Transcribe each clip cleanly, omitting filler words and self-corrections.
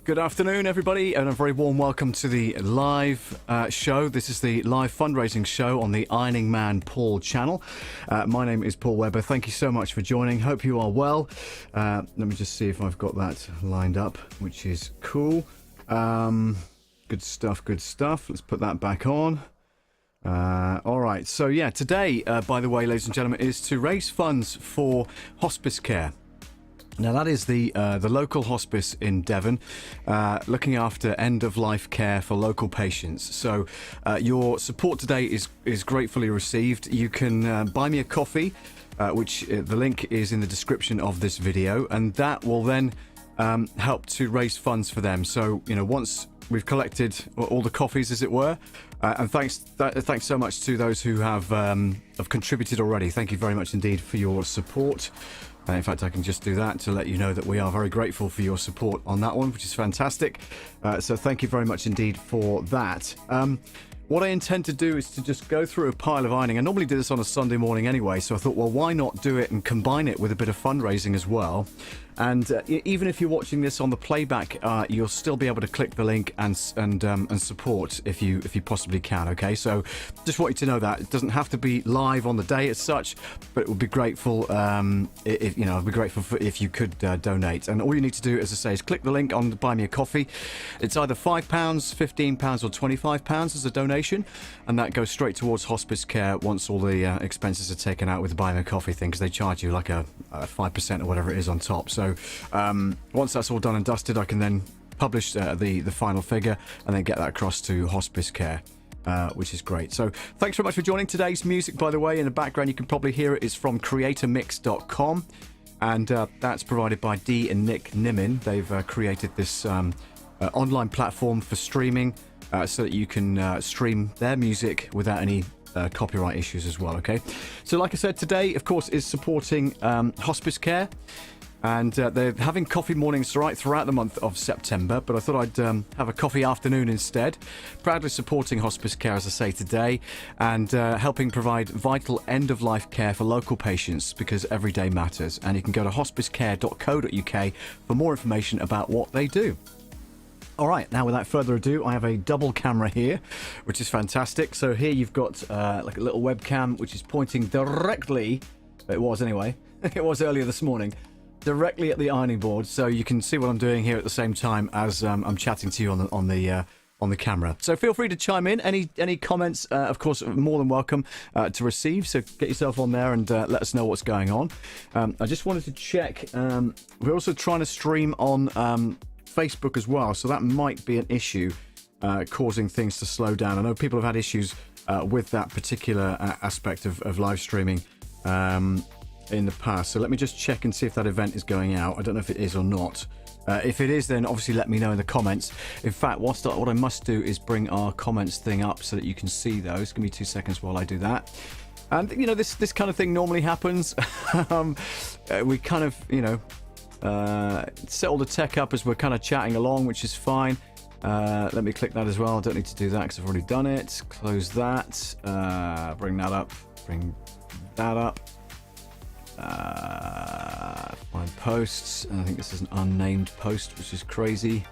Good afternoon, everybody, and a very warm welcome to the live show. This is the live fundraising show on the Ironing Man Paul channel. My name is Paul Webber. Thank you so much for joining. Hope you are well. Let me just see if I've got that lined up, which is cool. Good stuff, good stuff. Let's put that back on. All right, so yeah, today, by the way, ladies and gentlemen, is to raise funds for Hospiscare. Now, that is the local hospice in Devon, looking after end-of-life care for local patients. So your support today is gratefully received. You can buy me a coffee, which the link is in the description of this video, and that will then help to raise funds for them. So, you know, once we've collected all the coffees, as it were, and thanks so much to those who have contributed already. Thank you very much indeed for your support. In fact, I can just do that to let you know that we are very grateful for your support on that one, which is fantastic. So thank you very much indeed for that. What I intend to do is to just go through a pile of ironing. I normally do this on a Sunday morning anyway, so I thought, well, why not do it and combine it with a bit of fundraising as well? And even if you're watching this on the playback, you'll still be able to click the link and support if you possibly can. Okay, so just want you to know that it doesn't have to be live on the day as such, but it would be grateful if you know. I'd be grateful if you could donate. And all you need to do, as I say, is click the link on Buy Me a Coffee. It's either £5, £15, or £25 as a donation, and that goes straight towards Hospiscare once all the expenses are taken out with the Buy Me a Coffee thing, because they charge you like a 5% or whatever it is on top. So once that's all done and dusted, I can then publish the final figure and then get that across to Hospiscare, which is great. So thanks very much for joining. Today's music, by the way, in the background, you can probably hear it, is from creatormix.com, and that's provided by Dee and Nick Nimin. They've created this online platform for streaming so that you can stream their music without any copyright issues as well. Okay, so like I said, today of course is supporting Hospiscare, and they're having coffee mornings right throughout the month of September, but I thought I'd have a coffee afternoon instead. Proudly supporting Hospiscare, as I say, today, and helping provide vital end-of-life care for local patients, because every day matters. And you can go to hospiscare.co.uk for more information about what they do. All right, now without further ado, I have a double camera here, which is fantastic. So here you've got like a little webcam, which is pointing directly, it was anyway, it was earlier this morning, directly at the ironing board, so you can see what I'm doing here at the same time as I'm chatting to you on the camera. So feel free to chime in. Any comments, of course, more than welcome to receive. So get yourself on there and let us know what's going on. I just wanted to check. We're also trying to stream on Facebook as well, so that might be an issue, causing things to slow down. I know people have had issues with that particular aspect of live streaming in the past, so let me just check and see if that event is going out. I don't know if it is or not. If it is, then obviously let me know in the comments. In fact, what I must do is bring our comments thing up so that you can see those. Give me 2 seconds while I do that. And you know, this kind of thing normally happens. We kind of, you know, set all the tech up as we're kind of chatting along, which is fine. Let me click that as well. I don't need to do that because I've already done it. Close that. Bring that up. Bring that up. Find posts. I think this is an unnamed post, which is crazy.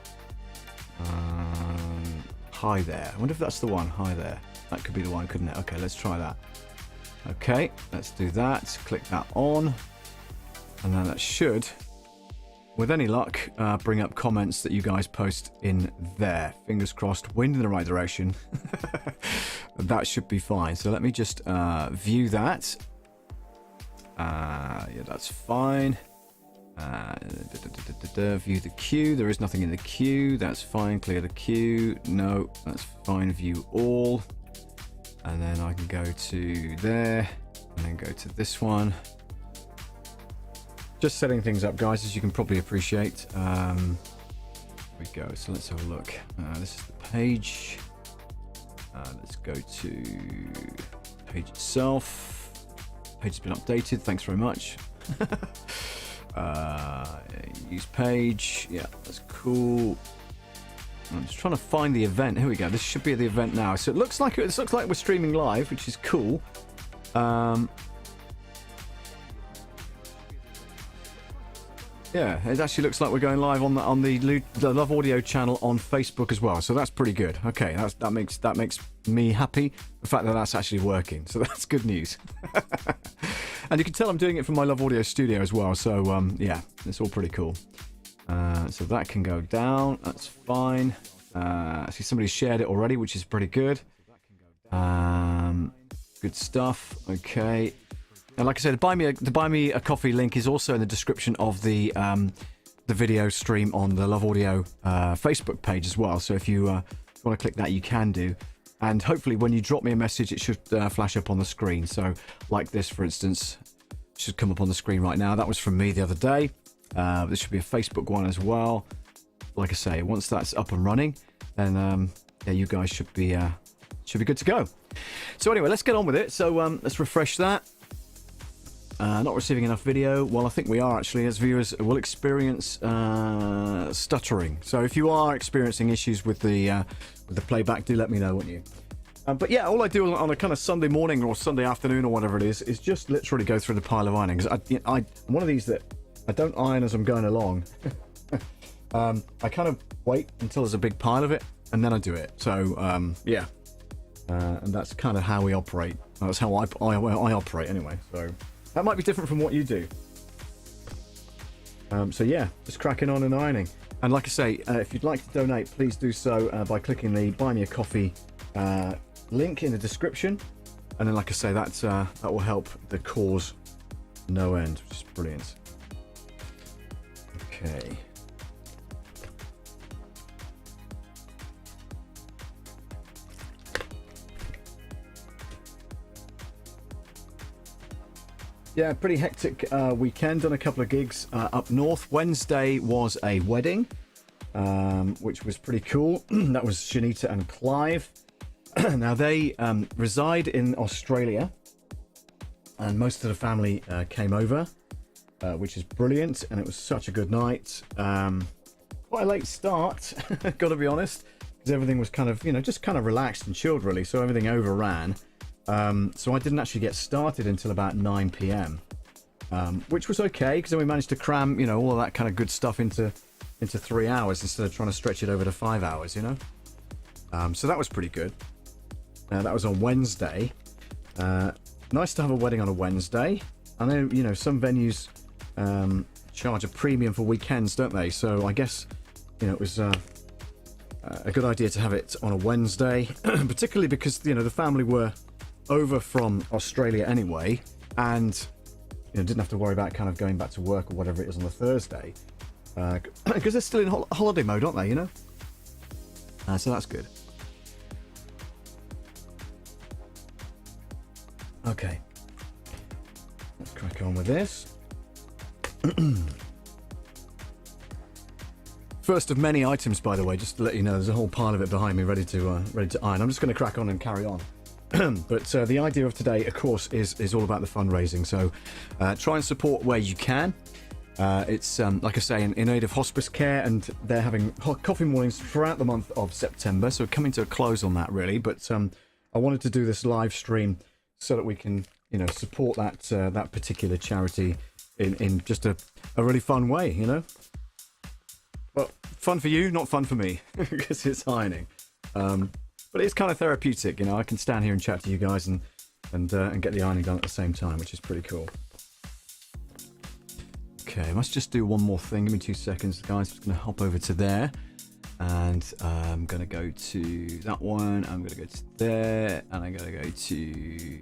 Hi there. I wonder if that's the one. Hi there. That could be the one, couldn't it? Okay, let's try that. Okay, let's do that. Click that on, and then that should, with any luck, bring up comments that you guys post in there. Fingers crossed, wind in the right direction. That should be fine. So let me just view that. Yeah, that's fine. View the queue. There is nothing in the queue. That's fine. Clear the queue. No, that's fine. View all. And then I can go to there, and then go to this one. Just setting things up, guys, as you can probably appreciate. Here we go. So let's have a look. This is the page. Let's go to the page itself. Page has been updated. Thanks very much. Use page. Yeah, that's cool. I'm just trying to find the event. Here we go. This should be the event now. So it looks like we're streaming live, which is cool. Yeah, it actually looks like we're going live on the Love Audio channel on Facebook as well. So that's pretty good. Okay, that makes me happy. The fact that that's actually working. So that's good news. And you can tell I'm doing it from my Love Audio studio as well. So yeah, it's all pretty cool. So that can go down. That's fine. I see somebody shared it already, which is pretty good. Good stuff. Okay. And like I said, the buy me a coffee link is also in the description of the video stream on the Love Audio Facebook page as well. So if you want to click that, you can do. And hopefully when you drop me a message, it should flash up on the screen. So like this, for instance, should come up on the screen right now. That was from me the other day. This should be a Facebook one as well. Like I say, once that's up and running, then yeah, you guys should be good to go. So anyway, let's get on with it. So let's refresh that. Not receiving enough video. Well, I think we are actually, as viewers will experience stuttering. So if you are experiencing issues with the playback, do let me know, wouldn't you? But yeah, all I do on a kind of Sunday morning or Sunday afternoon or whatever it is just literally go through the pile of ironing. I'm one of these that I don't iron as I'm going along. I kind of wait until there's a big pile of it, and then I do it. So yeah, and that's kind of how we operate. That's how I operate anyway. So that might be different from what you do. So yeah, just cracking on and ironing. And like I say, if you'd like to donate, please do so by clicking the Buy Me a Coffee link in the description. And then, like I say, that will help the cause no end, which is brilliant. Okay. Yeah, pretty hectic weekend. Done a couple of gigs up north. Wednesday was a wedding, which was pretty cool. That was Shanita and Clive. Now they reside in Australia, and most of the family came over, which is brilliant. And it was such a good night. Quite a late start, got to be honest, because everything was kind of, just kind of relaxed and chilled, really. So everything overran. So I didn't actually get started until about 9 p.m, which was okay, because then we managed to cram, all of that kind of good stuff into 3 hours instead of trying to stretch it over to 5 hours, So that was pretty good. That was on Wednesday. Nice to have a wedding on a Wednesday. I know, some venues charge a premium for weekends, don't they? So I guess, it was a good idea to have it on a Wednesday, particularly because, the family were over from Australia anyway, and didn't have to worry about kind of going back to work or whatever it is on the Thursday, because they're still in holiday mode, aren't they? So that's good. Okay, let's crack on with this. First of many items, by the way, just to let you know, there's a whole pile of it behind me ready to iron. I'm just going to crack on and carry on. But the idea of today, of course, is all about the fundraising. So try and support where you can. It's, like I say, in aid of Hospiscare, and they're having coffee mornings throughout the month of September. So coming to a close on that, really. But I wanted to do this live stream so that we can, support that particular charity in just a really fun way, Well, fun for you, not fun for me, because it's ironing. But it's kind of therapeutic, I can stand here and chat to you guys and get the ironing done at the same time, which is pretty cool. Okay, I must just do one more thing. Give me 2 seconds, guys. I'm just going to hop over to there, and I'm going to go to that one. I'm going to go to there, and I'm going to go to,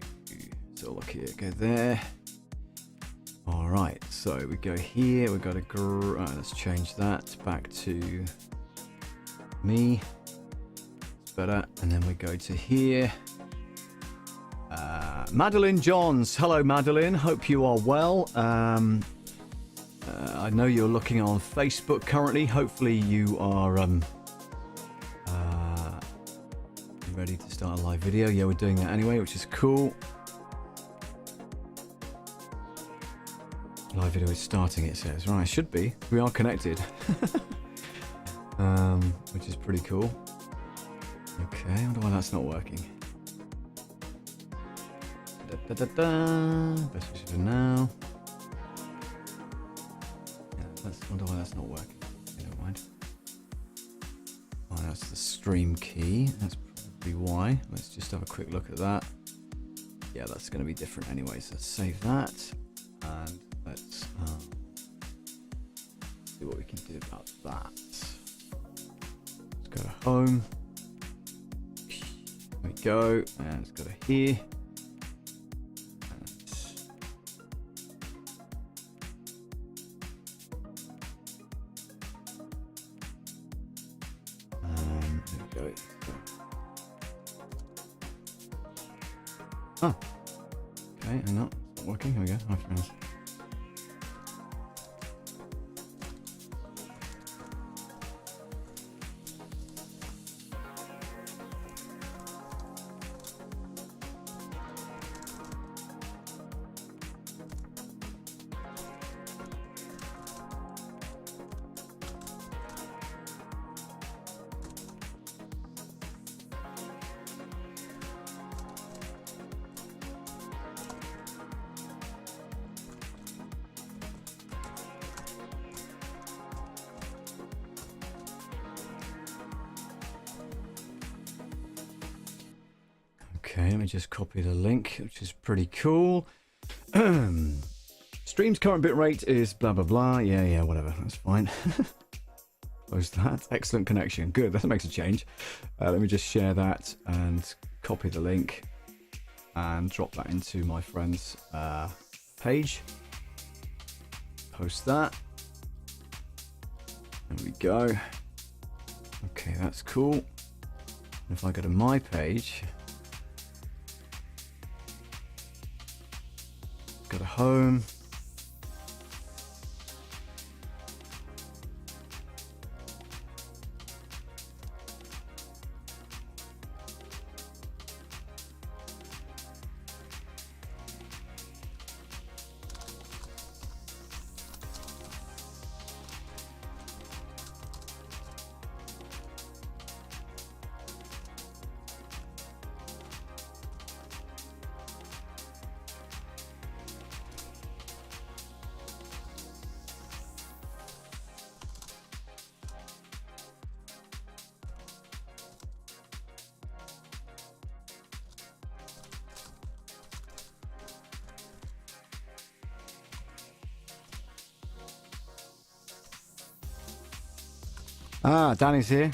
so look here, go there. All right, so we go here. We've got to let's change that back to me. Better, and then we go to here. Madeleine Johns, hello Madeleine, hope you are well. I know you're looking on Facebook currently. Hopefully you are ready to start a live video. Yeah, we're doing that anyway, which is cool. Live video is starting, it says. Right, should be. We are connected. Which is pretty cool. Okay, I wonder why that's not working. Best we should do now. Yeah, let's Wonder why that's not working. Okay, never mind. Oh, that's the stream key. That's probably why. Let's just have a quick look at that. Yeah, that's going to be different anyway. So let's save that. And let's see what we can do about that. Let's go to home. There we go. And let's go to here. Oh, okay, hang on, it's not working. Here we go. Okay, let me just copy the link, which is pretty cool. Stream's current bitrate is blah, blah, blah. Yeah, whatever. That's fine. Close that. Excellent connection. Good. That makes a change. Let me just share that and copy the link and drop that into my friend's page. Post that. There we go. Okay, that's cool. If I go to my page, go to home. Ah, Danny's here.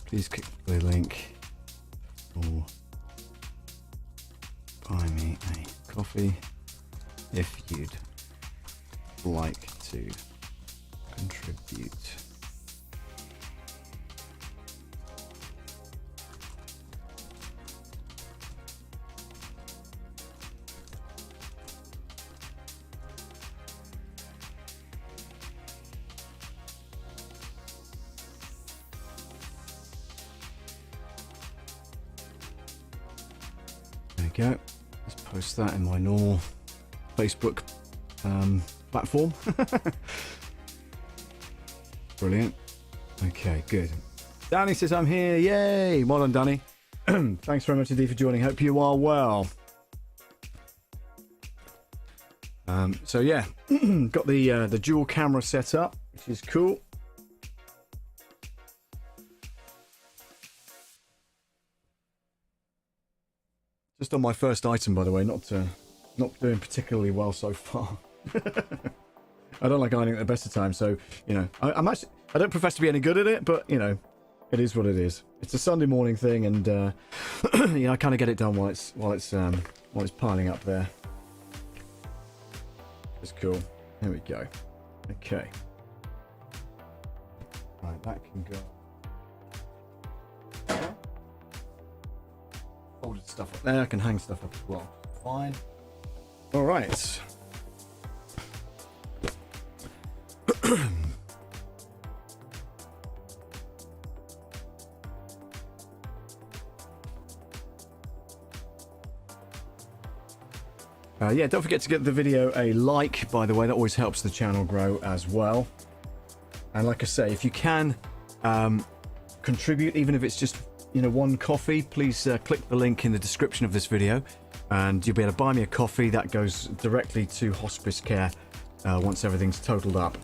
Please click the link or buy me a coffee if you'd like to contribute. Go. Let's post that in my normal Facebook platform. Brilliant. Okay, good. Danny says I'm here. Yay! Well done, Danny. Thanks very much indeed for joining. Hope you are well. So yeah, got the dual camera set up, which is cool. Just on my first item, by the way, not doing particularly well so far. I don't like ironing at the best of times, so you know, I don't profess to be any good at it, but you know, it is what it is. It's a Sunday morning thing, and you know, I kind of get it done while it's piling up there. It's cool. There we go. Okay. Right, that can go. Folded stuff up there. I can hang stuff up as well. Fine. All right. Yeah, don't forget to give the video a like, by the way. That always helps the channel grow as well. And like I say, if you can contribute, even if it's just, you know, one coffee, please click the link in the description of this video and you'll be able to buy me a coffee. That goes directly to Hospiscare once everything's totaled up.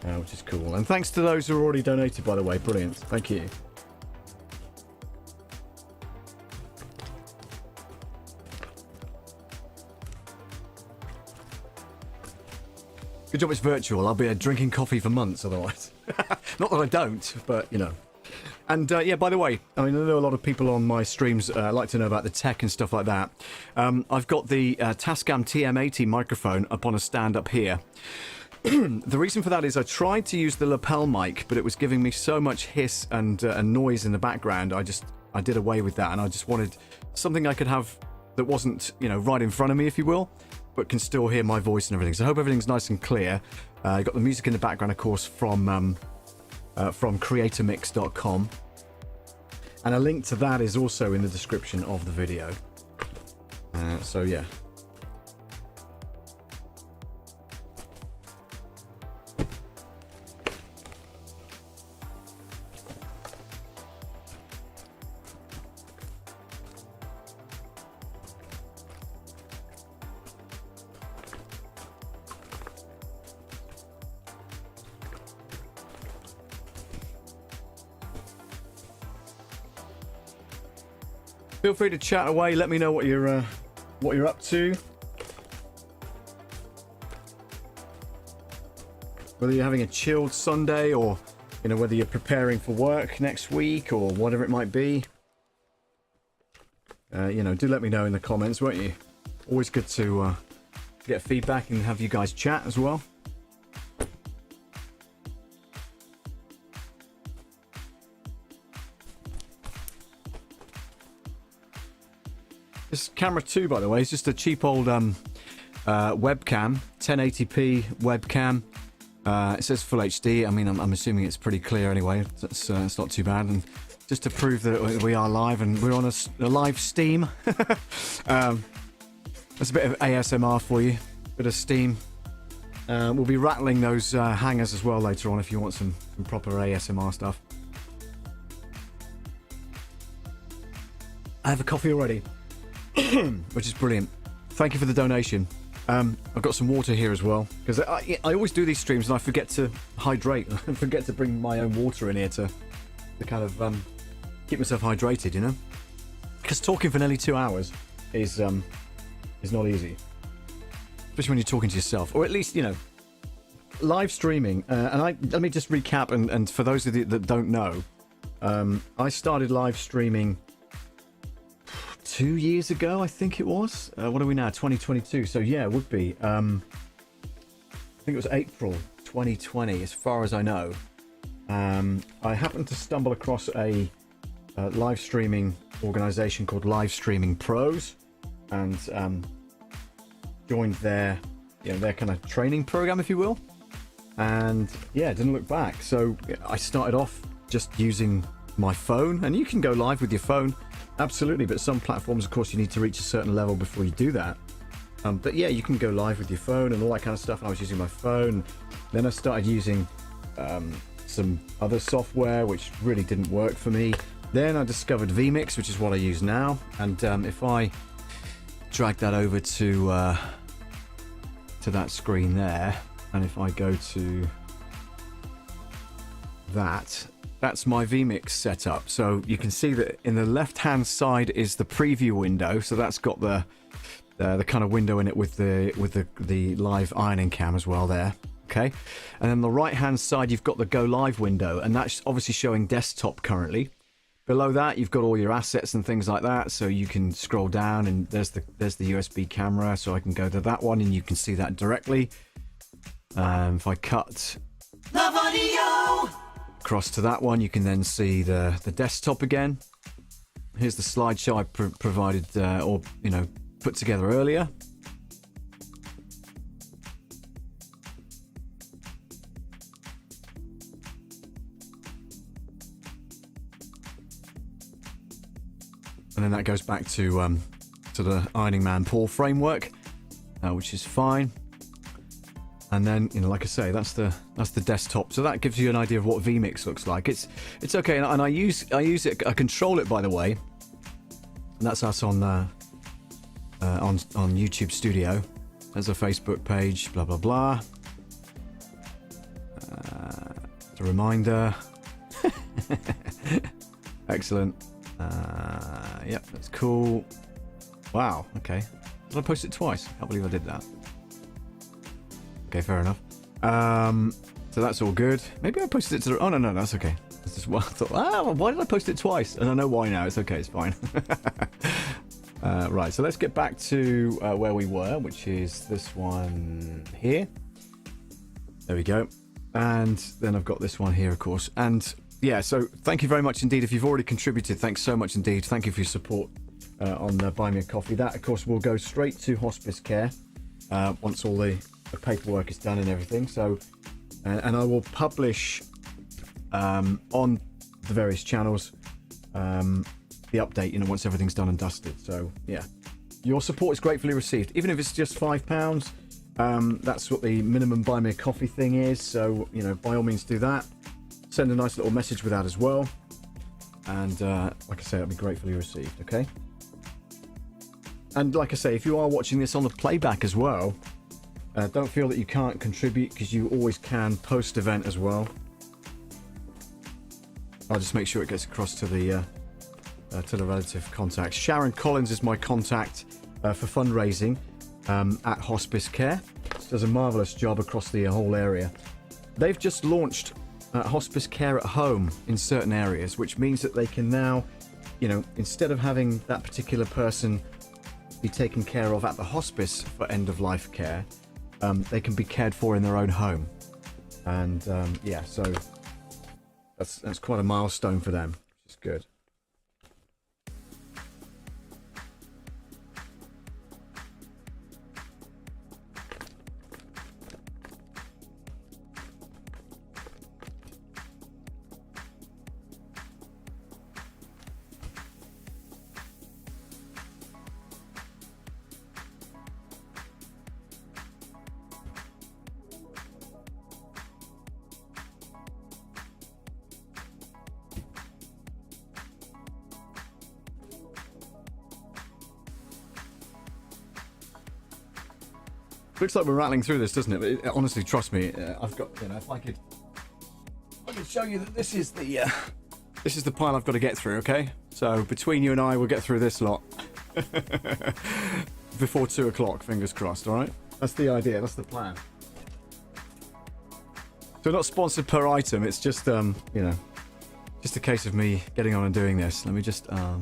which is cool. And thanks to those who already donated, by the way. Brilliant. Thank you. Good job it's virtual. I'll be drinking coffee for months otherwise. Not that I don't, but, you know. And, yeah, by the way, I mean, I know a lot of people on my streams like to know about the tech and stuff like that. I've got the TASCAM TM-80 microphone up on a stand up here. The reason for that is I tried to use the lapel mic, but it was giving me so much hiss and noise in the background. I did away with that, and I just wanted something I could have that wasn't, you know, right in front of me, if you will, but can still hear my voice and everything. So I hope everything's nice and clear. I got the music in the background, of course, from creatormix.com, and a link to that is also in the description of the video. So yeah. Feel free to chat away. Let me know what you're up to. Whether you're having a chilled Sunday, or you know, whether you're preparing for work next week, or whatever it might be. You know, do let me know in the comments, won't you? Always good to get feedback and have you guys chat as well. This camera 2, by the way, is just a cheap old webcam, 1080p webcam. It says full HD. I mean, I'm assuming it's pretty clear anyway. That's it's not too bad. And just to prove that we are live and we're on a live steam. That's a bit of ASMR for you, bit of steam. We'll be rattling those hangers as well later on if you want some proper ASMR stuff. I have a coffee already. Which is brilliant. Thank you for the donation. I've got some water here as well, because I always do these streams and I forget to hydrate. I forget to bring my own water in here to kind of keep myself hydrated, you know, because talking for nearly 2 hours is not easy, especially when you're talking to yourself, or at least, you know, live streaming. And let me just recap, and for those of you that don't know, I started live streaming 2 years ago, I think it was. What are we now? 2022. So yeah, it would be. I think it was April 2020, as far as I know. I happened to stumble across a live streaming organization called Live Streaming Pros, and joined their kind of training program, if you will. And yeah, didn't look back. So I started off just using my phone, and you can go live with your phone. Absolutely, but some platforms, of course, you need to reach a certain level before you do that. But yeah, you can go live with your phone and all that kind of stuff. And I was using my phone. Then I started using some other software, which really didn't work for me. Then I discovered Vmix, which is what I use now. And if I drag that over to that screen there, and if I go to that's my Vmix setup. So you can see that in the left hand side is the preview window, so that's got the kind of window in it with the live ironing cam as well there. Okay, and then the right hand side you've got the go live window, and that's obviously showing desktop currently. Below that you've got all your assets and things like that, so you can scroll down and there's the USB camera, so I can go to that one and you can see that directly. If I cut lavalier across to that one, you can then see the desktop again. Here's the slideshow I provided or you know, put together earlier. And then that goes back to the Ironing Man Paul framework, which is fine. And then, you know, like I say, that's the desktop. So that gives you an idea of what Vmix looks like. It's okay, and I use it. I control it, by the way. And that's us on YouTube Studio. There's a Facebook page. Blah blah blah. It's a reminder. Excellent. Yep, that's cool. Wow, okay. Did I post it twice? Can't believe I did that. Okay, fair enough. So that's all good. Maybe I posted it to the... Oh, no, that's okay. That's just what I thought. Why did I post it twice? And I know why now. It's okay, it's fine. Right, so let's get back to where we were, which is this one here. There we go. And then I've got this one here, of course. And yeah, so thank you very much indeed. If you've already contributed, thanks so much indeed. Thank you for your support on Buy Me a Coffee. That, of course, will go straight to Hospiscare once all the paperwork is done and everything. So, and I will publish on the various channels the update, you know, once everything's done and dusted. So yeah, your support is gratefully received, even if it's just £5. That's what the minimum Buy Me a Coffee thing is. So, you know, by all means do that. Send a nice little message with that as well. And like I say, it'll be gratefully received, okay? And like I say, if you are watching this on the playback as well, don't feel that you can't contribute, because you always can post-event as well. I'll just make sure it gets across to the relative contacts. Sharon Collins is my contact for fundraising at Hospiscare. She does a marvellous job across the whole area. They've just launched Hospiscare at home in certain areas, which means that they can now, you know, instead of having that particular person be taken care of at the hospice for end-of-life care, they can be cared for in their own home. And yeah, so that's quite a milestone for them, which is good. Looks like we're rattling through this, doesn't it? But honestly, trust me, I've got, you know, if I could show you that this is the pile I've got to get through, okay? So between you and I, we'll get through this lot before 2 o'clock, fingers crossed, all right? That's the idea, that's the plan. So not sponsored per item, it's just, you know, just a case of me getting on and doing this. Let me just, there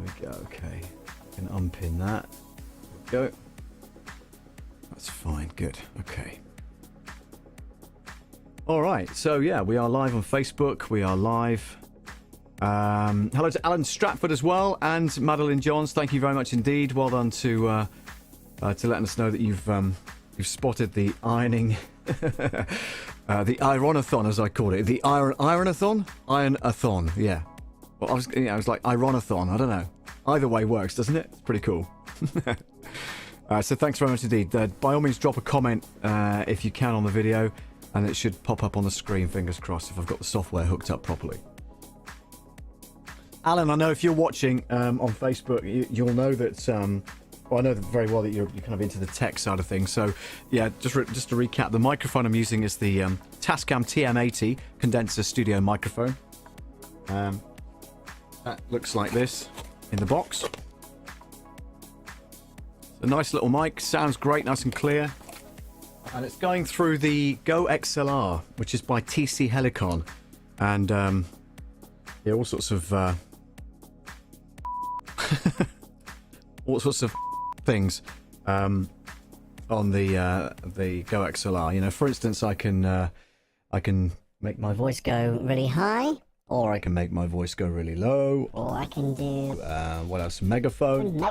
we go, okay. I can unpin that. There we go. That's fine, good, okay. All right, so yeah, we are live on Facebook. We are live. Hello to Alan Stratford as well, and Madeleine Johns. Thank you very much indeed. Well done to letting us know that you've spotted the ironing, the IRON-A-THON as I call it, the IRON-A-THON, IRON-A-THON. Yeah. Well, I was like IRON-A-THON. I don't know. Either way works, doesn't it? It's pretty cool. So thanks very much indeed. By all means, drop a comment if you can on the video, and it should pop up on the screen, fingers crossed, if I've got the software hooked up properly. Alan, I know if you're watching on Facebook, you'll know that, well, I know very well that you're kind of into the tech side of things. So yeah, just to recap, the microphone I'm using is the TASCAM TM-80 condenser studio microphone. That looks like this in the box. A nice little mic, sounds great, nice and clear. And it's going through the Go XLR, which is by TC Helicon. And yeah, all sorts of things on the Go XLR. You know, for instance, I can make my voice go really high, or I can make my voice go really low, or I can do what else? Megaphone.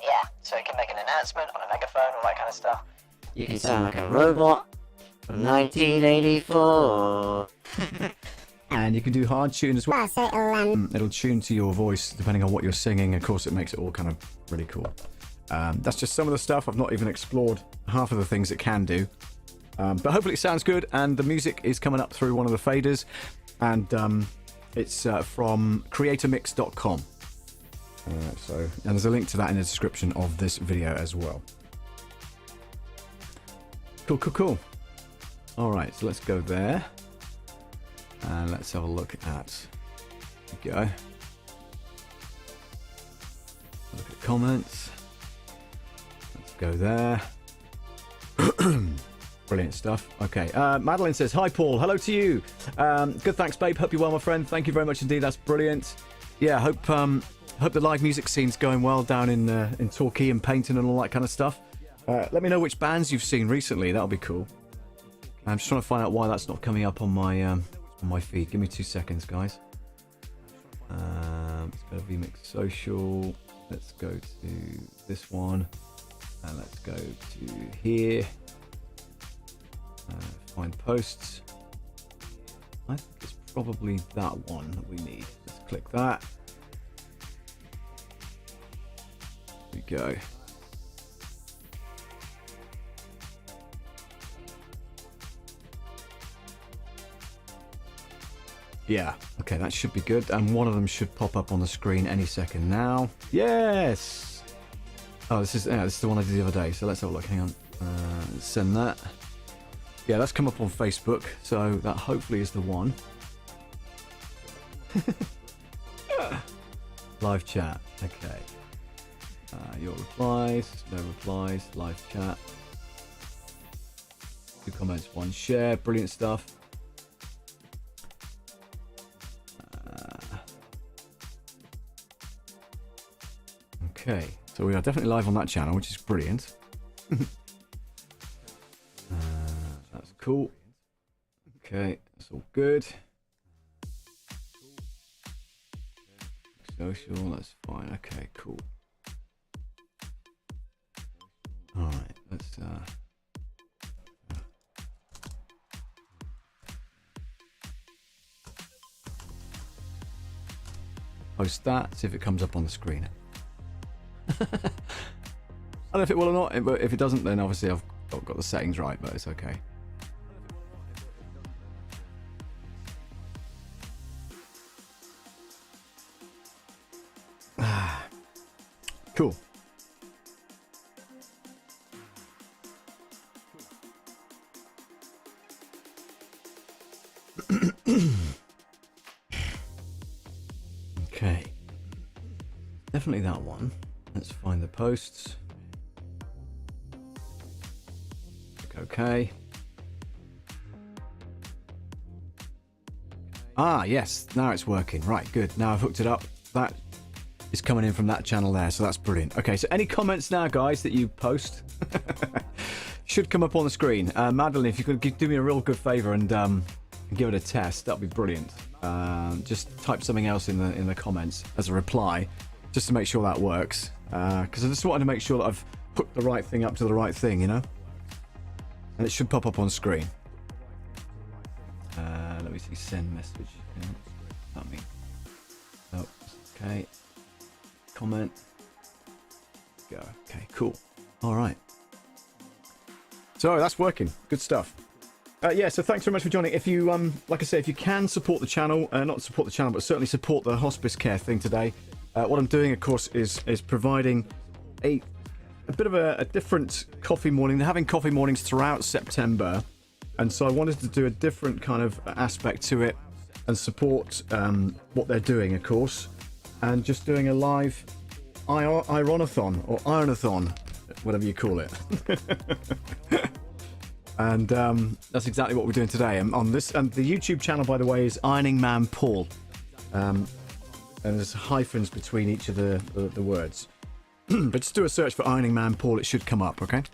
Yeah, so you can make an announcement on a megaphone, all that kind of stuff. You can sound like a robot from 1984. And you can do hard tune as well. It'll tune to your voice depending on what you're singing. Of course, it makes it all kind of really cool. That's just some of the stuff. I've not even explored half of the things it can do. But hopefully it sounds good, and the music is coming up through one of the faders, and it's from creatormix.com. And there's a link to that in the description of this video as well. Cool. All right, so let's go there. And let's have a look at... There we go. Look at comments. Let's go there. Brilliant stuff. Okay, Madeleine says, hi Paul, hello to you. Good, thanks babe, hope you're well my friend. Thank you very much indeed, that's brilliant. Yeah, hope the live music scene's going well down in Torquay and Paynton and all that kind of stuff. Let me know which bands you've seen recently, that'll be cool. I'm just trying to find out why that's not coming up on my feed. Give me 2 seconds, guys. Let's go to Vmix Social. Let's go to this one. And let's go to here. Find posts. I think it's probably that one that we need. Let's click that. There we go. Yeah, okay, that should be good. And one of them should pop up on the screen any second now. Yes! Oh, this is the one I did the other day. So let's have a look. Hang on. Send that. Yeah, that's come up on Facebook. So that hopefully is the one. Live chat. Okay. Your replies. No replies. Live chat. 2 comments, 1 share. Brilliant stuff. Okay, so we are definitely live on that channel, which is brilliant. That's cool. Okay, that's all good. Social, that's fine. Okay, cool. All right, let's post that, see if it comes up on the screen. I don't know if it will or not, but if it doesn't, then obviously I've got the settings right, but it's okay. Cool. Okay. Definitely that one. Let's find the posts. Click OK. Ah, yes. Now it's working. Right, good. Now I've hooked it up. That is coming in from that channel there, so that's brilliant. Okay, so any comments now, guys, that you post should come up on the screen. Madeleine, if you could do me a real good favour and give it a test, that'd be brilliant. Just type something else in the comments as a reply, just to make sure that works. Because I just wanted to make sure that I've put the right thing up to the right thing, you know? And it should pop up on screen. Let me see, send message. Yeah, that mean. Oh, okay. Comment. Go. Okay, cool. All right. So that's working. Good stuff. Yeah, so thanks very much for joining. If you, like I say, if you can support the channel, not support the channel, but certainly support the Hospiscare thing today. What I'm doing, of course, is providing a bit of a different coffee morning. They're having coffee mornings throughout September, and so I wanted to do a different kind of aspect to it and support what they're doing, of course, and just doing a live IRON-A-THON or IRON-A-THON, whatever you call it. And that's exactly what we're doing today. On this, and the YouTube channel, by the way, is Ironing Man Paul. And there's hyphens between each of the words. But just do a search for Ironing Man Paul, it should come up, okay?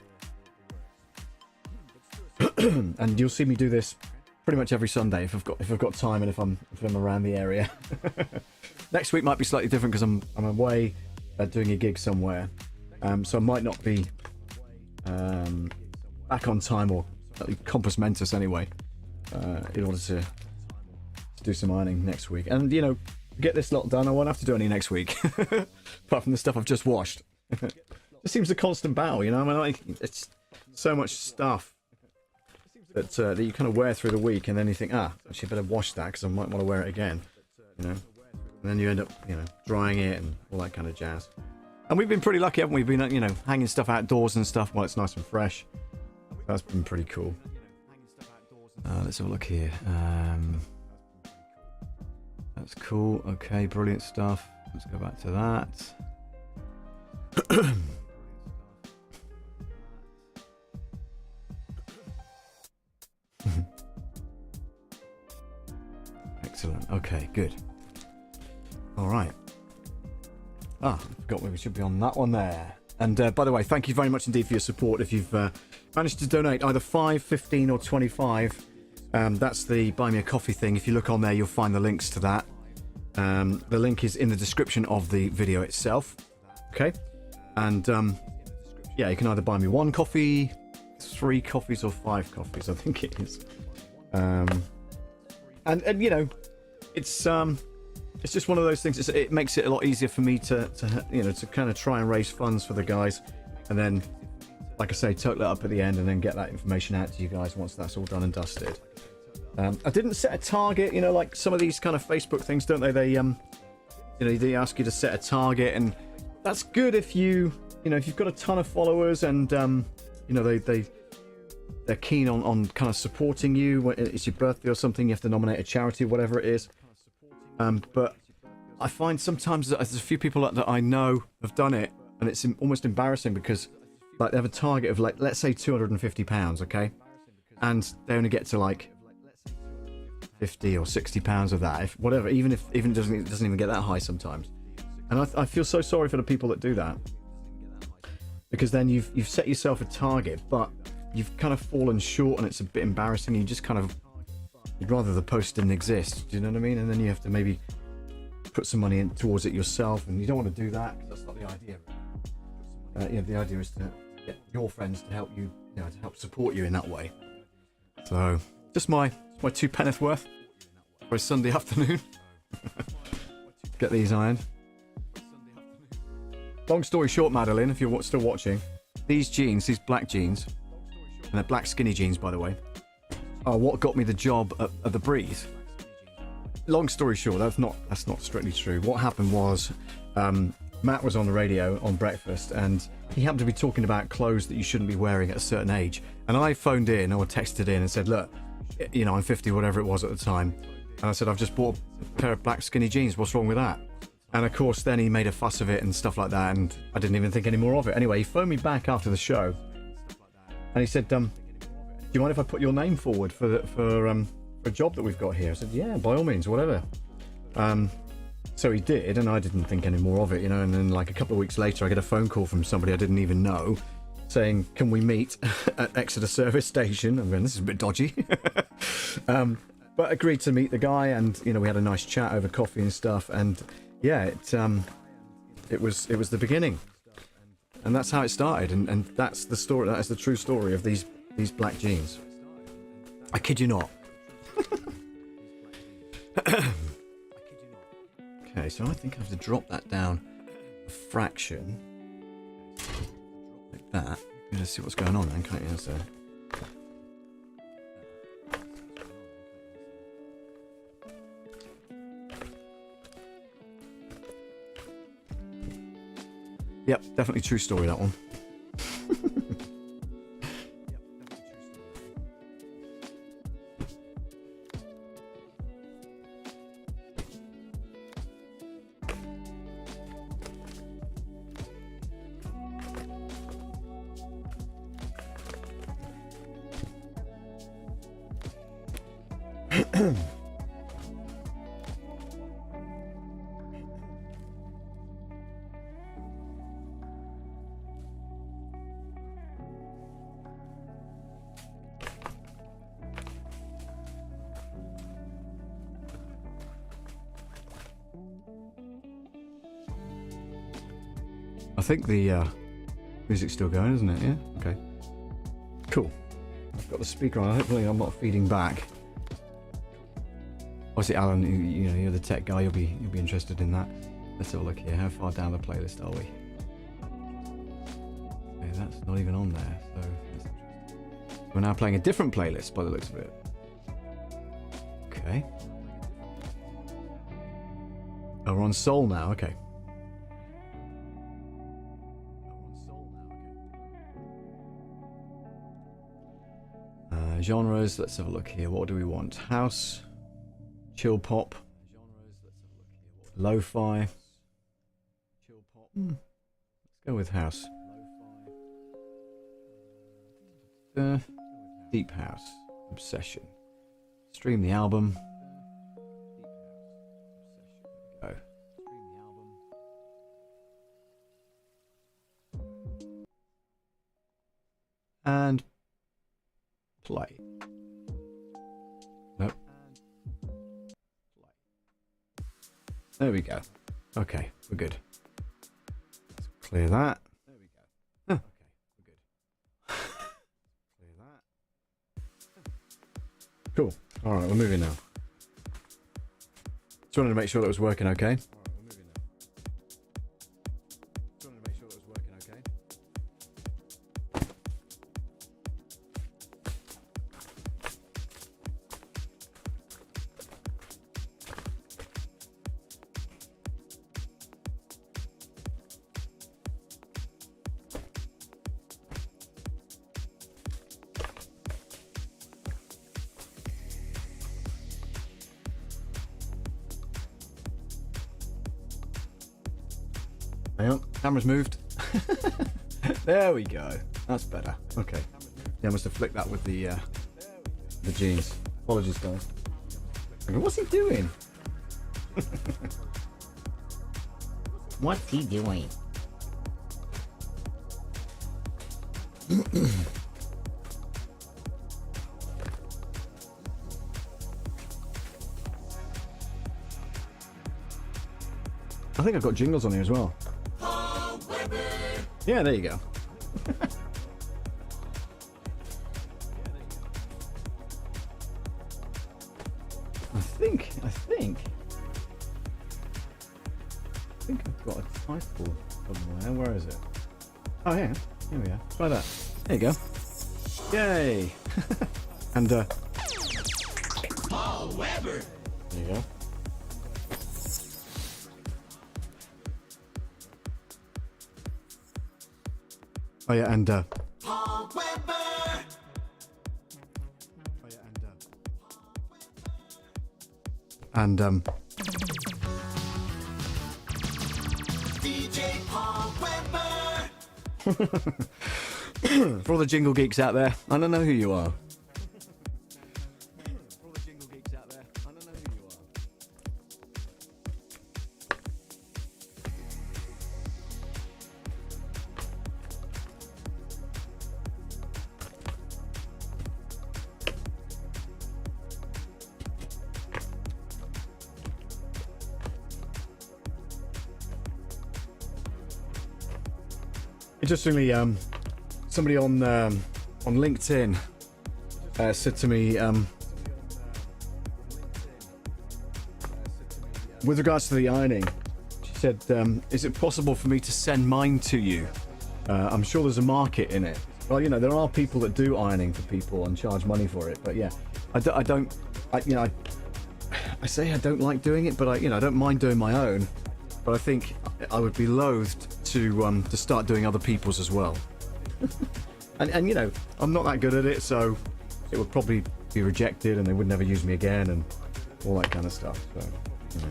And you'll see me do this pretty much every Sunday if I've got time and if I'm around the area. Next week might be slightly different because I'm away doing a gig somewhere, so I might not be back on time, or compos mentis anyway, in order to do some ironing next week. And you know, get this lot done, I won't have to do any next week, apart from the stuff I've just washed. It seems a constant battle, you know. I mean, like, it's so much stuff that that you kind of wear through the week, and then you think, actually better wash that because I might want to wear it again, you know. And then you end up, you know, drying it and all that kind of jazz. And we've been pretty lucky, haven't we? Been, you know, hanging stuff outdoors and stuff while it's nice and fresh. That's been pretty cool. Let's have a look here. That's cool. Okay, brilliant stuff. Let's go back to that. Excellent. Okay, good. All right. I forgot we should be on that one there. And by the way, thank you very much indeed for your support. If you've managed to donate either 5, 15 or 25, that's the Buy Me a Coffee thing. If you look on there, you'll find the links to that. The link is in the description of the video itself. Okay? And yeah, you can either buy me 1 coffee, 3 coffees or 5 coffees, I think it is. And you know, it's just one of those things. It makes it a lot easier for me to you know, to kind of try and raise funds for the guys, and then, like I say, total it up at the end, and then get that information out to you guys once that's all done and dusted. I didn't set a target, you know, like some of these kind of Facebook things, don't they? They you know, they ask you to set a target, and that's good if you know, if you've got a ton of followers and you know, they're keen on kind of supporting you. When it's your birthday or something, you have to nominate a charity, whatever it is. But I find sometimes that there's a few people that I know have done it, and it's almost embarrassing because, like, they have a target of, like, let's say £250, okay, and they only get to like 50 or 60 pounds of that, if whatever, even if it doesn't even get that high sometimes. And I feel so sorry for the people that do that, because then you've set yourself a target, but you've kind of fallen short, and it's a bit embarrassing. You just kind of, you'd rather the post didn't exist, do you know what I mean? And then you have to maybe put some money in towards it yourself, and you don't want to do that, because that's not the idea. Yeah, the idea is to get your friends to help you, you know, to help support you in that way. So just my 2 penneth worth for a Sunday afternoon. Get these ironed. Long story short, Madeleine, if you're still watching, these jeans, these black jeans, and they're black skinny jeans, by the way, are what got me the job at the Breeze. Long story short, that's not strictly true. What happened was, Matt was on the radio on breakfast, and he happened to be talking about clothes that you shouldn't be wearing at a certain age. And I phoned in or texted in and said, look, you know, I'm 50, whatever it was at the time. And I said, I've just bought a pair of black skinny jeans. What's wrong with that? And of course, then he made a fuss of it and stuff like that, and I didn't even think any more of it. Anyway, he phoned me back after the show, and he said, do you mind if I put your name forward for a job that we've got here? I said, yeah, by all means, whatever. So he did, and I didn't think any more of it, you know. And then, like, a couple of weeks later, I get a phone call from somebody I didn't even know, saying, can we meet at Exeter service station? I'm going, this is a bit dodgy. But agreed to meet the guy, and, you know, we had a nice chat over coffee and stuff, and yeah, it was the beginning, and that's how it started, and that's the story. That is the true story of these black jeans. I kid you not. Okay, so I think I have to drop that down a fraction like that. Let's see what's going on then, can't you? So, yep, definitely true story, that one. I think the music's still going, isn't it? Yeah? Okay. Cool. I've got the speaker on. Hopefully I'm not feeding back. Obviously, Alan, you know, you're the tech guy. You'll be interested in that. Let's have a look here. How far down the playlist are we? Okay, that's not even on there. So we're now playing a different playlist by the looks of it. Okay. Oh, we're on Soul now. Okay. Genres, let's have a look here. What do we want? House, chill pop, lo-fi. Let's go with house. Deep house, obsession. Stream the album. Go. And play. Nope. There we go. Okay, we're good. Let's clear that. There we go. Huh. Okay, we're good. Clear that. Cool. All right, we're moving now. Just wanted to make sure that was working okay. Hang on, camera's moved. There we go. That's better. Okay. Yeah, I must have flicked that with the jeans. Apologies, guys. What's he doing? What's he doing? I think I've got jingles on here as well. Yeah, there you go. I think I've got a title somewhere. Where is it? Oh, yeah. Here we are. Try that. There you go. Yay! And Paul Weber. There you go. Oh yeah, and Paul Weber. oh yeah, and DJ Paul Weber. for all the jingle geeks out there, I don't know who you are. Interestingly, somebody on LinkedIn said to me, with regards to the ironing, she said, "Is it possible for me to send mine to you? I'm sure there's a market in it." Well, you know, there are people that do ironing for people and charge money for it, but yeah, I say I don't like doing it, but I don't mind doing my own. But I think I would be loathed to start doing other people's as well. and you know, I'm not that good at it, so it would probably be rejected and they would never use me again and all that kind of stuff. So, you know.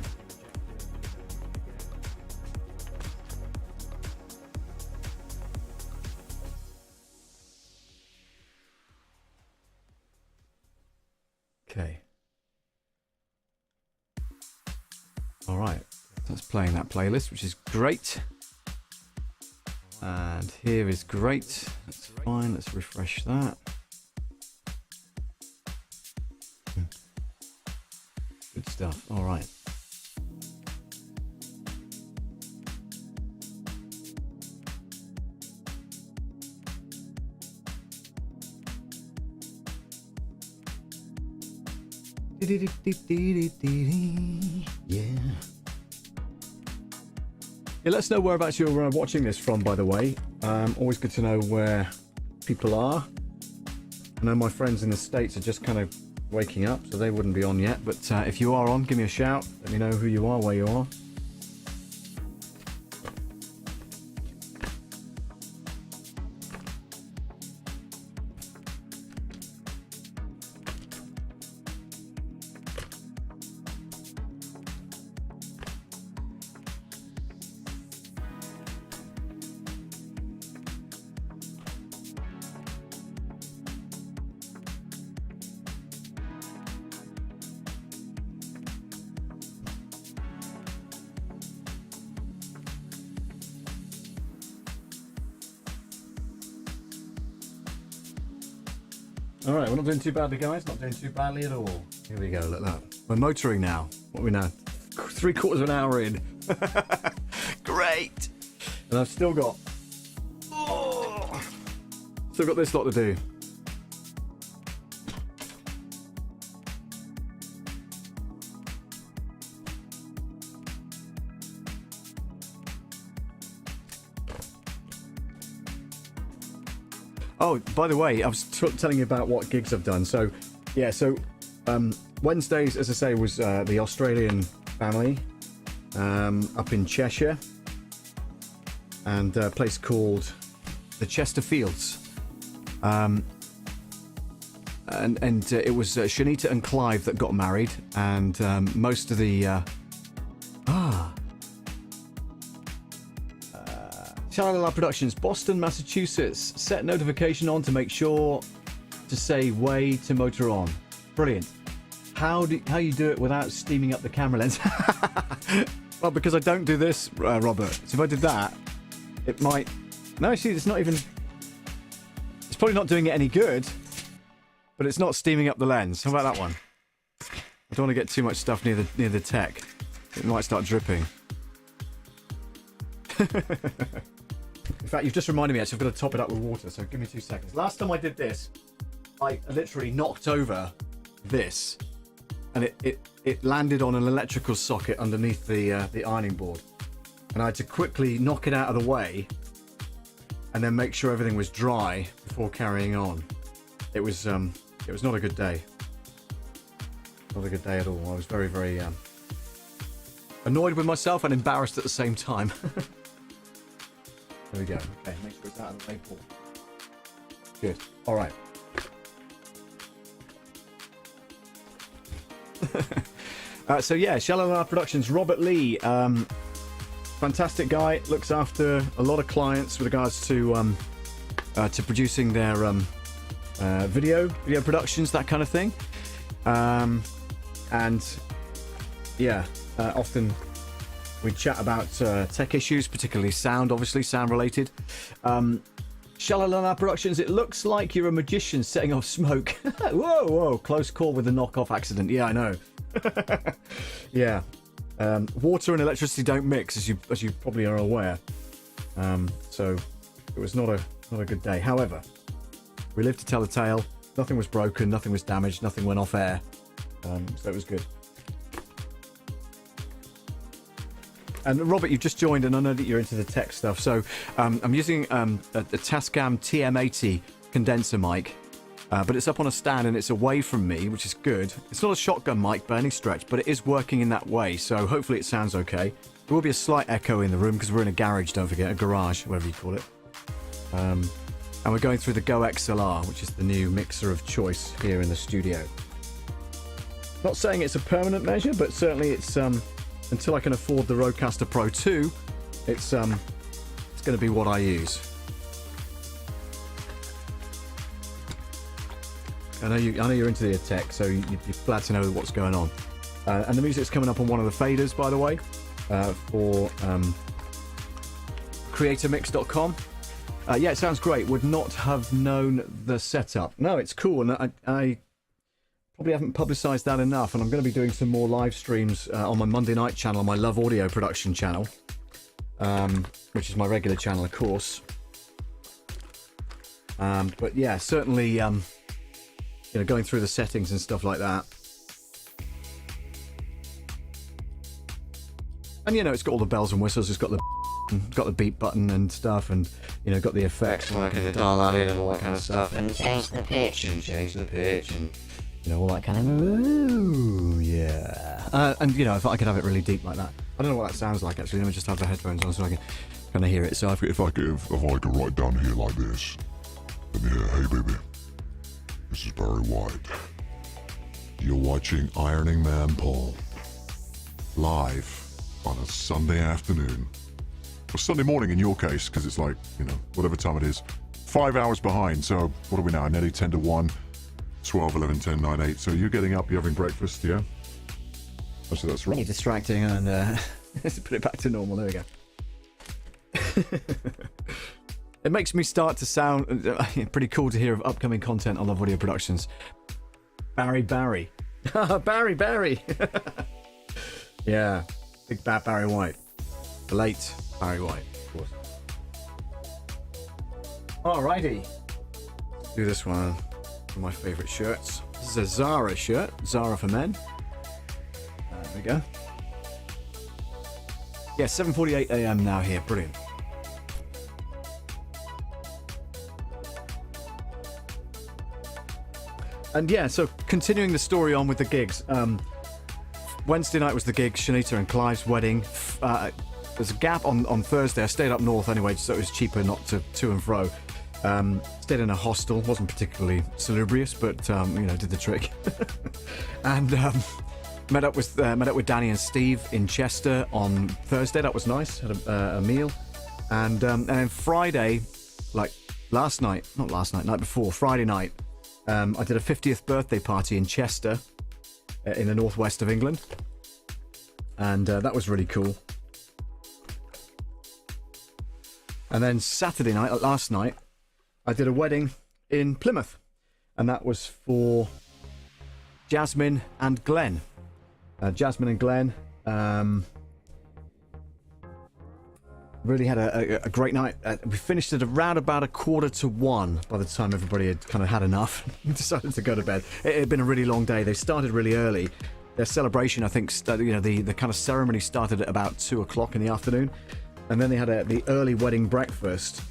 Okay. All right. That's playing that playlist, which is great. And here is great. That's fine. Let's refresh that. Good stuff. All right. Yeah. Yeah, let us know whereabouts you're watching this from, by the way. Always good to know where people are. I know my friends in the States are just kind of waking up, so they wouldn't be on yet. But if you are on, give me a shout. Let me know who you are, where you are. All right, we're not doing too badly, guys. Not doing too badly at all. Here we go. Look at that. We're motoring now. What are we now? 3/4 of an hour in. Great. And I've still got this lot to do. Oh, by the way, I was telling you about what gigs I've done. So, yeah, Wednesdays, as I say, was the Australian family up in Cheshire, and a place called the Chesterfields. And it was Shanita and Clive that got married, and most of the Shalala Productions, Boston, Massachusetts. Set notification on to make sure to say way to motor on. Brilliant. How you do it without steaming up the camera lens? Well, because I don't do this, Robert. So if I did that, it might. No, see, it's not even. It's probably not doing it any good, but it's not steaming up the lens. How about that one? I don't want to get too much stuff near the tech. It might start dripping. In fact, you've just reminded me, actually, I've got to top it up with water, so give me 2 seconds. Last time I did this, I literally knocked over this, and it landed on an electrical socket underneath the ironing board. And I had to quickly knock it out of the way, and then make sure everything was dry before carrying on. It was not a good day. Not a good day at all. I was very, very annoyed with myself and embarrassed at the same time. There we go. Okay, make sure it's out of the lapel. Good. All right. So yeah, Shalala Productions, Robert Lee, fantastic guy. Looks after a lot of clients with regards to producing their video productions, that kind of thing. And yeah, often we chat about tech issues, particularly sound, obviously, sound related. Shalala Productions, it looks like you're a magician setting off smoke. Whoa, close call with a knockoff accident. Yeah, I know. Yeah. Water and electricity don't mix, as you probably are aware. So it was not a good day. However, we lived to tell the tale. Nothing was broken, nothing was damaged, nothing went off air. So it was good. And Robert, you've just joined, and I know that you're into the tech stuff. So I'm using a TASCAM TM-80 condenser mic, but it's up on a stand and it's away from me, which is good. It's not a shotgun mic by any stretch, but it is working in that way. So hopefully it sounds okay. There will be a slight echo in the room because we're in a garage, don't forget, a garage, whatever you call it. And we're going through the Go XLR, which is the new mixer of choice here in the studio. Not saying it's a permanent measure, but certainly it's until I can afford the Rodecaster Pro 2, it's going to be what I use. I know you're into the tech, so you're glad to know what's going on. And the music's coming up on one of the faders, by the way, for creatormix.com. Yeah, it sounds great. Would not have known the setup. No, it's cool, and I probably haven't publicised that enough, and I'm going to be doing some more live streams on my Monday night channel, my Love Audio production channel, which is my regular channel, of course. But yeah, certainly, you know, going through the settings and stuff like that. And you know, it's got all the bells and whistles. It's got the beep button and stuff, and you know, got the effects like and all that kind of stuff, And change the pitch and you know, all that kind of, ooh, yeah. And you know, if I could have it really deep like that. I don't know what that sounds like, actually. Let me just have the headphones on so I can kind of hear it. So if I could write down here like this, then yeah, hey baby, this is Barry White. You're watching Ironing Man Paul live on a Sunday afternoon, or Sunday morning in your case, because it's like, you know, whatever time it is, 5 hours behind. So what are we now? Nearly 10 to 1. 12, 11, 10, 9, 8. So you're getting up, you're having breakfast, yeah? Oh, so that's right. Really distracting, and let's put it back to normal. There we go. It makes me start to sound pretty cool to hear of upcoming content on Love Audio Productions. Barry. Barry. Yeah. Big bad Barry White. The late Barry White, of course. Alrighty. Let's do this one. One of my favourite shirts. This is a Zara shirt. Zara for men. There we go. Yeah, 7:48 a.m. now here. Brilliant. And yeah, so continuing the story on with the gigs. Wednesday night was the gig, Shanita and Clive's wedding. There's a gap on Thursday. I stayed up north anyway, so it was cheaper not to and fro. Stayed in a hostel. Wasn't particularly salubrious, but did the trick. And met up with Danny and Steve in Chester on Thursday. That was nice. Had a meal, and then Friday, like night before, Friday night, I did a 50th birthday party in Chester, in the northwest of England, and that was really cool. And then Saturday night, last night, I did a wedding in Plymouth, and that was for Jasmine and Glenn. Jasmine and Glenn really had a great night. We finished at around about 1:45 by the time everybody had kind of had enough and decided to go to bed. It had been a really long day. They started really early. Their celebration, I think, the kind of ceremony started at about 2 o'clock in the afternoon, and then they had the early wedding breakfast.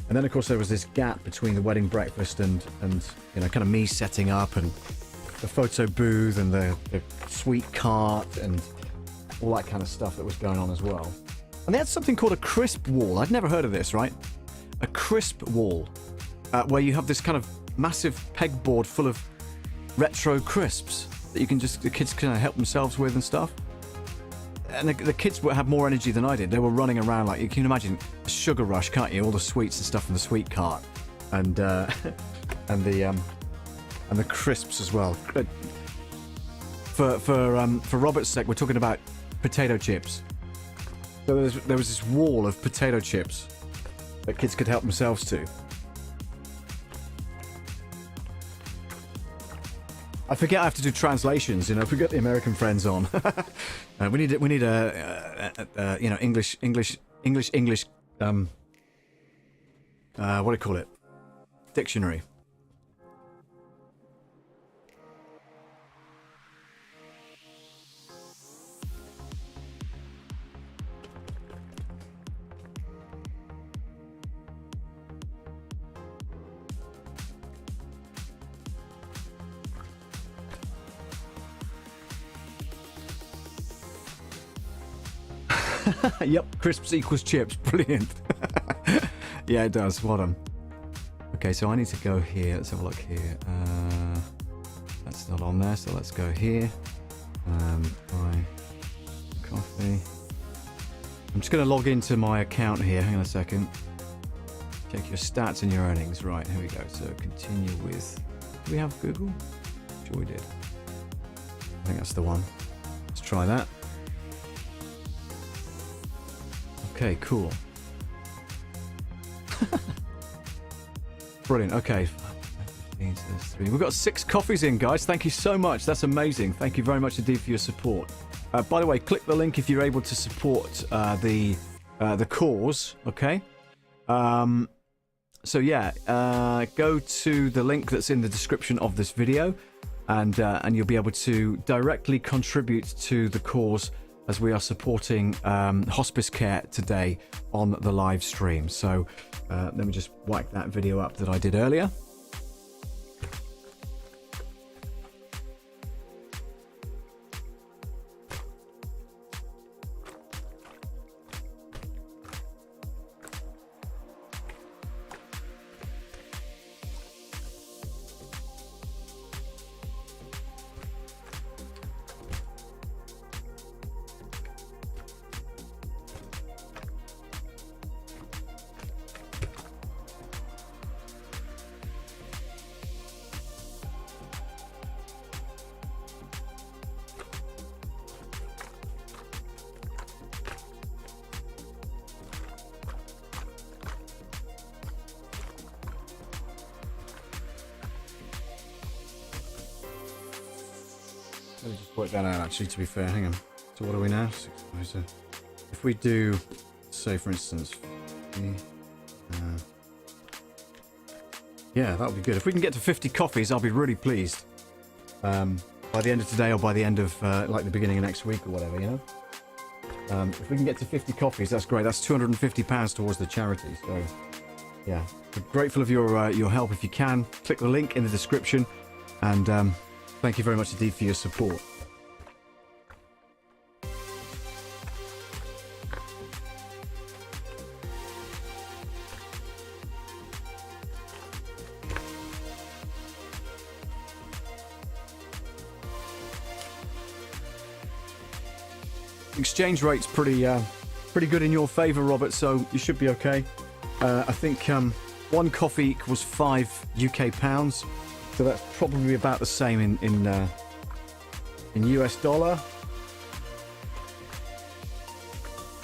And then, of course, there was this gap between the wedding breakfast and kind of me setting up and the photo booth and the sweet cart and all that kind of stuff that was going on as well. And they had something called a crisp wall. I'd never heard of this, right? A crisp wall, where you have this kind of massive pegboard full of retro crisps that the kids can help themselves with and stuff. And the kids would have more energy than I did. They were running around like, you can imagine a sugar rush, can't you? All the sweets and stuff from the sweet cart, and the crisps as well. For Robert's sake, we're talking about potato chips. So there was this wall of potato chips that kids could help themselves to. I forget I have to do translations. If we get the American friends on, we need a English. What do you call it? Dictionary. Yep, crisps equals chips. Brilliant. Yeah, it does. Well done. Okay, so I need to go here. Let's have a look here. That's not on there, so let's go here. Buy coffee. I'm just going to log into my account here. Hang on a second. Check your stats and your earnings. Right, here we go. So continue with... Do we have Google? Sure we did. I think that's the one. Let's try that. Okay, cool. Brilliant. Okay. We've got 6 coffees in, guys. Thank you so much. That's amazing. Thank you very much indeed for your support. By the way, click the link if you're able to support the cause. Okay. So yeah, go to the link that's in the description of this video, and you'll be able to directly contribute to the cause as we are supporting Hospiscare today on the live stream. So let me just wipe that video up that I did earlier. Let me just work that out, actually, to be fair. Hang on. So what are we now? So if we do, say, for instance, yeah, that would be good. If we can get to 50 coffees, I'll be really pleased. By the end of today or by the end of, like, the beginning of next week or whatever, you know? If we can get to 50 coffees, that's great. That's £250 towards the charity. So, yeah, we're grateful of your help. If you can, click the link in the description. And thank you very much indeed for your support. Exchange rate's pretty good in your favour, Robert, so you should be okay. I think one coffee equals 5 UK pounds, so that's probably about the same in US dollar.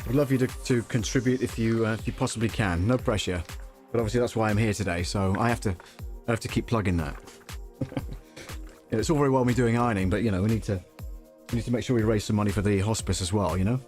We'd love you to contribute if you possibly can. No pressure, but obviously that's why I'm here today. So I have to keep plugging that. Yeah, it's all very well me doing ironing, but you know we need to make sure we raise some money for the hospice as well. You know.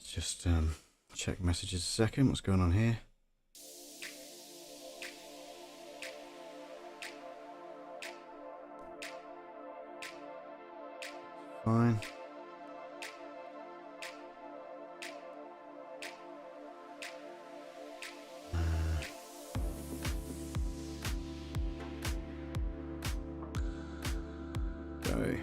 Just check messages a second. What's going on here? Fine. Go.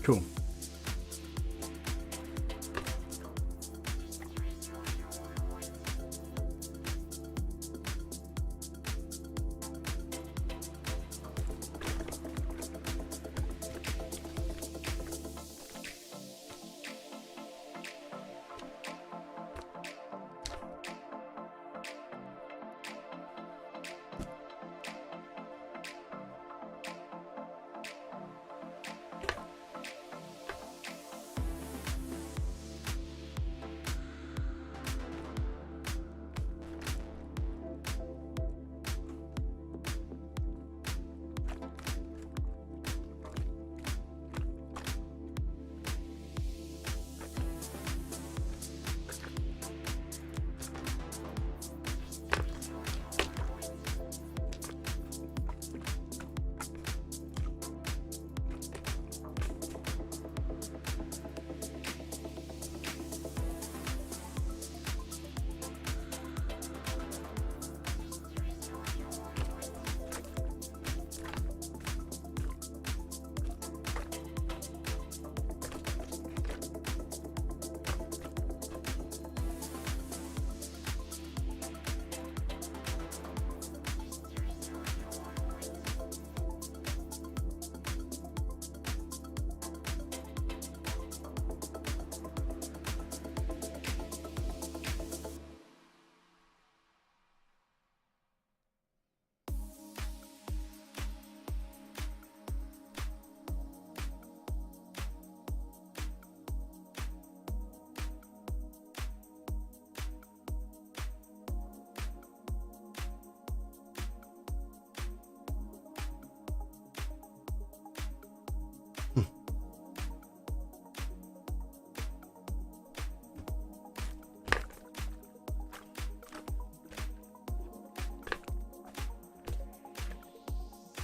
Cool.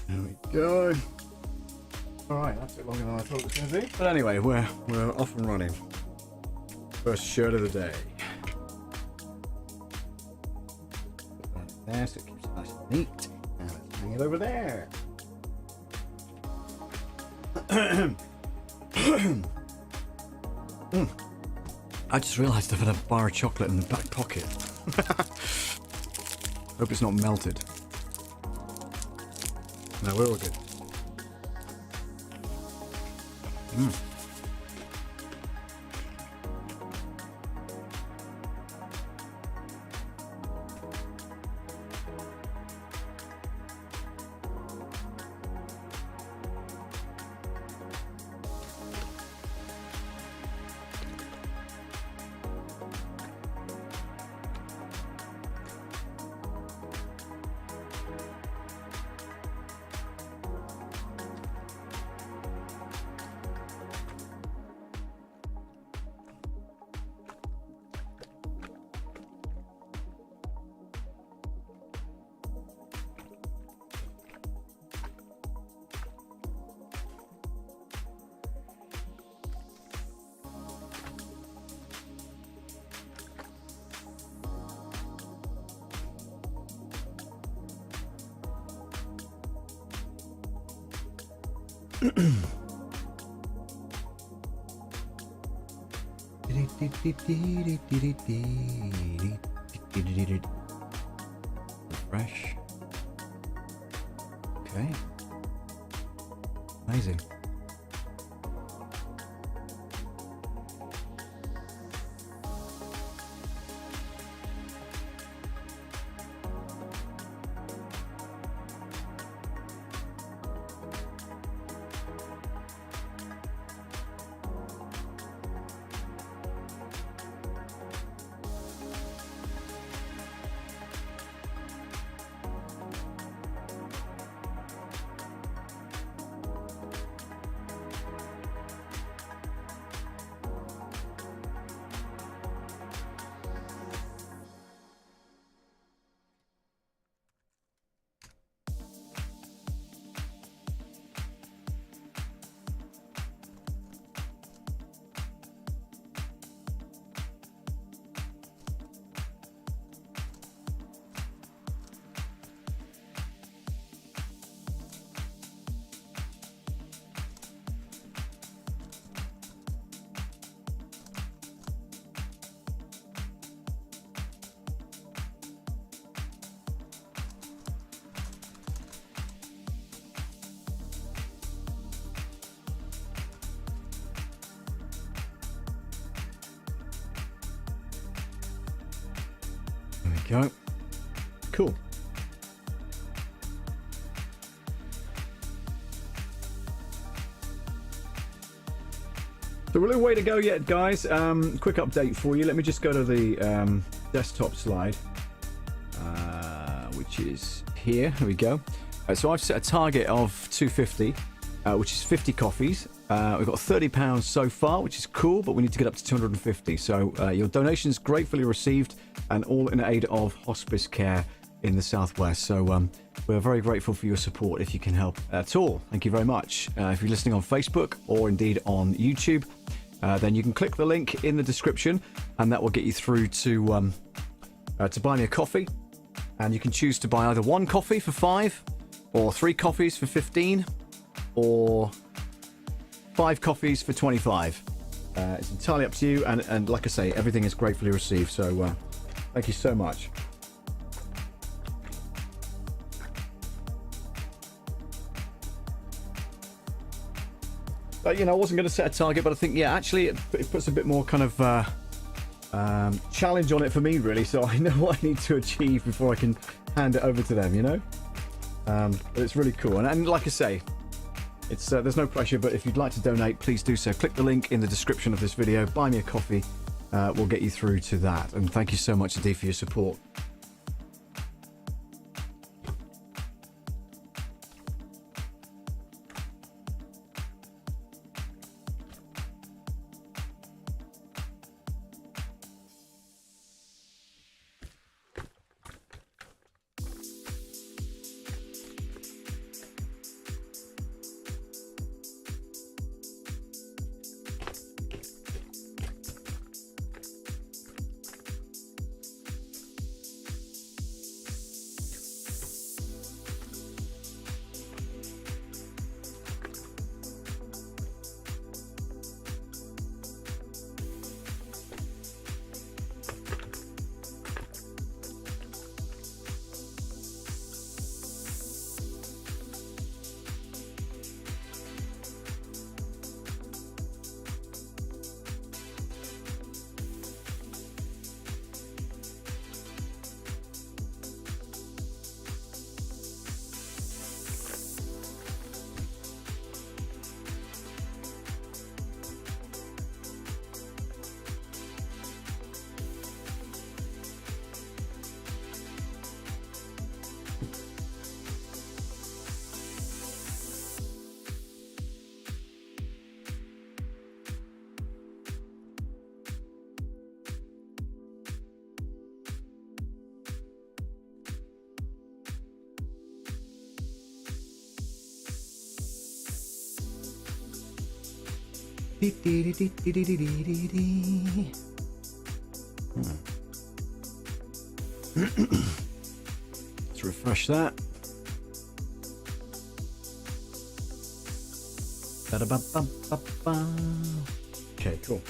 There we go. Alright, that took longer than I thought it was going to be. But anyway, we're off and running. First shirt of the day. Put that in there so it keeps it nice and neat. And let's hang it over there. I just realised I've had a bar of chocolate in the back pocket. Hope it's not melted. No, we're all good. Refresh. Okay. Amazing. go. Cool. So we're a little way to go yet, guys. Quick update for you. Let me just go to the desktop slide, which is here. Here we go. So I've set a target of 250, which is 50 coffees. We've got £30 so far, which is cool, but we need to get up to 250. So your donations gratefully received, and all in aid of Hospiscare in the Southwest. So we're very grateful for your support if you can help at all. Thank you very much. If you're listening on Facebook or indeed on YouTube, then you can click the link in the description, and that will get you through to buy me a coffee. And you can choose to buy either one coffee for 5, or 3 coffees for 15, or 5 coffees for 25. It's entirely up to you, and like I say, everything is gratefully received. So thank you so much. You know, I wasn't going to set a target, but I think, yeah, actually it puts a bit more kind of challenge on it for me, really, so I know what I need to achieve before I can hand it over to them, you know. But it's really cool, and like I say, it's there's no pressure, but if you'd like to donate, please do so. Click the link in the description of this video. Buy me a coffee. We'll get you through to that, and thank you so much indeed for your support. Let's refresh that. Okay, cool.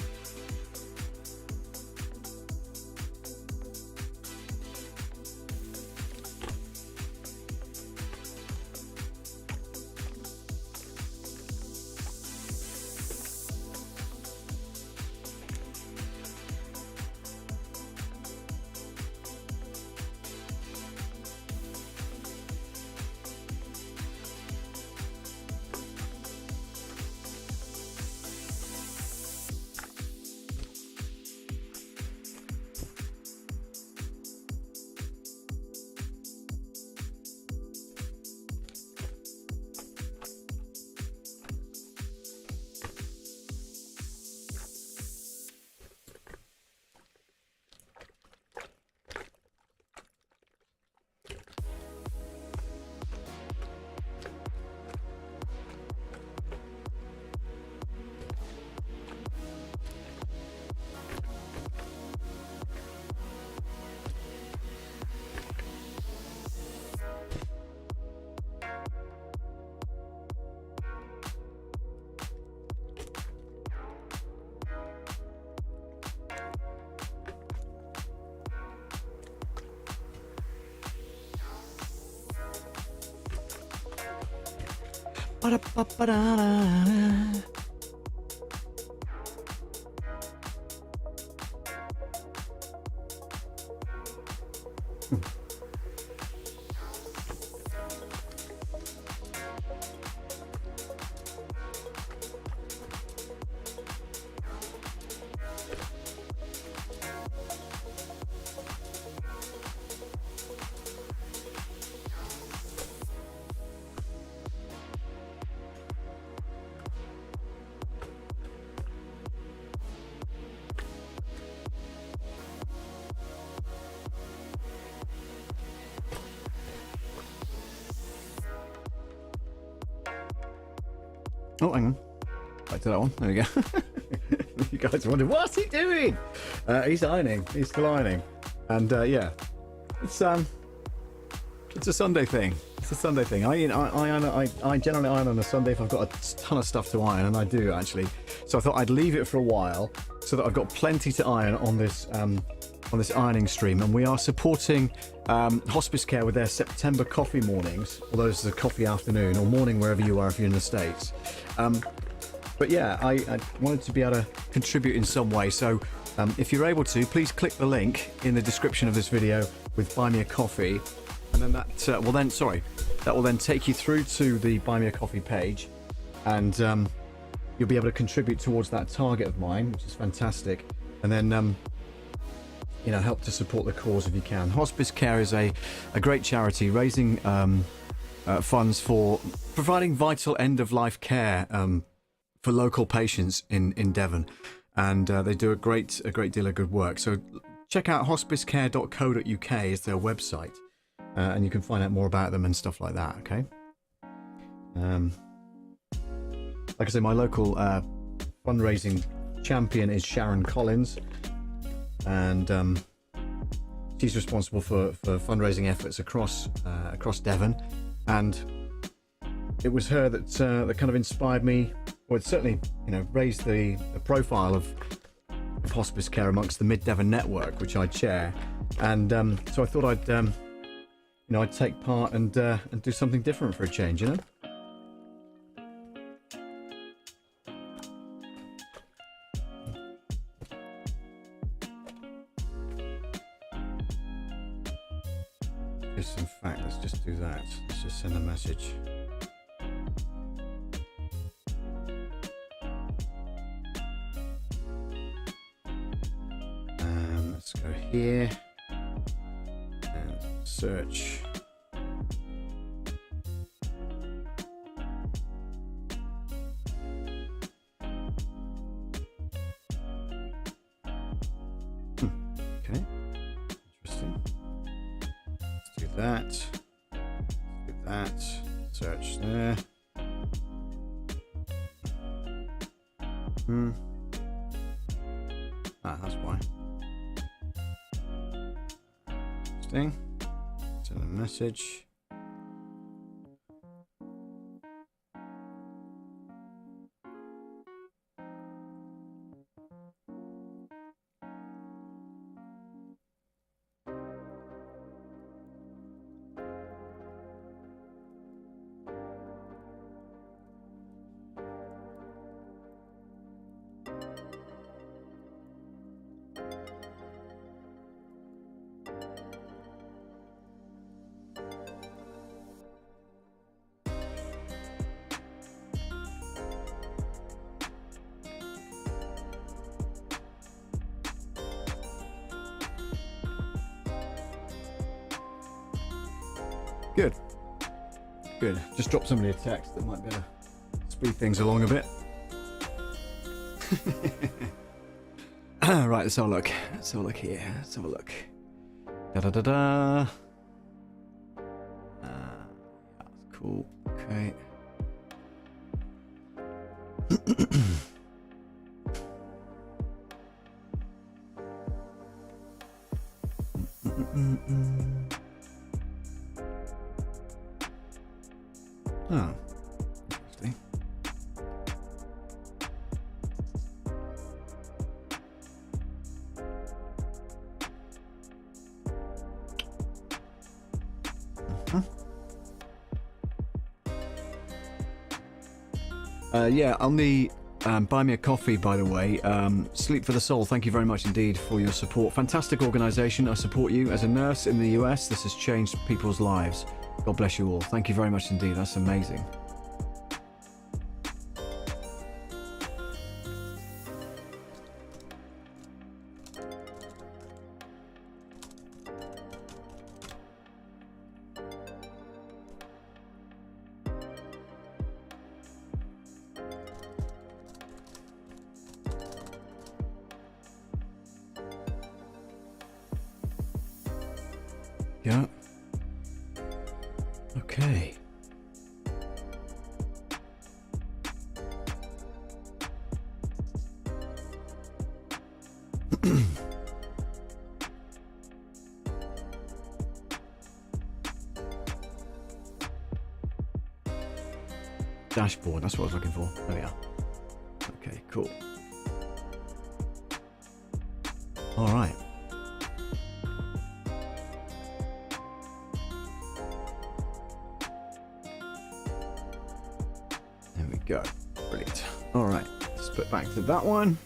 Oh, hang on. Back to that one. There we go. You guys wonder, what's he doing? He's ironing. He's still ironing. And yeah, it's a Sunday thing. It's a Sunday thing. I generally iron on a Sunday if I've got a ton of stuff to iron, and I do actually. So I thought I'd leave it for a while so that I've got plenty to iron on this ironing stream. And we are supporting Hospiscare with their September coffee mornings, although this is a coffee afternoon or morning wherever you are if you're in the States. But yeah, I wanted to be able to contribute in some way. So if you're able to, please click the link in the description of this video with Buy Me a Coffee. And then that will then take you through to the Buy Me a Coffee page. And you'll be able to contribute towards that target of mine, which is fantastic. And then, help to support the cause if you can. Hospiscare is a great charity raising funds for providing vital end-of-life care for local patients in Devon, and they do a great deal of good work. So check out hospiscare.co.uk is their website, and you can find out more about them and stuff like that. Okay. Like I say, my local fundraising champion is Sharon Collins, and she's responsible for fundraising efforts across Devon, and it was her that kind of inspired me. Well, it certainly, raised the profile of Hospiscare amongst the Mid-Devon network, which I chair, and so I thought I'd take part and do something different for a change, Yes, in fact, let's just do that. Let's just send a message. Let's go here and search. Okay, interesting. Let's do that. Do that. Search there. That's why. Interesting. Send a message. Good. Just drop somebody a text that might be able to speed things along a bit. Right, let's have a look. Let's have a look here. Let's have a look. Da-da-da-da. That's cool. Okay. Oh, interesting. Yeah, on the Buy Me a Coffee, by the way, Sleep for the Soul, thank you very much indeed for your support. Fantastic organisation. I support you. As a nurse in the US, this has changed people's lives. God bless you all. Thank you very much indeed. That's amazing. Yeah. Okay. Dashboard, that's what I was looking for. There we are. Okay, cool. All right. There we go. Brilliant. All right, let's put back to that one.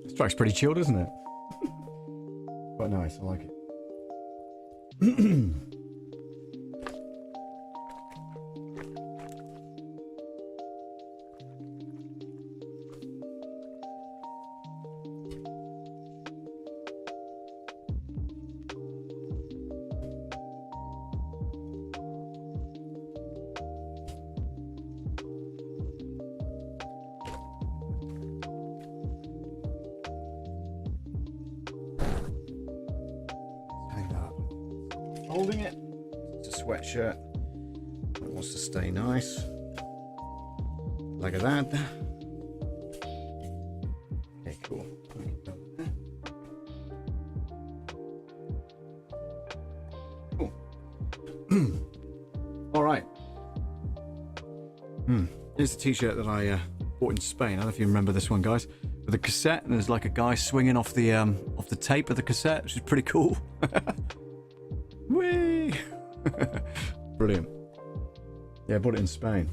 This track's pretty chilled, isn't it? Quite nice, I like it. Holding it. It's a sweatshirt. It wants to stay nice. Like that. Okay, cool. Cool. All right. Here's the t-shirt that I bought in Spain. I don't know if you remember this one, guys. With a cassette, and there's like a guy swinging off the tape of the cassette, which is pretty cool. Whee! Brilliant. Yeah, I bought it in Spain.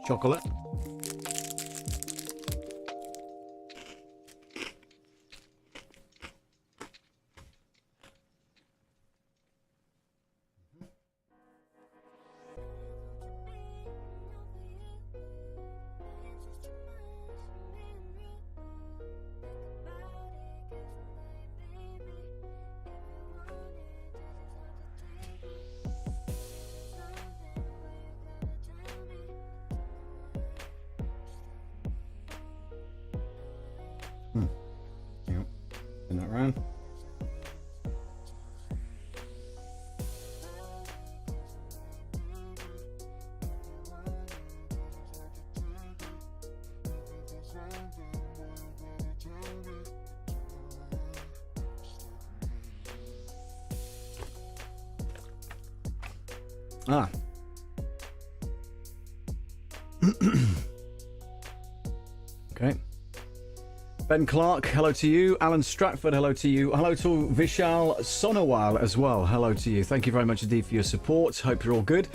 Chocolate. Yep. Spin that around. Ah. Okay. Ben Clark, hello to you. Alan Stratford, hello to you. Hello to Vishal Sonowal as well. Hello to you. Thank you very much indeed for your support. Hope you're all good.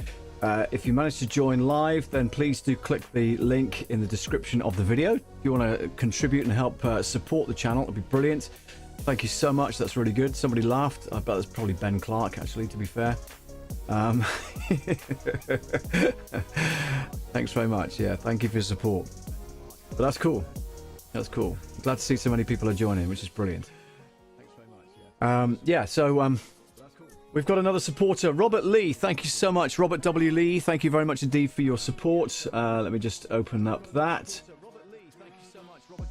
If you managed to join live, then please do click the link in the description of the video. If you want to contribute and help support the channel, it'd be brilliant. Thank you so much. That's really good. Somebody laughed. I bet that's probably Ben Clark, actually, to be fair. Thanks very much. Yeah, thank you for your support. But that's cool. That's cool. Glad to see so many people are joining, which is brilliant. Thanks very much. Yeah, so we've got another supporter, Robert Lee. Thank you so much, Robert W. Lee. Thank you very much indeed for your support. Let me just open up that.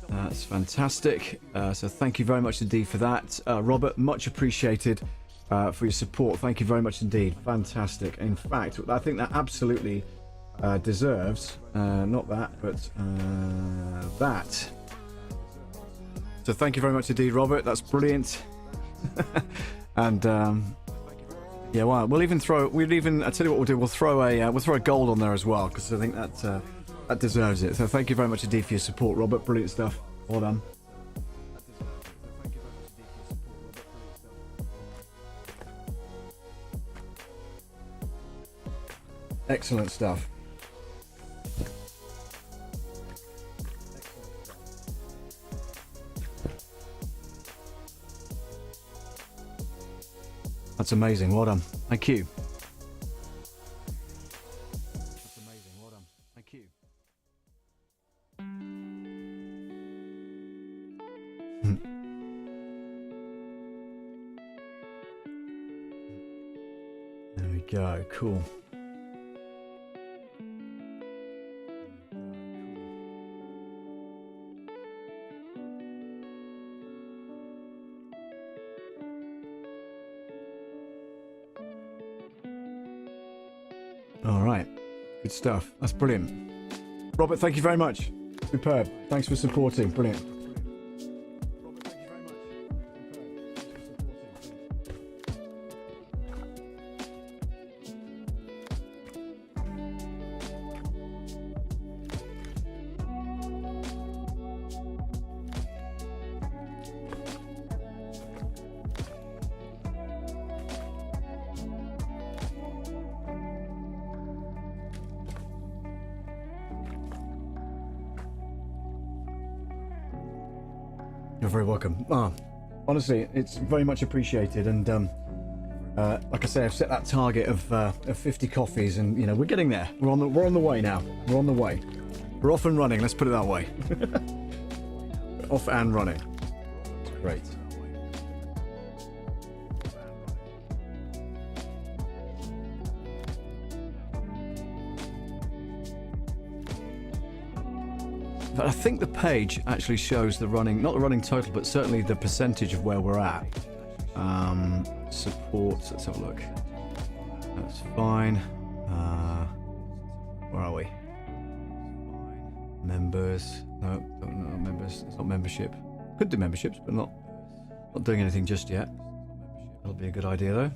That's fantastic. So thank you very much indeed for that, Robert. Much appreciated for your support. Thank you very much indeed. Fantastic. In fact, I think that absolutely deserves not that, but that. So thank you very much indeed, Robert. That's brilliant. And yeah, well, we'll even throw. I tell you what we'll do. We'll throw a gold on there as well, because I think that deserves it. So thank you very much indeed for your support, Robert. Brilliant stuff. Well done. Excellent stuff. That's amazing. Well done. Thank you. That's amazing. Well done. Thank you. There we go. Cool. All right, good stuff. That's brilliant. Robert, thank you very much. Superb. Thanks for supporting. Brilliant. You're very welcome. Honestly, it's very much appreciated. And like I say, I've set that target of 50 coffees, and you know we're getting there. We're on the way now. We're on the way. We're off and running. Let's put it that way. Off and running. Great. But I think the page actually shows the running, not the running total, but certainly the percentage of where we're at. Support, let's have a look. That's fine. Where are we? Members. No, members. It's not membership. Could do memberships, but not doing anything just yet. That'll be a good idea though.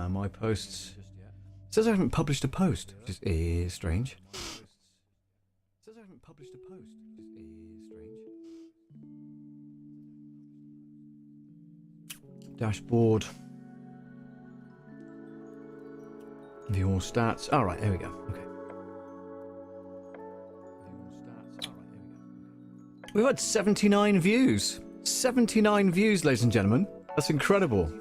My posts. It says I haven't published a post, which is strange. Published a post, which is strange. Dashboard. View all stats. All right, there we go. Okay. We've had 79 views. 79 views, ladies and gentlemen. That's incredible.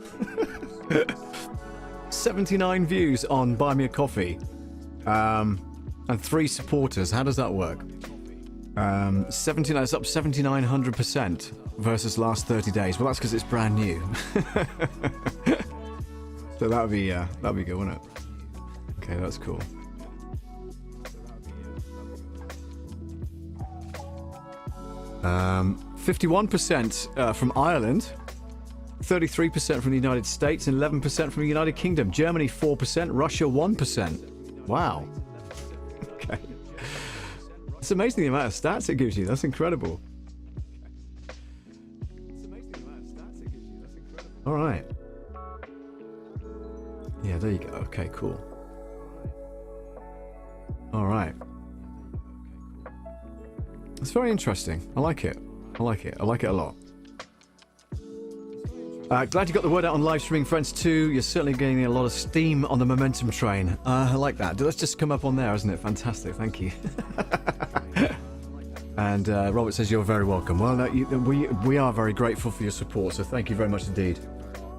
79 views on Buy Me a Coffee. And 3 supporters. How does that work? 79, it's up 7,900% versus last 30 days. Well, that's because it's brand new. So that'd be good, wouldn't it? Okay, that's cool. Um, 51% from Ireland, 33% from the United States, and 11% from the United Kingdom. Germany 4%, Russia 1%. Wow. Okay. It's amazing the amount of stats it gives you. That's incredible. All right. Yeah, there you go. Okay, cool. All right. It's very interesting. I like it. I like it. I like it a lot. Glad you got the word out on live streaming, friends, too. You're certainly gaining a lot of steam on the momentum train. I like that. Let's just come up on there, isn't it? Fantastic. Thank you. And Robert says you're very welcome. Well, no, we are very grateful for your support, so thank you very much indeed.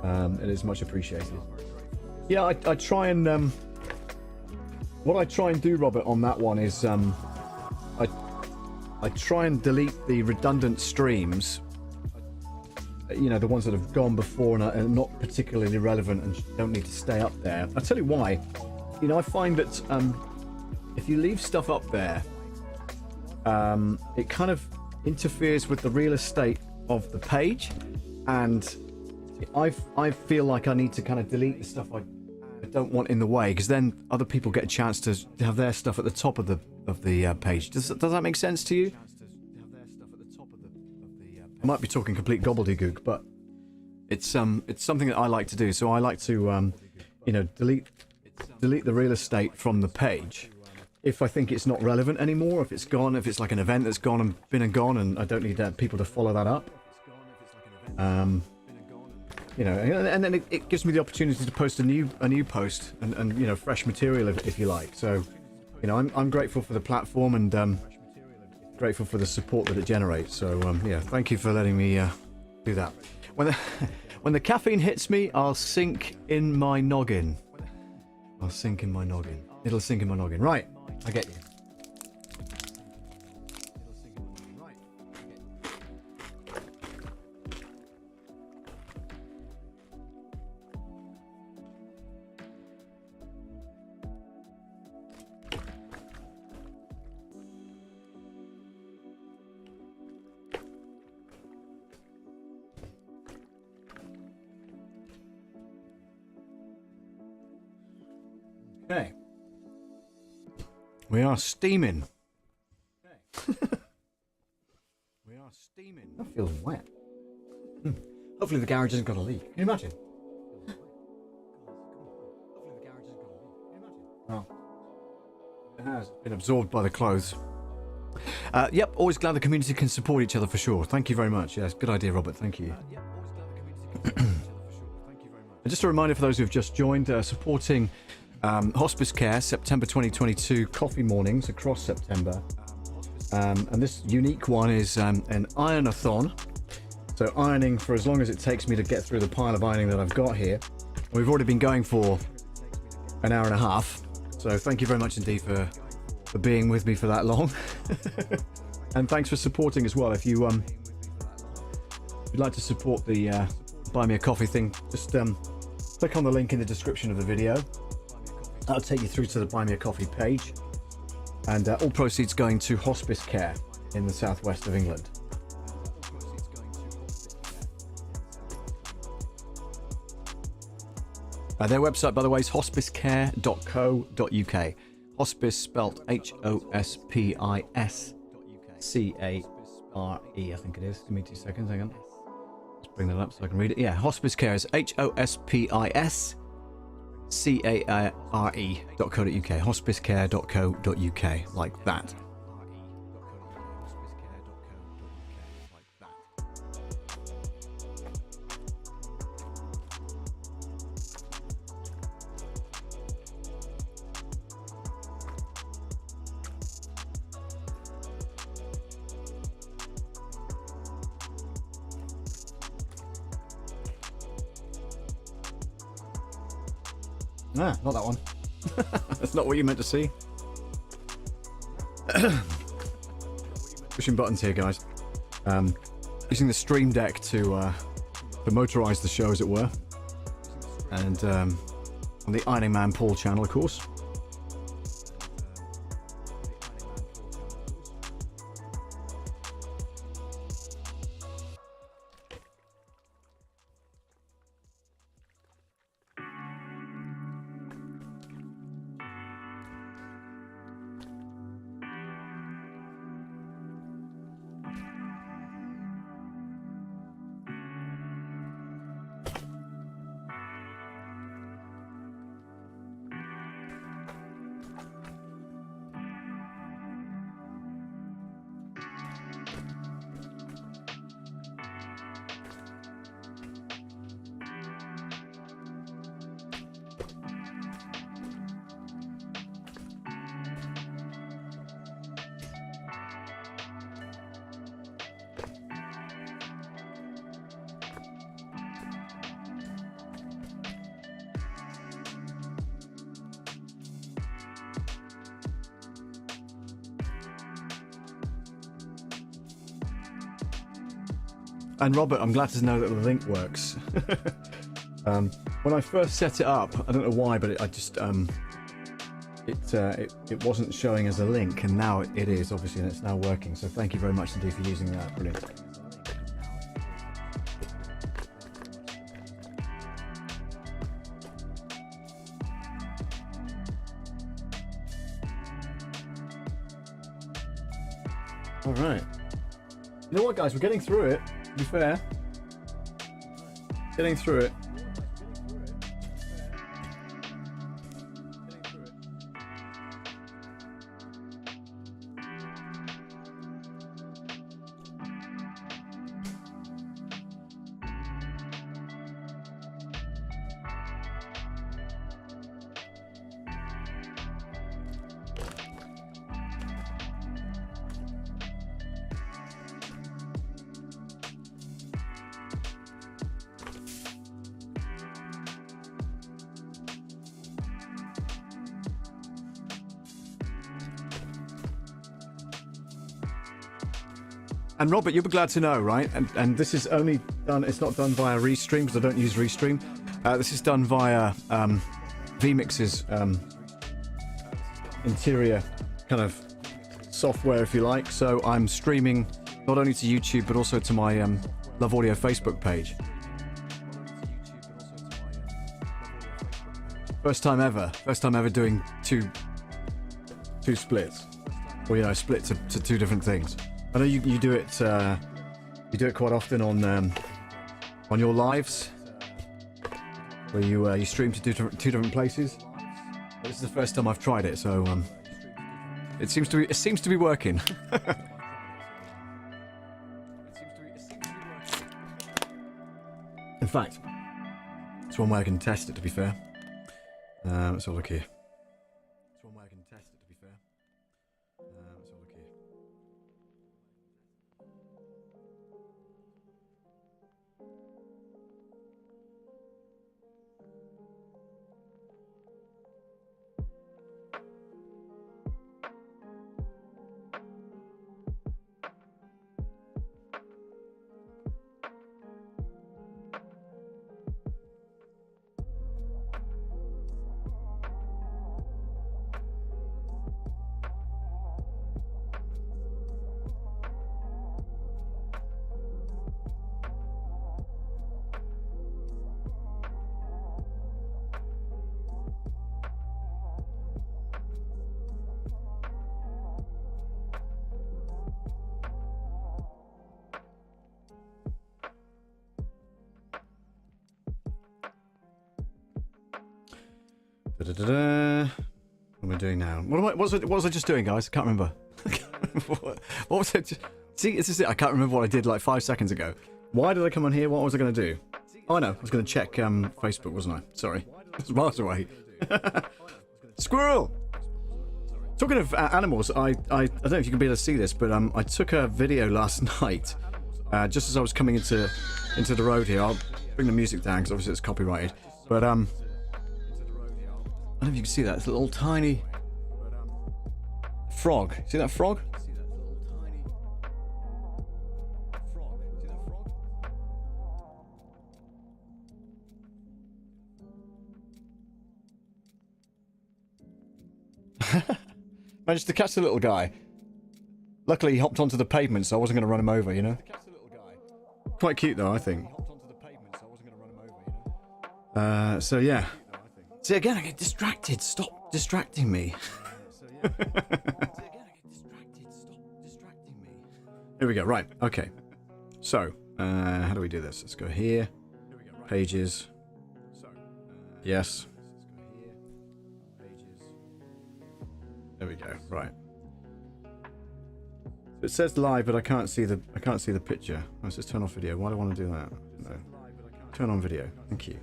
It is much appreciated. Yeah, I try and... what I try and do, Robert, on that one is I try and delete the redundant streams, you know, the ones that have gone before and are not particularly relevant and don't need to stay up there. I'll tell you why. You know, I find that if you leave stuff up there, it kind of interferes with the real estate of the page, and I feel like I need to kind of delete the stuff I don't want in the way, because then other people get a chance to have their stuff at the top of the page. Does that make sense to you? I might be talking complete gobbledygook, but it's something that I like to do. So I like to you know, delete the real estate from the page if I think it's not relevant anymore, if it's gone, if it's like an event that's gone and been and gone, and I don't need people to follow that up. You know, and then it gives me the opportunity to post a new post and you know, fresh material if you like. So, you know, I'm grateful for the platform and grateful for the support that it generates. So yeah, thank you for letting me do that. When the caffeine hits me, I'll sink in my noggin. I'll sink in my noggin. It'll sink in my noggin. Right, I get you. Okay. We are steaming. Okay. We are steaming. That feels wet. Hopefully the garage hasn't got a leak. Can you imagine? Oh. It has been absorbed by the clothes. Yep, always glad the community can support each other for sure. Thank you very much. Yes, good idea, Robert. Thank you. And just a reminder for those who've just joined, supporting Hospiscare, September 2022 coffee mornings across September. And this unique one is an IRON-A-THON. So ironing for as long as it takes me to get through the pile of ironing that I've got here. We've already been going for an hour and a half. So thank you very much indeed for being with me for that long. And thanks for supporting as well. If you would like to support the Buy Me a Coffee thing, just click on the link in the description of the video. That'll take you through to the Buy Me a Coffee page, and all proceeds going to Hospiscare in the southwest of England. Their website, by the way, is hospiscare.co.uk. Hospice spelt Hospiscare, I think it is. Give me 2 seconds, hang on. Let's bring that up so I can read it. Yeah, Hospiscare is Hospiscare.co.uk. Hospiscare.co.uk, like that. Nah, not that one. That's not what you meant to see. Pushing buttons here, guys. Using the Stream Deck to motorize the show, as it were. And on the Ironing Man Paul channel, of course. And Robert, I'm glad to know that the link works. When I first set it up, I don't know why, but I just it wasn't showing as a link, and now it is, obviously, and it's now working. So thank you very much indeed for using that. Brilliant. All right. You know what, guys? We're getting through it. To be fair, getting through it. And Robert, you'll be glad to know, right? And this is only done, it's not done via Restream, because I don't use Restream. This is done via Vmix's interior kind of software, if you like. So I'm streaming not only to YouTube, but also to my Love Audio Facebook page. First time ever doing two splits. Or, you know, split to two different things. I know you do it quite often on your lives, where you stream to two different places. But this is the first time I've tried it, so it seems to be working. In fact, it's one way I can test it. To be fair, let's have a look here. It's one way I can test it. To be fair, let's have a look here. What am I doing now? What was I just doing, guys? I can't remember. What was it? See, this is it. I can't remember what I did like 5 seconds ago. Why did I come on here? What was I going to do? Oh, no. I was going to check Facebook, wasn't I? Sorry. It's miles away. Squirrel! Talking of animals, I don't know if you can be able to see this, but I took a video last night, just as I was coming into the road here. I'll bring the music down because obviously it's copyrighted. But I don't know if you can see that. It's a little tiny frog. See that frog? Managed to catch the little guy. Luckily, he hopped onto the pavement, so I wasn't going to run him over, you know? Quite cute, though, I think. So, yeah. See, again, I get distracted. Stop distracting me. Here we go. Right. Okay. So, how do we do this? Let's go here. Pages. Yes. There we go. Right. So it says live, but I can't see the picture. Let's just turn off video. Why do I want to do that? No. Turn on video. Thank you.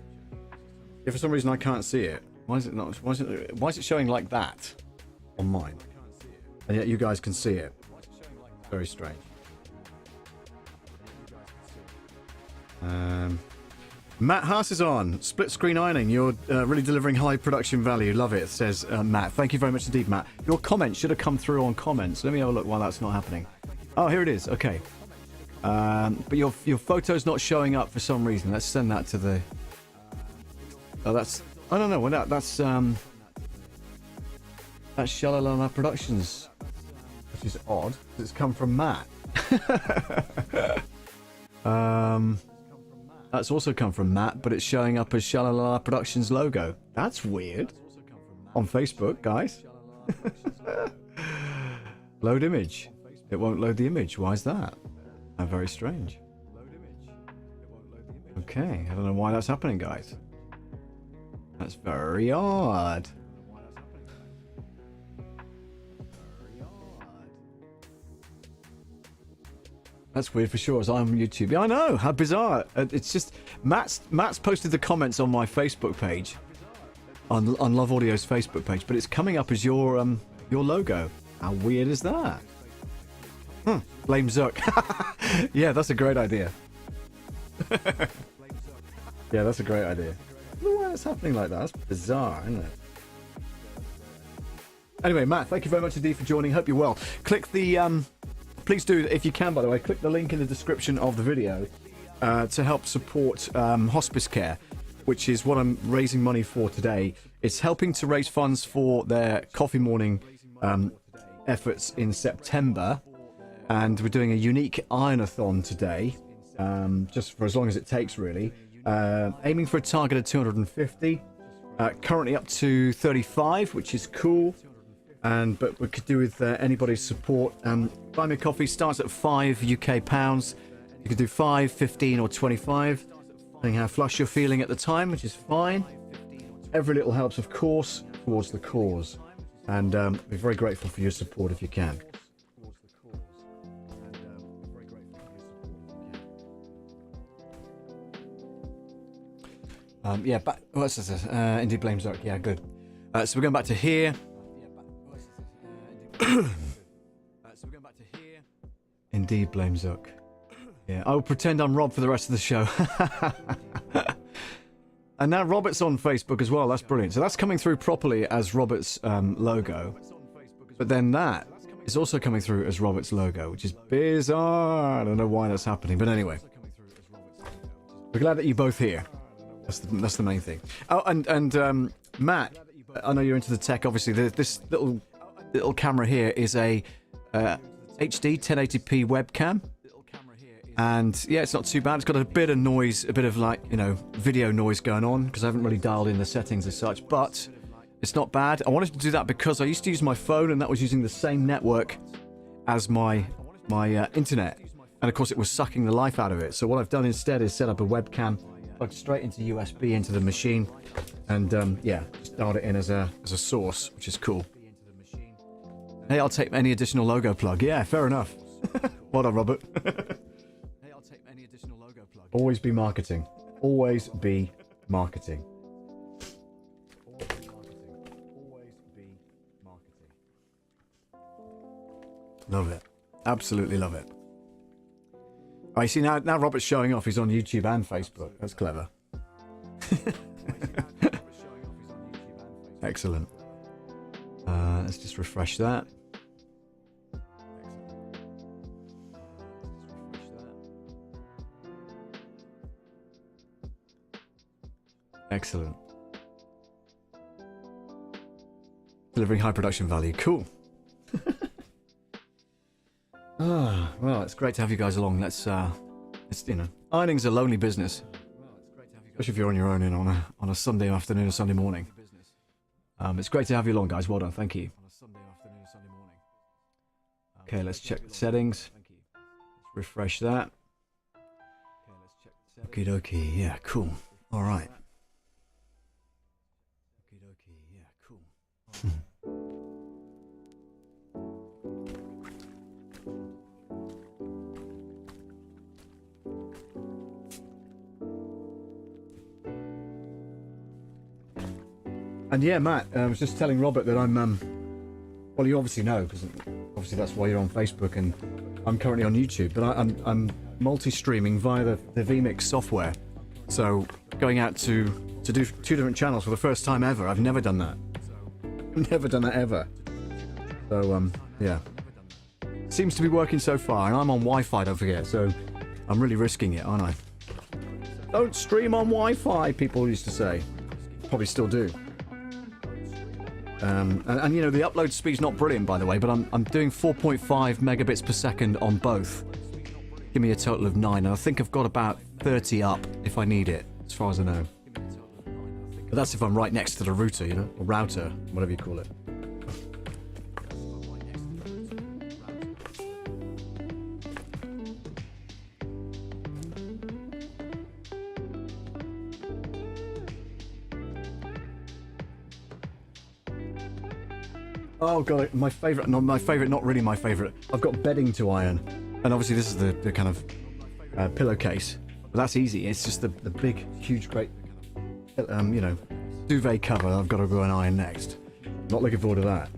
If for some reason I can't see it, why is it not? Why is it showing like that on mine? And yet you guys can see it. Very strange. Matt Haas is on. Split screen ironing. You're really delivering high production value. Love it, says Matt. Thank you very much indeed, Matt. Your comment should have come through on comments. Let me have a look while that's not happening. Oh, here it is. Okay. But your photo's not showing up for some reason. Let's send that to the... Oh, that's... I don't know. Well, that's Shalalala Productions, which is odd. It's come from Matt. That's also come from Matt, but it's showing up as Shalalala Productions logo. That's weird. On Facebook, guys. Load image. It won't load the image. Why is that? Very strange. Okay, I don't know why that's happening, guys. That's very odd. That's weird for sure, as I'm on YouTube. Yeah, I know, how bizarre. It's just, Matt's posted the comments on my Facebook page, on Love Audio's Facebook page, but it's coming up as your logo. How weird is that? Blame Zuck. Yeah, that's a great idea. Yeah, that's a great idea. I don't know why that's happening like that. That's bizarre, isn't it? Anyway, Matt, thank you very much indeed for joining. Hope you're well. Click the... Please do, if you can, by the way, click the link in the description of the video to help support Hospiscare, which is what I'm raising money for today. It's helping to raise funds for their coffee morning efforts in September, and we're doing a unique IRON-A-THON today, just for as long as it takes, really. Aiming for a target of 250, currently up to 35, which is cool. But we could do with anybody's support. Buy me a coffee starts at £5 UK. You could do 5, 15 or 25, depending how flush you're feeling at the time, which is fine. Every little helps, of course, towards the cause. And we're very grateful for your support if you can. Yeah, back, what's this? Indeed Blame Zuck. Yeah, good. So we're going back to here. Indeed Blame Zuck. Yeah, I will pretend I'm Rob for the rest of the show. And now Robert's on Facebook as well. That's brilliant. So that's coming through properly as Robert's logo. But then that is also coming through as Robert's logo, which is bizarre. I don't know why that's happening. But anyway, we're glad that you're both here. That's the main thing. Oh, and Matt, I know you're into the tech. Obviously, this little camera here is a HD 1080p webcam. And yeah, it's not too bad. It's got a bit of noise, a bit of like, you know, video noise going on, because I haven't really dialed in the settings as such, but it's not bad. I wanted to do that because I used to use my phone and that was using the same network as my internet. And of course it was sucking the life out of it. So what I've done instead is set up a webcam, plugged straight into USB into the machine, and yeah, just dialed it in as a source, which is cool. Hey, I'll take any additional logo plug. Yeah, fair enough. Well done, Robert. Always be marketing. Always be marketing. Love it. Absolutely love it. Oh, you see, now Robert's showing off. He's on YouTube and Facebook. That's clever. Excellent. Let's just refresh that. Excellent. Delivering high production value. Cool. Well, it's great to have you guys along. Let's you know, ironing's a lonely business, especially if you're on your own on a Sunday afternoon or Sunday morning. It's great to have you along, guys. Well done. Thank you. Okay, let's check the settings. Let's refresh that. Okie dokie. Yeah, cool. All right. Yeah, cool. And yeah, Matt, I was just telling Robert that I'm, well, you obviously know, because obviously that's why you're on Facebook, and I'm currently on YouTube, but I'm multi-streaming via the Vmix software. So going out to do 2 different channels for the first time ever. I've never done that. Never done that ever. So, yeah. Seems to be working so far, and I'm on Wi-Fi, don't forget, so I'm really risking it, aren't I? Don't stream on Wi-Fi, people used to say. Probably still do. And you know, the upload speed's not brilliant, by the way, but I'm doing 4.5 megabits per second on both. Give me a total of 9, and I think I've got about 30 up if I need it, as far as I know. But that's if I'm right next to the router, you know, or router, whatever you call it. Oh god, my favourite, not really my favourite. I've got bedding to iron. And obviously this is the kind of pillowcase. But that's easy, it's just the big, huge, great, you know, duvet cover I've got to go and iron next. Not looking forward to that.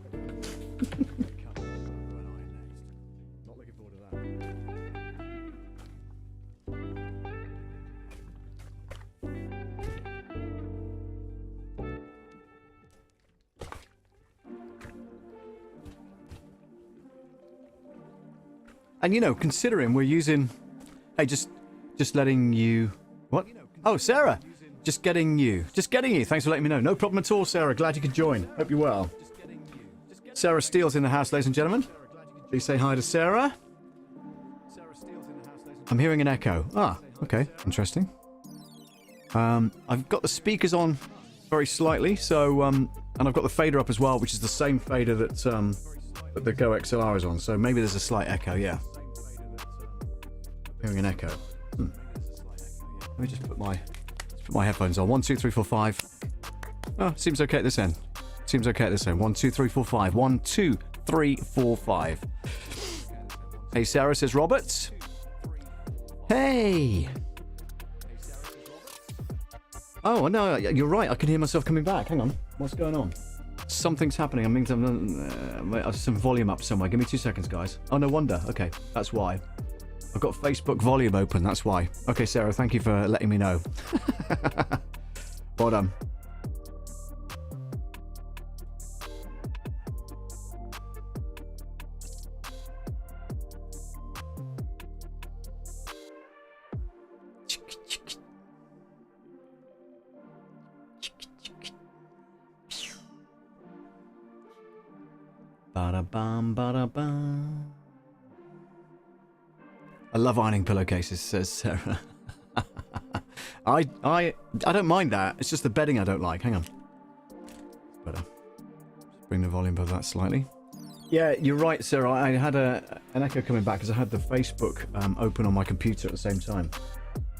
And you know, considering we're using, hey, just letting you, what? Oh, Sarah, just getting you. Thanks for letting me know. No problem at all, Sarah. Glad you could join. Hope you're well. Sarah Steele's in the house, ladies and gentlemen. Please say hi to Sarah. I'm hearing an echo. Ah, okay, interesting. I've got the speakers on very slightly, so and I've got the fader up as well, which is the same fader that the Go XLR is on. So maybe there's a slight echo. Yeah. Hearing an echo. Let me just put my headphones on. 1, 2, 3, 4, 5. Oh, seems okay at this end. 1, 2, 3, 4, 5. 1, 2, 3, 4, 5. Hey, Sarah, says Robert. Hey. Oh no, you're right. I can hear myself coming back. Hang on. What's going on? Something's happening. I mean, some volume up somewhere. Give me 2 seconds, guys. Oh, no wonder. Okay, that's why. I've got Facebook volume open, that's why. Okay, Sarah, thank you for letting me know. Well done. Ba-da-bum, ba-da-bum. I love ironing pillowcases, says Sarah. I don't mind that. It's just the bedding I don't like. Hang on. Better. Bring the volume above that slightly. Yeah, you're right, Sarah. I had an echo coming back because I had the Facebook open on my computer at the same time.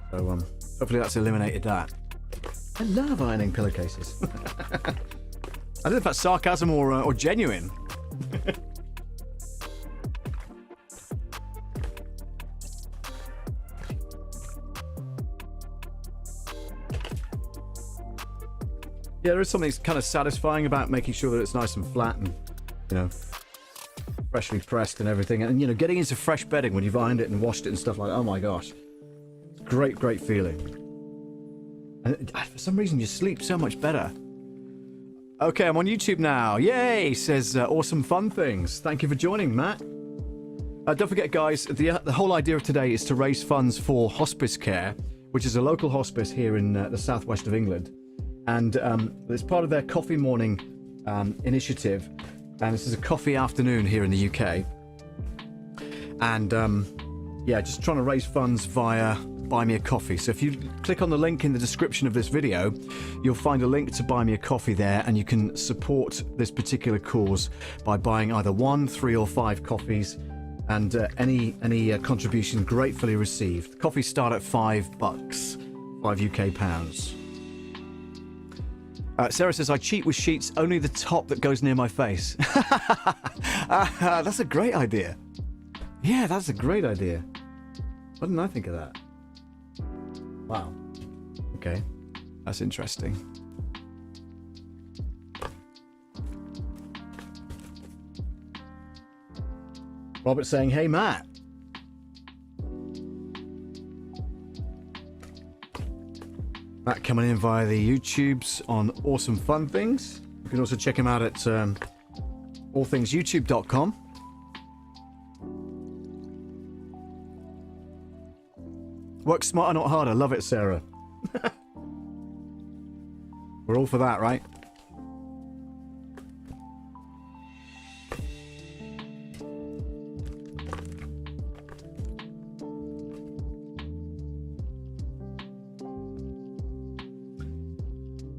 So hopefully that's eliminated that. I love ironing pillowcases. I don't know if that's sarcasm or genuine. Yeah, there is something kind of satisfying about making sure that it's nice and flat and, you know, freshly pressed and everything. And, you know, getting into fresh bedding when you've ironed it and washed it and stuff like that. Oh my gosh. Great, great feeling. And for some reason, you sleep so much better. Okay, I'm on YouTube now. Yay, says Awesome Fun Things. Thank you for joining, Matt. Don't forget, guys, the whole idea of today is to raise funds for Hospiscare, which is a local hospice here in the southwest of England. And it's part of their coffee morning initiative. And this is a coffee afternoon here in the UK. And yeah, just trying to raise funds via Buy Me a Coffee. So if you click on the link in the description of this video, you'll find a link to Buy Me a Coffee there, and you can support this particular cause by buying either 1, 3 or 5 coffees, and any contribution gratefully received. Coffees start at $5, 5 UK pounds. Sarah says, I cheat with sheets, only the top that goes near my face. That's a great idea. Yeah, that's a great idea. Why didn't I think of that? Wow. Okay. That's interesting. Robert saying, hey, Matt. Matt coming in via the YouTubes on Awesome Fun Things. You can also check him out at allthingsyoutube.com. Work smarter, not harder. Love it, Sarah. We're all for that, right?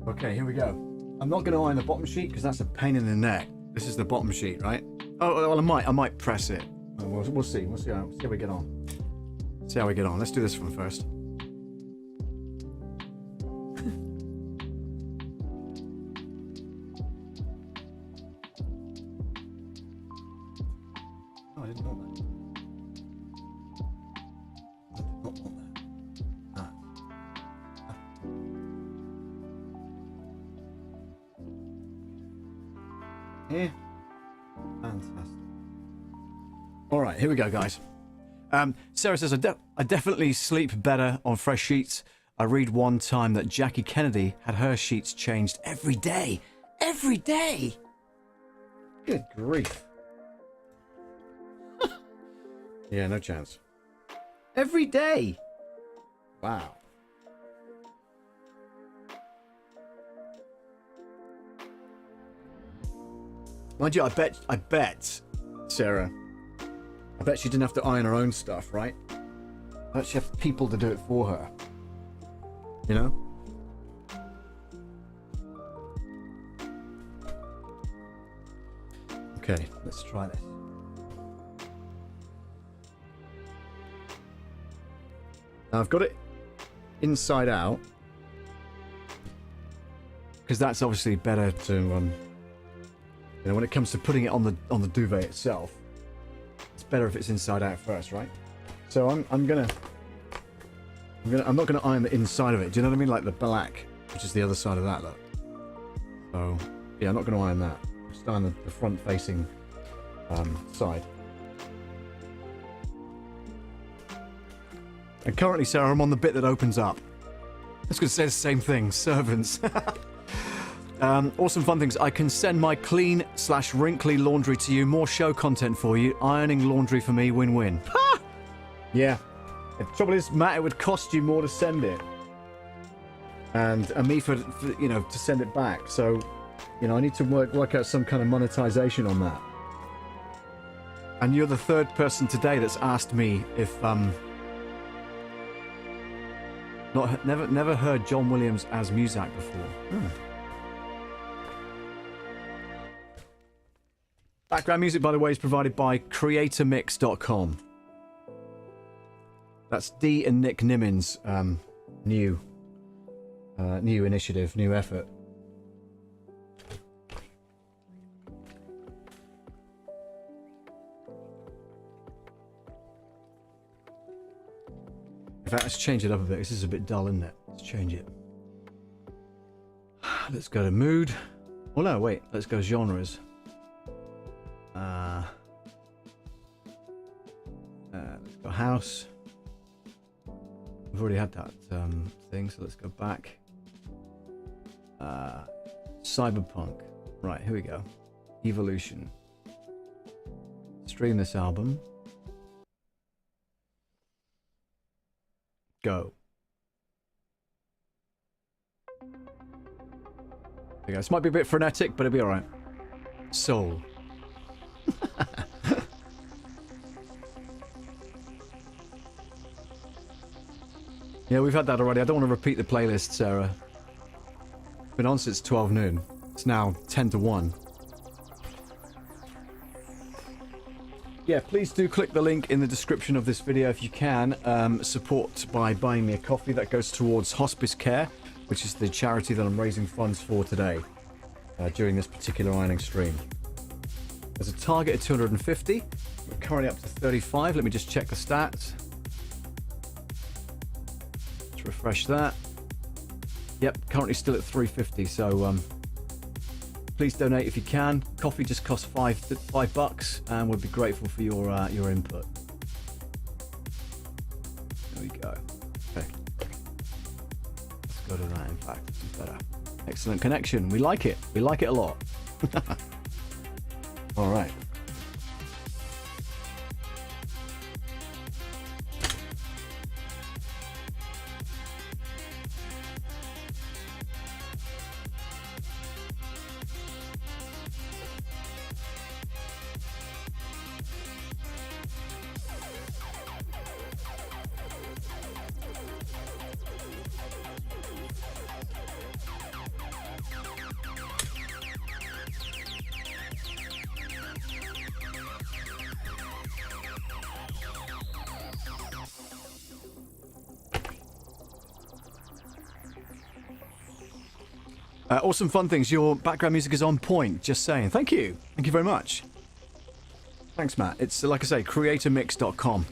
Okay, here we go. I'm not going to iron the bottom sheet because that's a pain in the neck. This is the bottom sheet, right? Oh, well, I might press it. We'll see. We'll see how we get on. See how we get on. Let's do this one first. Oh, I didn't want that. I did not want that. Yeah. Fantastic. All right, here we go, guys. Sarah says, I definitely sleep better on fresh sheets. I read one time that Jackie Kennedy had her sheets changed every day. Every day? Good grief. Yeah, no chance. Every day? Wow. Mind you, I bet, Sarah, I bet she didn't have to iron her own stuff, right? I bet she had people to do it for her. You know? Okay, let's try this. Now I've got it inside out, because that's obviously better to, you know, when it comes to putting it on the duvet itself, it's better if it's inside out first, right? So I'm not gonna iron the inside of it. Do you know what I mean? Like the black, which is the other side of that, look. So yeah, I'm not gonna iron that. Just iron the front-facing side. And currently, Sarah, I'm on the bit that opens up. I was gonna say the same thing. Servants. Awesome fun things. I can send my clean/wrinkly laundry to you. More show content for you. Ironing laundry for me. Win-win. Ha! Yeah. The trouble is, Matt, it would cost you more to send it, and me for you know, to send it back. So, you know, I need to work out some kind of monetization on that. And you're the third person today that's asked me if never heard John Williams as Muzak before. Background music, by the way, is provided by creatormix.com. That's Dee and Nick Nimmins' new initiative, new effort. In fact, let's change it up a bit. This is a bit dull, isn't it? Let's change it. Let's go to mood. Oh no, wait. Let's go genres. Let's go house. We've already had that thing, so let's go back. Cyberpunk. Right, here we go. Evolution. Stream this album. Go. There you go. This might be a bit frenetic, but it'll be alright. Soul. Yeah, we've had that already. I don't want to repeat the playlist, Sarah. Been on since 12 noon. It's now 10 to 1. Yeah, please do click the link in the description of this video if you can. Support by buying me a coffee. That goes towards Hospiscare, which is the charity that I'm raising funds for today during this particular ironing stream. There's a target of 250. We're currently up to 35. Let me just check the stats. Let's refresh that. Yep, currently still at 350. So please donate if you can. Coffee just costs $5, and we'd be grateful for your input. There we go. Okay. Let's go to that. In fact, it's better. Excellent connection. We like it. We like it a lot. All right. Awesome Fun Things. Your background music is on point. Just saying. Thank you. Thank you very much. Thanks, Matt. It's, like I say, creatormix.com,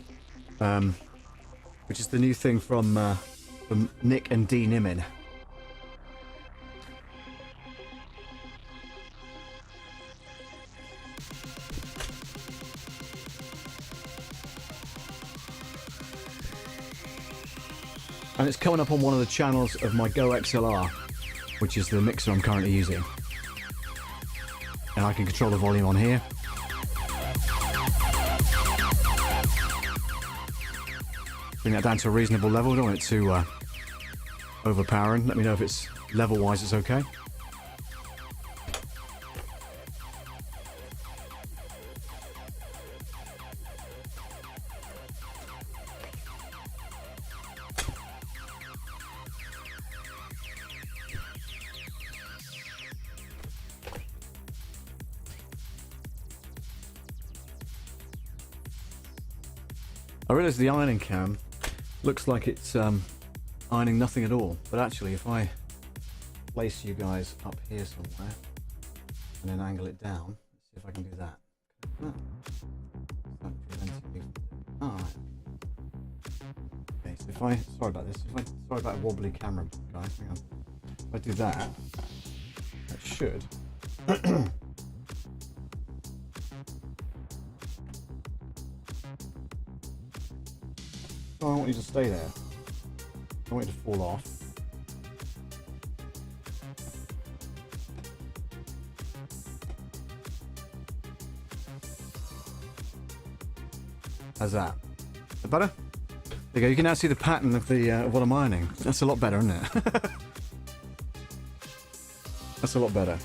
which is the new thing from Nick and Dee Nimin. And it's coming up on one of the channels of my Go XLR, which is the mixer I'm currently using. And I can control the volume on here. Bring that down to a reasonable level. Don't want it too overpowering. Let me know if it's level-wise it's okay. I realise the ironing cam looks like it's ironing nothing at all, but actually if I place you guys up here somewhere and then angle it down, let's see if I can do that. Alright. Okay, so if I, sorry about this, sorry about a wobbly camera, guys, hang on. If I do that, that should I don't want you to stay there. I don't want you to fall off. How's that? Is that better? There you go. You can now see the pattern of the of what I'm ironing. That's a lot better, isn't it? That's a lot better.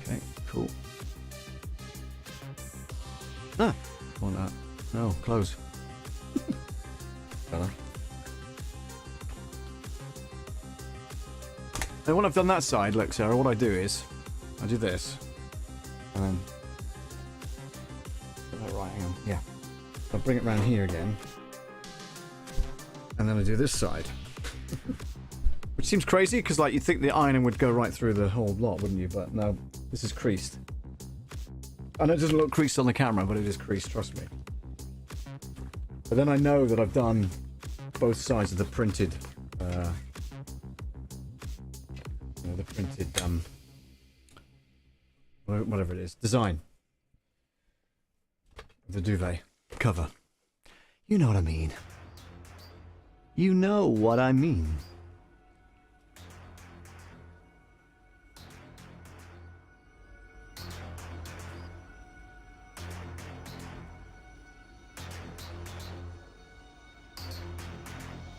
Okay, cool. Ah, want that? No, close. Better. And when I've done that side, look, Sarah, what I do is I do this, and then put that right. Hang on, yeah. I bring it round here again, and then I do this side. Which seems crazy, because like you'd think the ironing would go right through the whole lot, wouldn't you? But no, this is creased. I know it doesn't look creased on the camera, but it is creased, trust me. But then I know that I've done both sides of the printed, whatever it is, design. The duvet cover. You know what I mean. You know what I mean.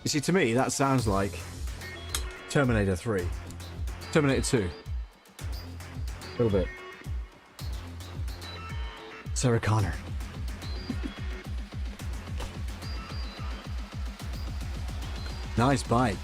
You see, to me, that sounds like Terminator 3. Terminator 2. A little bit. Sarah Connor. Nice bike.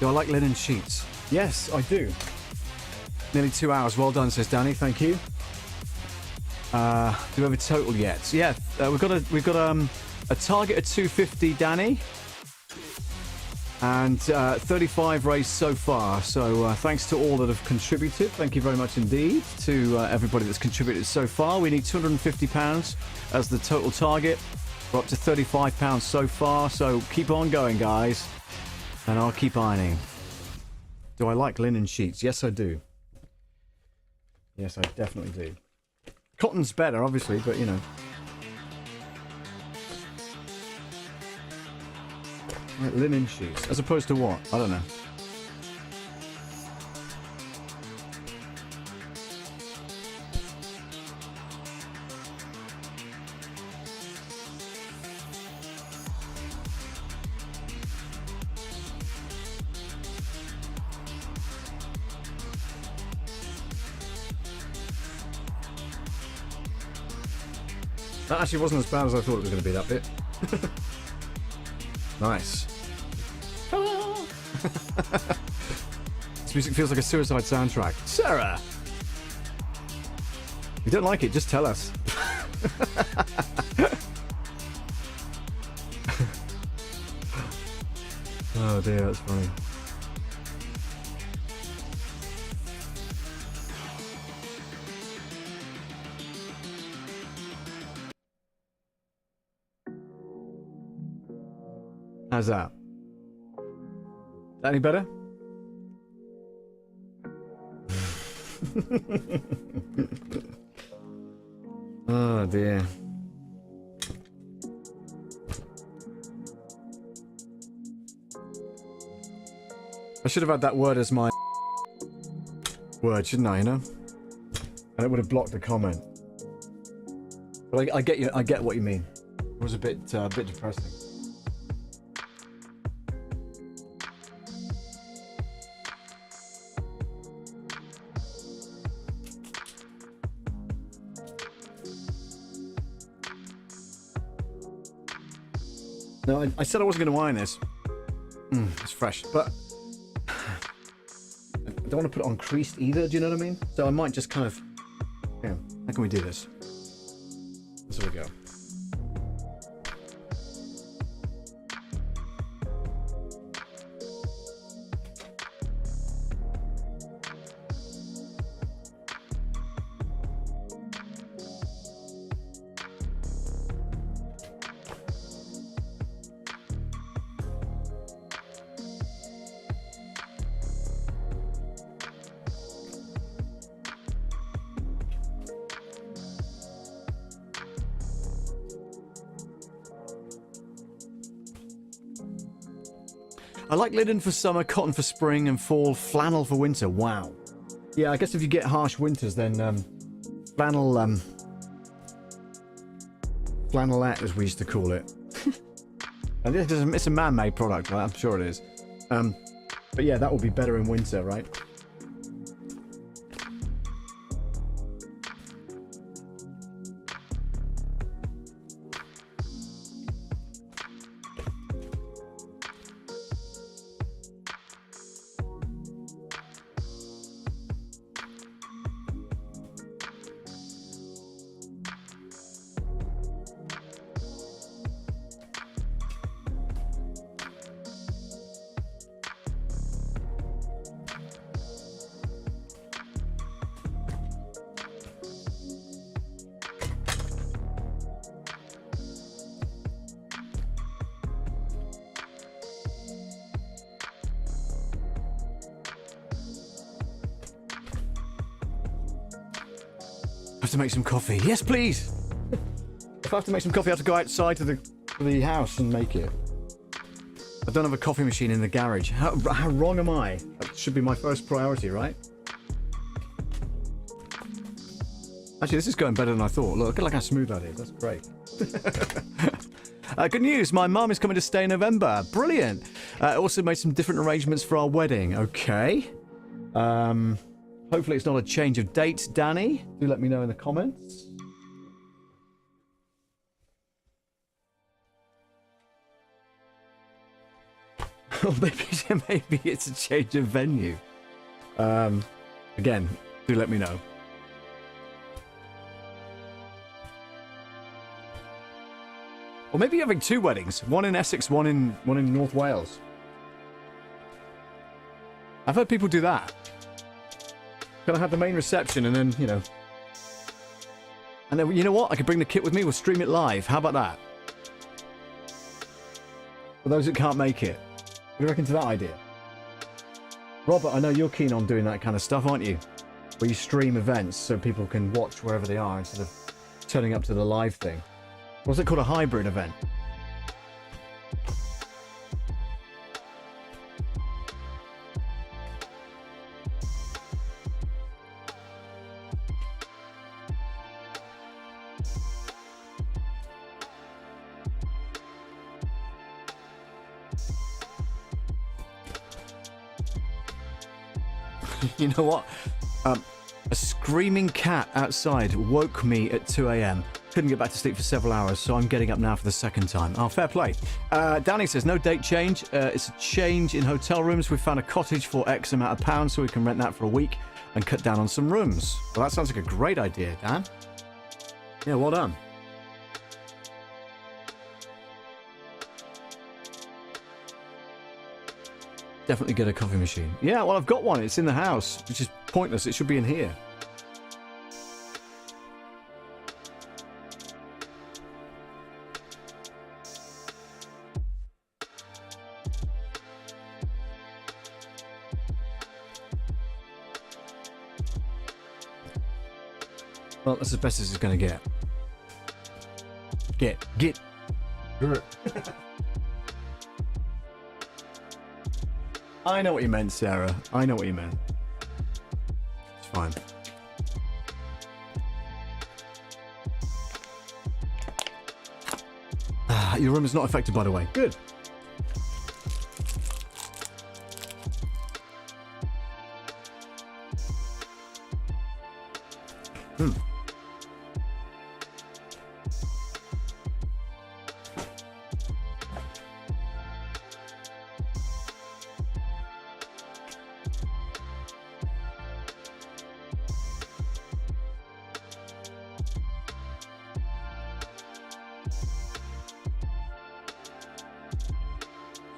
Do I like linen sheets? Yes, I do. Nearly 2 hours. Well done, says Danny. Thank you. Do we have a total yet? Yeah, we've got a target of 250, Danny, and 35 raised so far. So thanks to all that have contributed. Thank you very much indeed to everybody that's contributed so far. We need £250 as the total target. We're up to £35 so far. So keep on going, guys, and I'll keep ironing. Do I like linen sheets? Yes, I do. Yes, I definitely do. Cotton's better, obviously, but you know. Like linen sheets, as opposed to what? I don't know. That actually wasn't as bad as I thought it was going to be, that bit. Nice. This music feels like a suicide soundtrack. Sarah! If you don't like it, just tell us. Oh dear, that's funny. How's that? Any better? Oh dear. I should have had that word as my word, shouldn't I, you know? And it would have blocked the comment. But I get you. I get what you mean. It was a bit depressing. No, I said I wasn't going to iron this. It's fresh, but I don't want to put it on creased either, do you know what I mean? So I might just kind of... Yeah, how can we do this? There we go. I like linen for summer, cotton for spring, and fall, flannel for winter. Wow. Yeah, I guess if you get harsh winters, then flannel, flannelette, as we used to call it. And it's a man-made product, right? I'm sure it is. But yeah, that will be better in winter, right? To make some coffee. Yes, please. If I have to make some coffee, I have to go outside to the house and make it. I don't have a coffee machine in the garage. How wrong am I? That should be my first priority, right? Actually, this is going better than I thought. Look at how smooth that is. That's great. Good news. My mum is coming to stay in November. Brilliant. Also made some different arrangements for our wedding. Okay. Hopefully it's not a change of date, Danny. Do let me know in the comments. Or maybe it's a change of venue. Again, do let me know. Or maybe you're having 2 weddings. One in Essex, one in North Wales. I've heard people do that. Gonna have the main reception and then, you know. And then, you know what? I could bring the kit with me. We'll stream it live. How about that? For those that can't make it. What do you reckon to that idea? Robert, I know you're keen on doing that kind of stuff, aren't you? Where you stream events so people can watch wherever they are instead of turning up to the live thing. What's it called? A hybrid event? You know what? A screaming cat outside woke me at 2 a.m. Couldn't get back to sleep for several hours, so I'm getting up now for the 2nd time. Oh, fair play. Danny says, no date change. It's a change in hotel rooms. We found a cottage for X amount of pounds, so we can rent that for a week and cut down on some rooms. Well, that sounds like a great idea, Dan. Yeah, well done. Definitely get a coffee machine. Yeah, well, I've got one. It's in the house, which is pointless. It should be in here. Well, that's as best as it's going to get. Get. I know what you meant, Sarah. I know what you meant. It's fine. Your room is not affected, by the way. Good.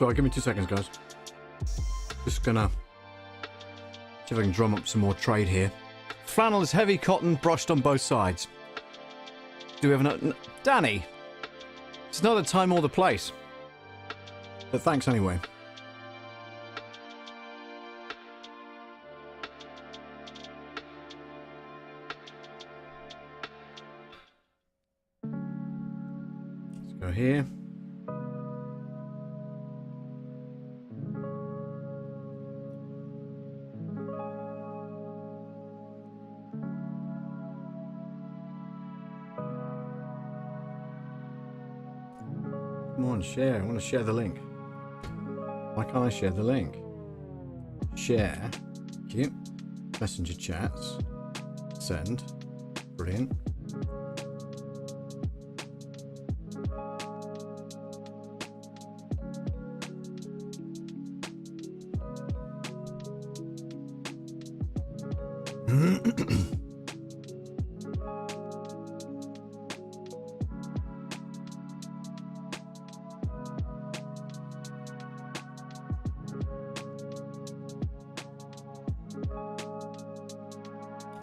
Sorry, give me 2 seconds, guys. Just gonna see if I can drum up some more trade here. Flannel is heavy cotton, brushed on both sides. Do we have another? Danny! It's not the time or the place. But thanks anyway. Let's go here. Share. I want to share the link. Why can't I share the link? Share. Thank you. Messenger chats. Send. Brilliant.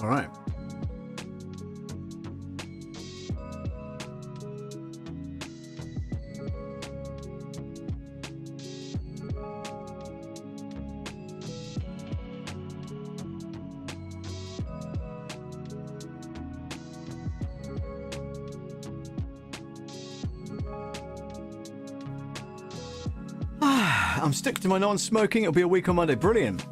All right. I'm sticking to my non-smoking. It'll be a week on Monday. Brilliant.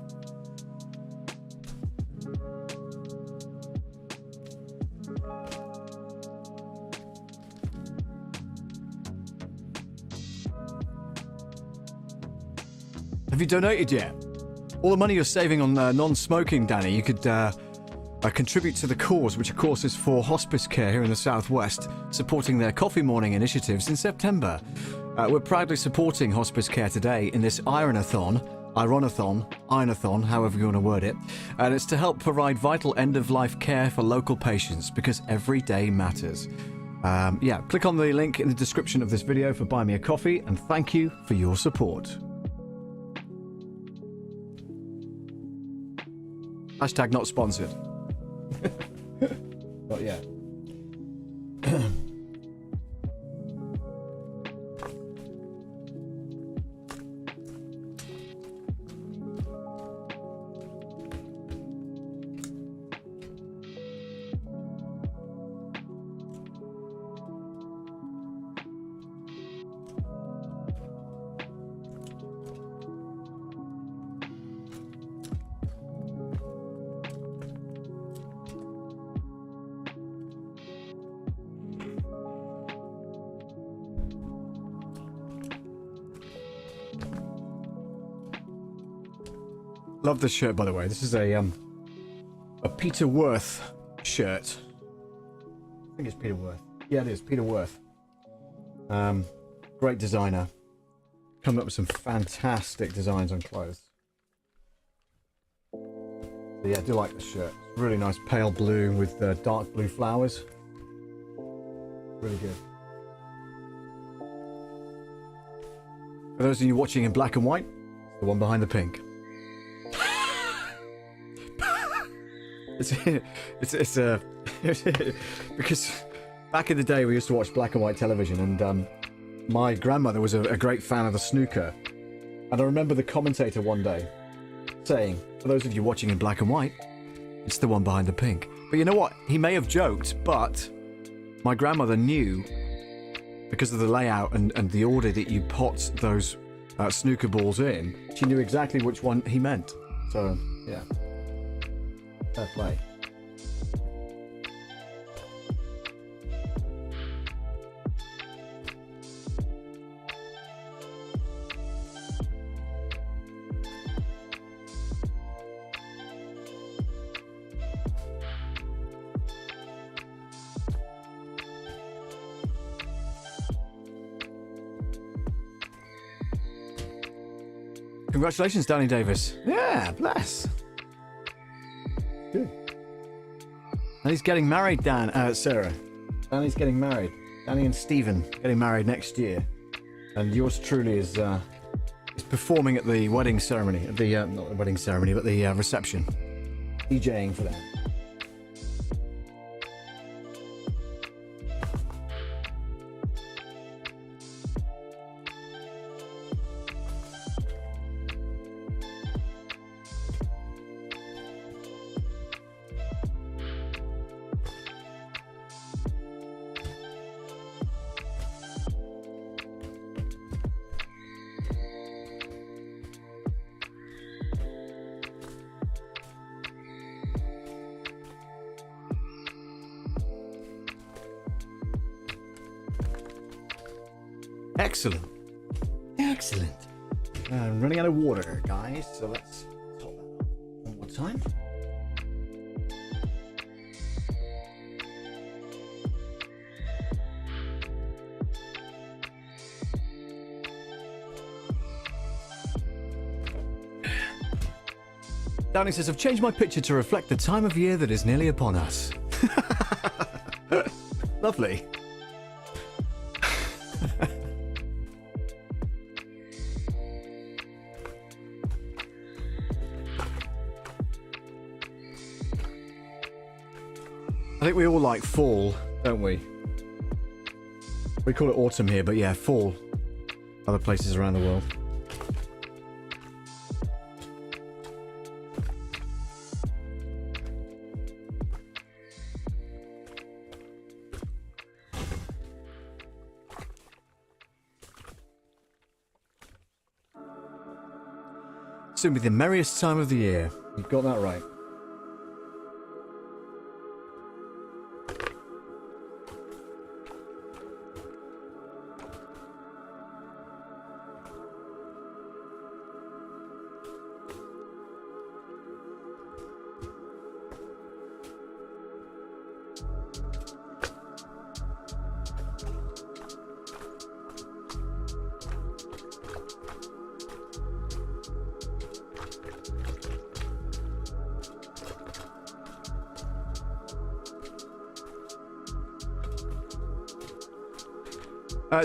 Have you donated yet? All the money you're saving on non-smoking, Danny, you could contribute to the cause, which of course is for Hospiscare here in the Southwest, supporting their coffee morning initiatives in September. We're proudly supporting Hospiscare today in this IRON-A-THON, Iron-A-THON, however you want to word it, and it's to help provide vital end-of-life care for local patients because every day matters. Yeah, click on the link in the description of this video for Buy Me a Coffee, and thank you for your support. Hashtag not sponsored. Not yet. Love this shirt, by the way. This is a Peter Worth shirt. I think it's Peter Worth. Yeah, it is Peter Worth. Great designer. Coming up with some fantastic designs on clothes. So yeah, I do like this shirt. It's really nice, pale blue with dark blue flowers. Really good. For those of you watching in black and white, the one behind the pink. It's because back in the day we used to watch black and white television, and my grandmother was a great fan of the snooker, and I remember the commentator one day saying, for those of you watching in black and white, it's the one behind the pink. But you know what, he may have joked, but my grandmother knew, because of the layout and the order that you pot those snooker balls in, she knew exactly which one he meant. So yeah, fair play. Congratulations, Danny Davis. Yeah, bless. Good. And he's getting married, Sarah. Danny's getting married. Danny and Stephen getting married next year. And yours truly is performing at the wedding ceremony. At the, not the wedding ceremony, but the reception. DJing for that. Excellent. Excellent. I'm running out of water, guys, so let's top that up one more time. Downey says, I've changed my picture to reflect the time of year that is nearly upon us. Lovely. I think we all like fall, don't we? We call it autumn here, but yeah, fall. Other places around the world. Soon be the merriest time of the year. You've got that right.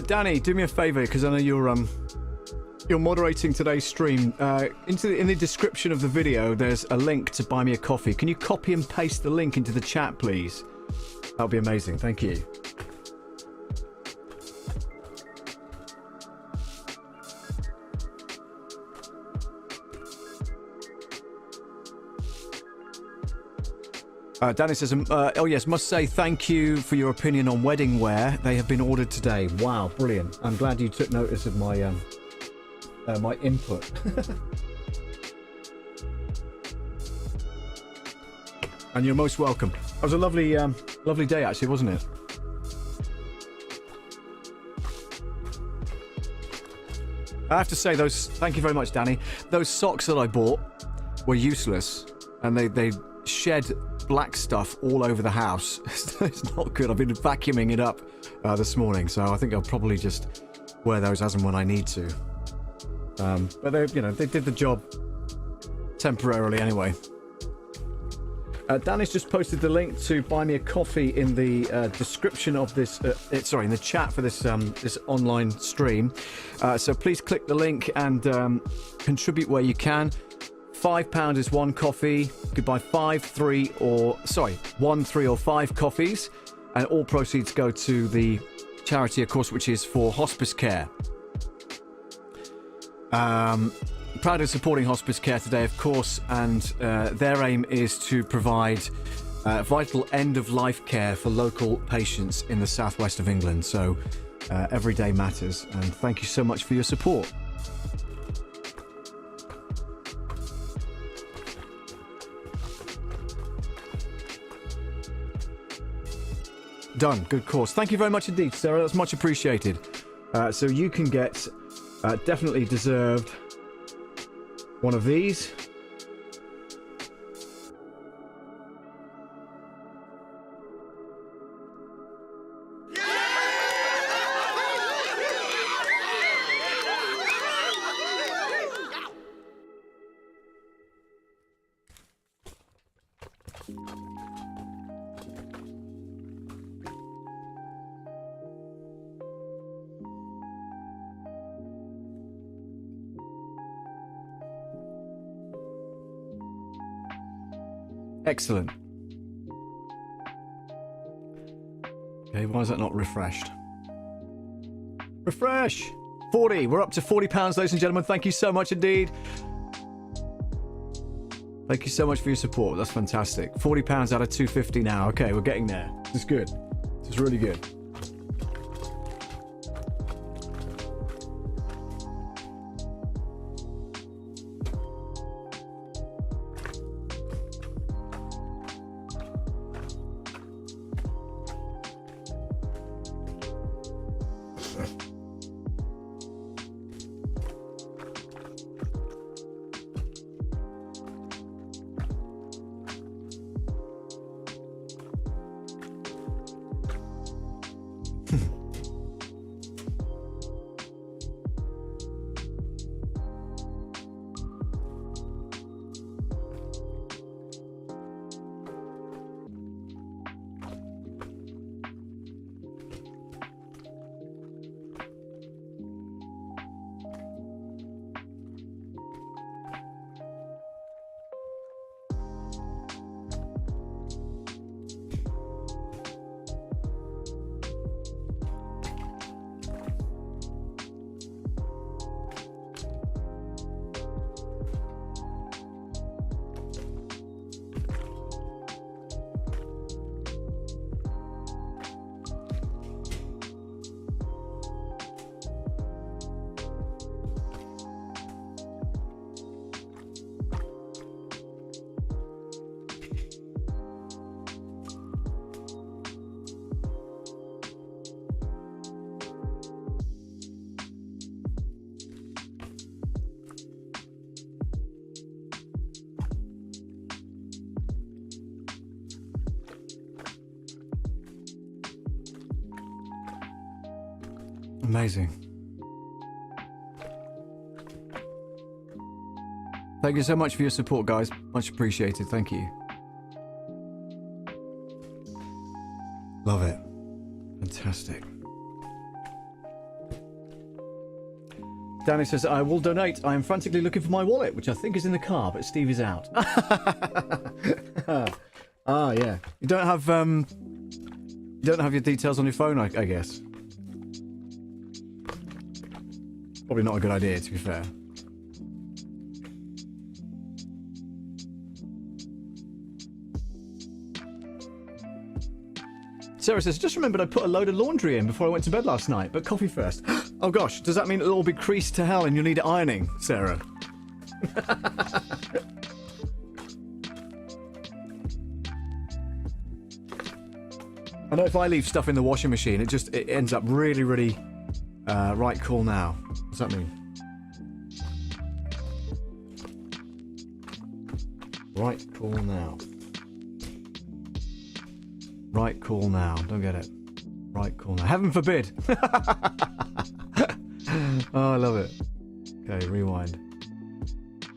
Danny, do me a favour, because I know you're moderating today's stream. In the description of the video, there's a link to buy me a coffee. Can you copy and paste the link into the chat, please? That'll be amazing. Thank you. Danny says, oh yes, must say thank you for your opinion on wedding wear. They have been ordered today. Wow, brilliant. I'm glad you took notice of my my input. And you're most welcome. It was a lovely lovely day actually, wasn't it? I have to say, thank you very much, Danny. Those socks that I bought were useless, and they shed black stuff all over the house. It's not good. I've been vacuuming it up this morning, so I think I'll probably just wear those as and when I need to. But they did the job temporarily anyway. Danny's just posted the link to buy me a coffee in the description of this. In the chat for this this online stream. So please click the link and contribute where you can. £5 is one coffee. You could buy 1, 3 or 5 coffees, and all proceeds go to the charity, of course, which is for Hospiscare. Proud of supporting Hospiscare today, of course, and their aim is to provide vital end-of-life care for local patients in the southwest of England. So every day matters, and thank you so much for your support. Done. Good course. Thank you very much indeed, Sarah. That's much appreciated. So you can get definitely deserved one of these. Excellent. Okay, why is that not refreshed? Refresh! 40! We're up to £40, ladies and gentlemen. Thank you so much indeed. Thank you so much for your support. That's fantastic. £40 out of 250 now. Okay, we're getting there. This is good. This is really good. Amazing. Thank you so much for your support, guys. Much appreciated. Thank you. Love it. Fantastic. Danny says, I will donate. I am frantically looking for my wallet, which I think is in the car, but Steve is out. Ah, yeah. You don't have your details on your phone, I guess. Probably not a good idea, to be fair. Sarah says, just remembered I put a load of laundry in before I went to bed last night, but coffee first. Oh gosh, does that mean it'll all be creased to hell and you'll need it ironing, Sarah? I know if I leave stuff in the washing machine, it ends up really, really right cool now. What's that mean? Right cool now. Right cool now. Don't get it. Right cool now. Heaven forbid. Oh, I love it. Okay, rewind.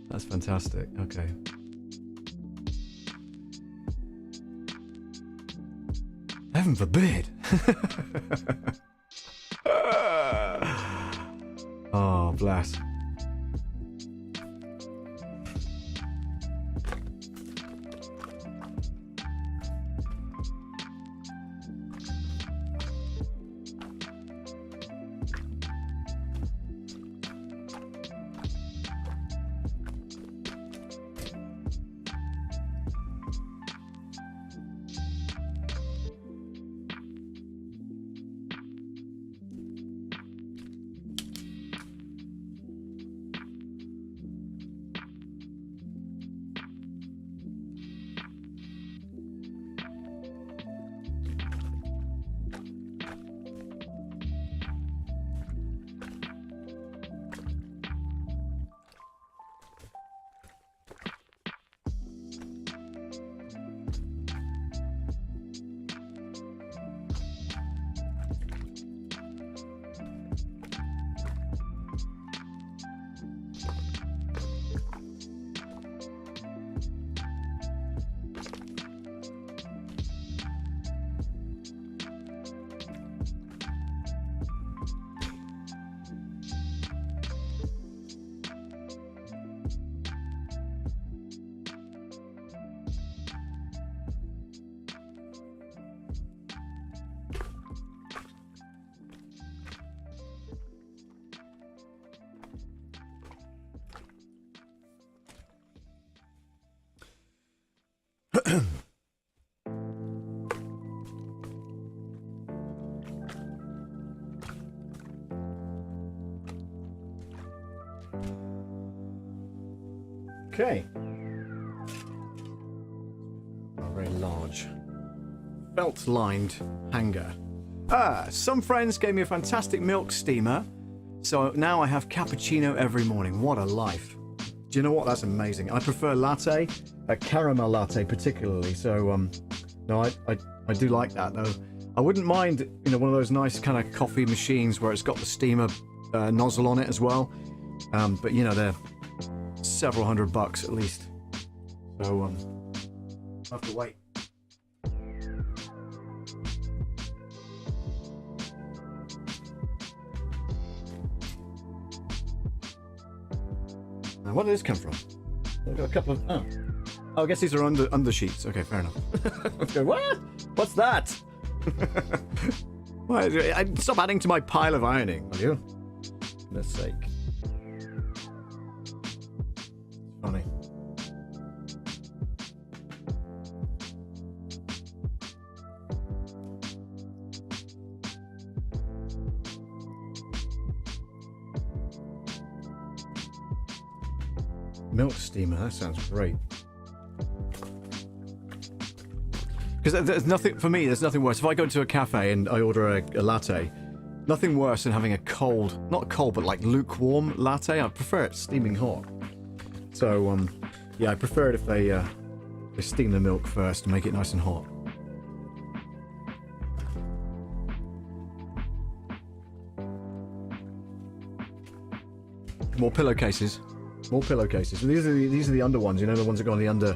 That's fantastic. Okay. Heaven forbid. Oh, bless. Okay. A very large felt-lined hanger. Some friends gave me a fantastic milk steamer, so now I have cappuccino every morning. What a life. Do you know what? That's amazing. I prefer latte, a caramel latte particularly, so no, I do like that though. I wouldn't mind, you know, one of those nice kind of coffee machines where it's got the steamer nozzle on it as well, but you know, they're several $100 at least, so I'll have to wait. Now, where did this come from? I've got a couple of oh, I guess these are under sheets. Okay, fair enough. Let's go. What? What's that? Why? Stop adding to my pile of ironing, will you? For goodness sake. Funny. Milk steamer, that sounds great. Because there's nothing, for me, there's nothing worse. If I go into a cafe and I order a latte, nothing worse than having a cold, not cold, but like lukewarm latte. I prefer it steaming hot. So, yeah, I prefer it if they steam the milk first to make it nice and hot. More pillowcases. More pillowcases. These are the under ones, you know, the ones that go on the under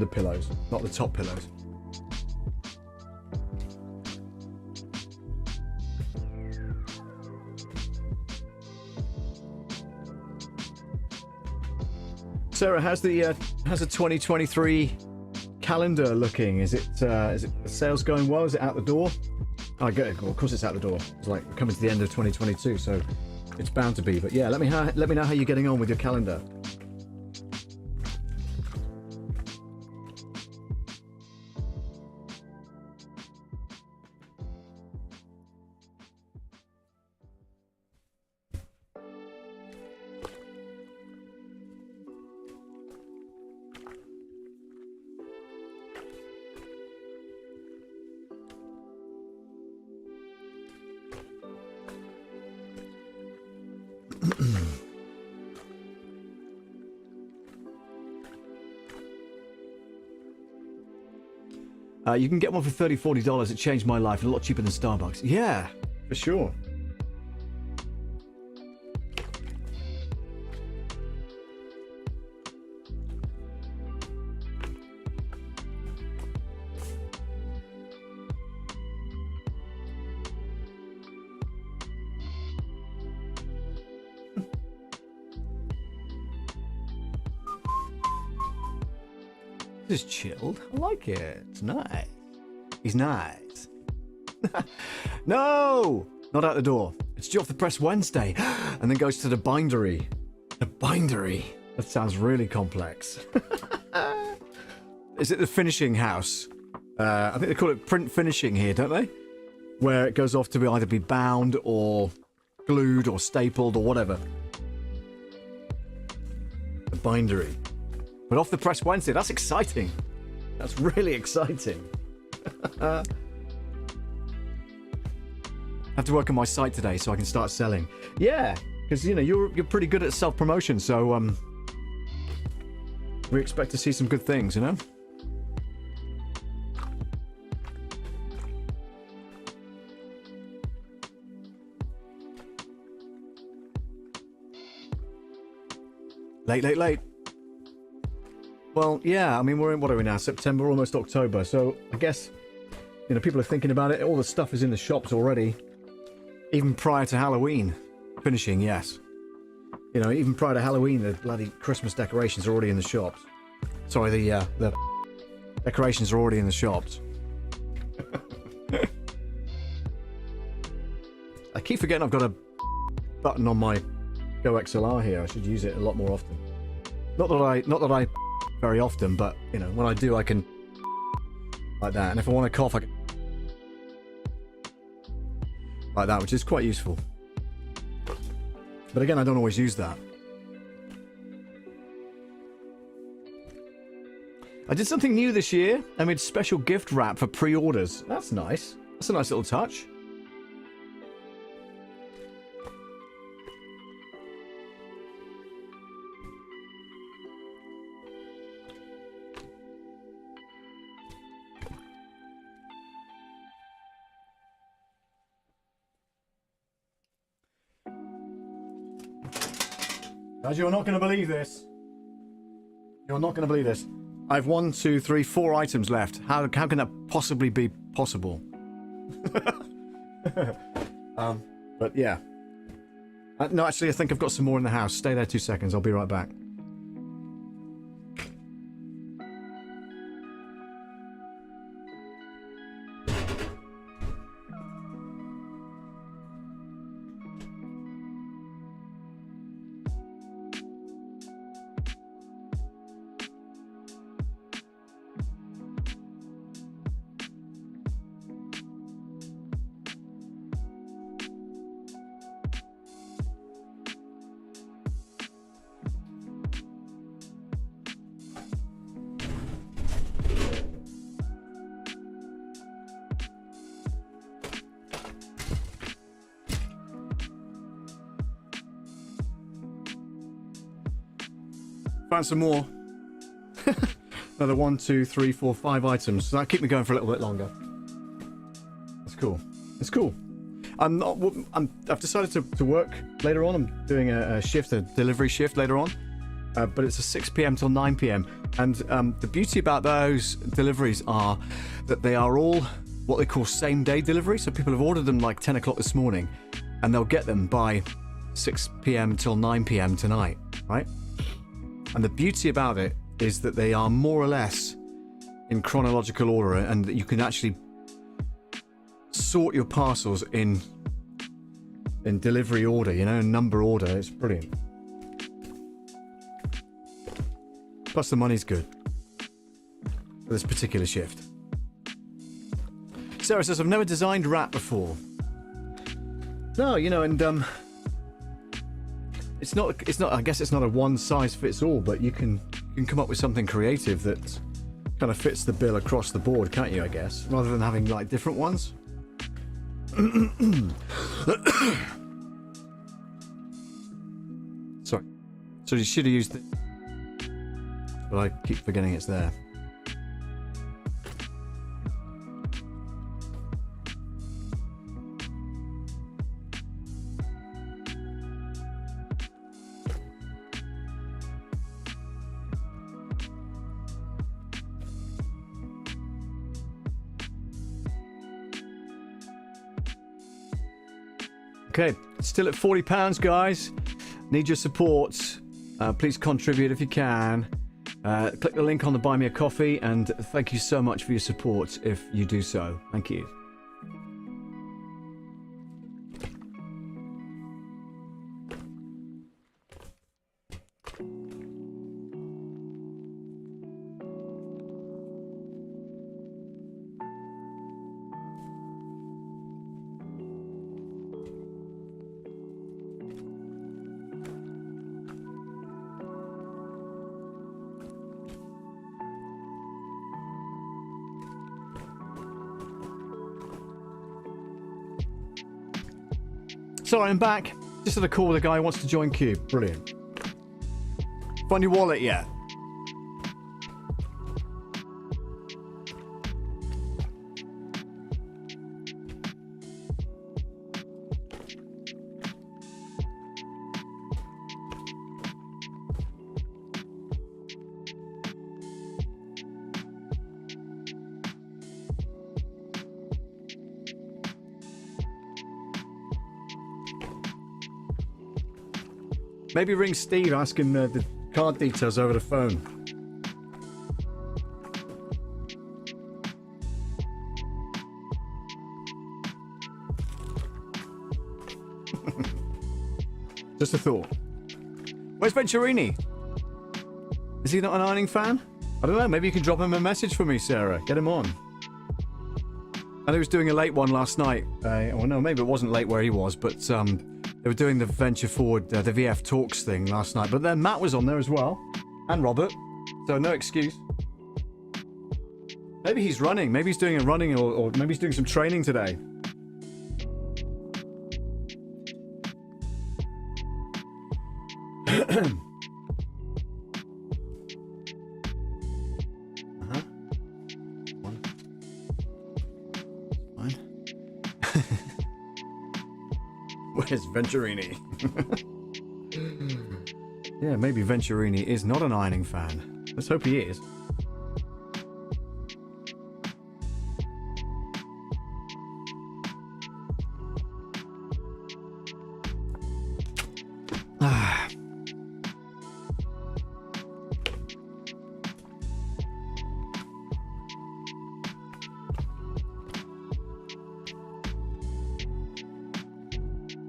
pillows, not the top pillows. Sarah, how's the 2023 calendar looking? Is it the sales going well? Is it out the door? I get it. Well, of course it's out the door. It's like we're coming to the end of 2022, so it's bound to be. But yeah, let me know how you're getting on with your calendar. You can get one for $30, $40. It changed my life. A lot cheaper than Starbucks. Yeah, for sure. This is chilled. I like it. It's nice. He's nice. No! Not out the door. It's due off the press Wednesday. And then goes to the bindery. The bindery. That sounds really complex. Is it the finishing house? I think they call it print finishing here, don't they? Where it goes off to either be bound or glued or stapled or whatever. The bindery. But off the press Wednesday, that's exciting. That's really exciting. I have to work on my site today so I can start selling. Yeah, because you know you're pretty good at self-promotion, so we expect to see some good things, you know. Late. Well, yeah, I mean, we're in, what are we now? September, almost October. So I guess, you know, people are thinking about it. All the stuff is in the shops already. Even prior to Halloween. Finishing, yes. You know, even prior to Halloween, the bloody Christmas decorations are already in the shops. Sorry, the decorations are already in the shops. I keep forgetting I've got a button on my Go XLR here. I should use it a lot more often. Not that I very often, but you know, when I do, I can like that, and if I want to cough, I can like that, which is quite useful. But again, I don't always use that. I did something new this year. I made special gift wrap for pre-orders. That's nice. That's a nice little touch. Guys, you're not going to believe this. You're not going to believe this. I have 1, 2, 3, 4 items left. How can that possibly be possible? But yeah. No, actually, I think I've got some more in the house. Stay there 2 seconds. I'll be right back. Found some more. Another 1, 2, 3, 4, 5 items. So that'll keep me going for a little bit longer. That's cool. It's cool. I've decided to work later on. I'm doing a delivery shift later on. But it's a 6 p.m. till 9 p.m. And the beauty about those deliveries are that they are all what they call same-day delivery. So people have ordered them like 10 o'clock this morning, and they'll get them by 6 p.m. till 9 p.m. tonight, right? And the beauty about it is that they are more or less in chronological order, and that you can actually sort your parcels in delivery order, you know, in number order. It's brilliant. Plus the money's good for this particular shift. Sarah says, I've never designed wrap before. No, you know, and it's not, I guess it's not a one size fits all, but you can come up with something creative that kind of fits the bill across the board, can't you, I guess, rather than having like different ones. Sorry. So you should have used it, but I keep forgetting it's there. Okay, still at £40, guys. Need your support. Please contribute if you can. Click the link on the Buy Me a Coffee, and thank you so much for your support if you do so. Thank you. Sorry, I'm back. Just had a call with a guy who wants to join Cube. Brilliant. Find your wallet yet? Maybe ring Steve, ask him the card details over the phone. Just a thought. Where's Venturini? Is he not an ironing fan? I don't know, maybe you can drop him a message for me, Sarah. Get him on. I know he was doing a late one last night. Well, no, maybe it wasn't late where he was, but they were doing the Venture Forward, the VF Talks thing last night. But then Matt was on there as well. And Robert. So no excuse. Maybe he's running. Maybe he's doing a running, or maybe he's doing some training today. Where's Venturini? Yeah, maybe Venturini is not an ironing fan. Let's hope he is.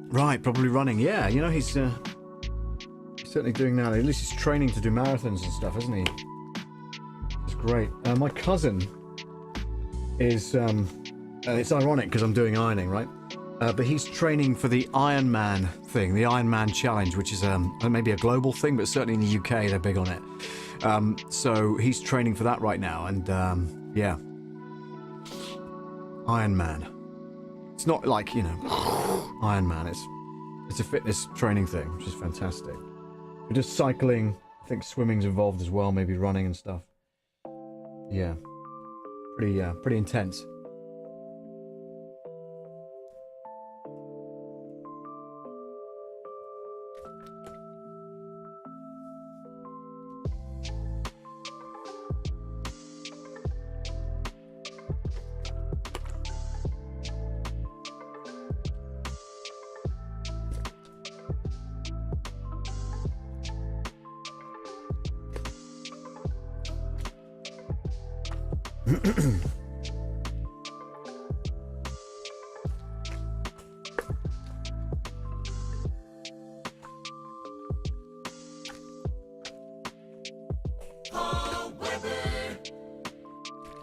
Right, probably running. Yeah, you know, he's certainly doing that. At least he's training to do marathons and stuff, isn't he? It's great. My cousin is, and it's ironic because I'm doing ironing, right? But he's training for the Iron Man thing, the Iron Man Challenge, which is maybe a global thing, but certainly in the UK they're big on it. So he's training for that right now, and yeah, Iron Man. It's not like, you know, Iron Man. It's a fitness training thing, which is fantastic. We're just cycling. I think swimming's involved as well, maybe running and stuff. Yeah, pretty intense.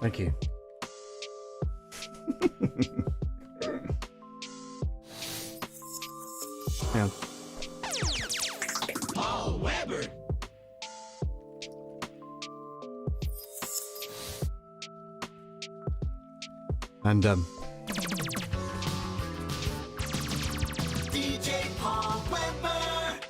Thank you. Hang on. Paul Weber. And DJ Paul Weber.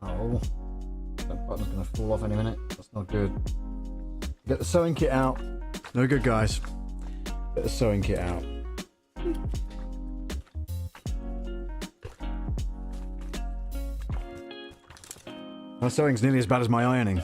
Oh, that button's gonna fall off any minute. That's not good. Get the sewing kit out. No good, guys. Get the sewing kit out. My sewing's nearly as bad as my ironing.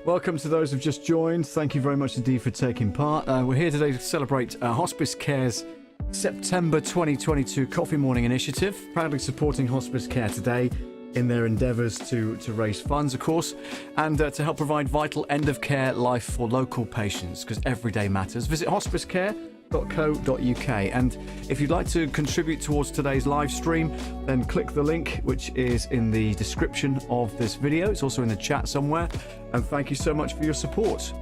Welcome to those who've just joined. Thank you very much indeed for taking part. We're here today to celebrate Hospiscare's September 2022 Coffee Morning Initiative, proudly supporting Hospiscare today in their endeavours to raise funds, of course, and to help provide vital end-of-care life for local patients, because every day matters. Visit Hospiscare And if you'd like to contribute towards today's live stream, then click the link which is in the description of this video. It's also in the chat somewhere. And thank you so much for your support.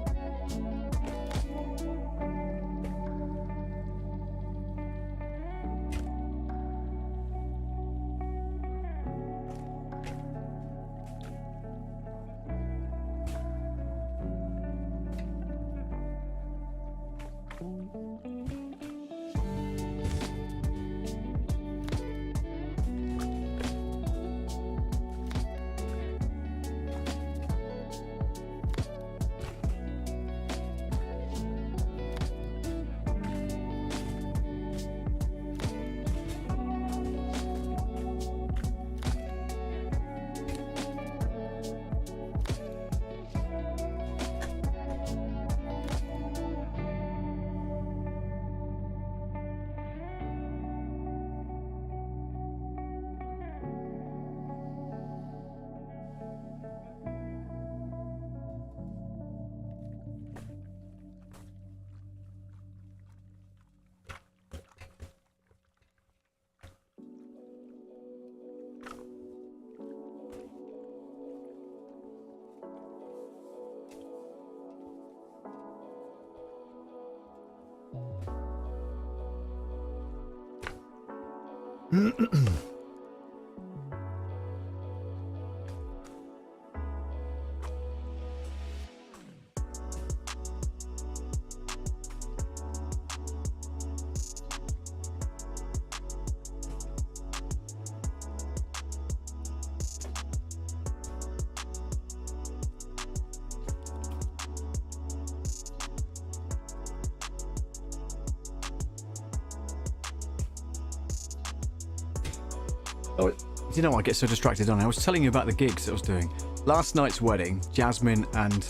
Oh, you know, I get so distracted on it. I was telling you about the gigs I was doing. Last night's wedding, Jasmine and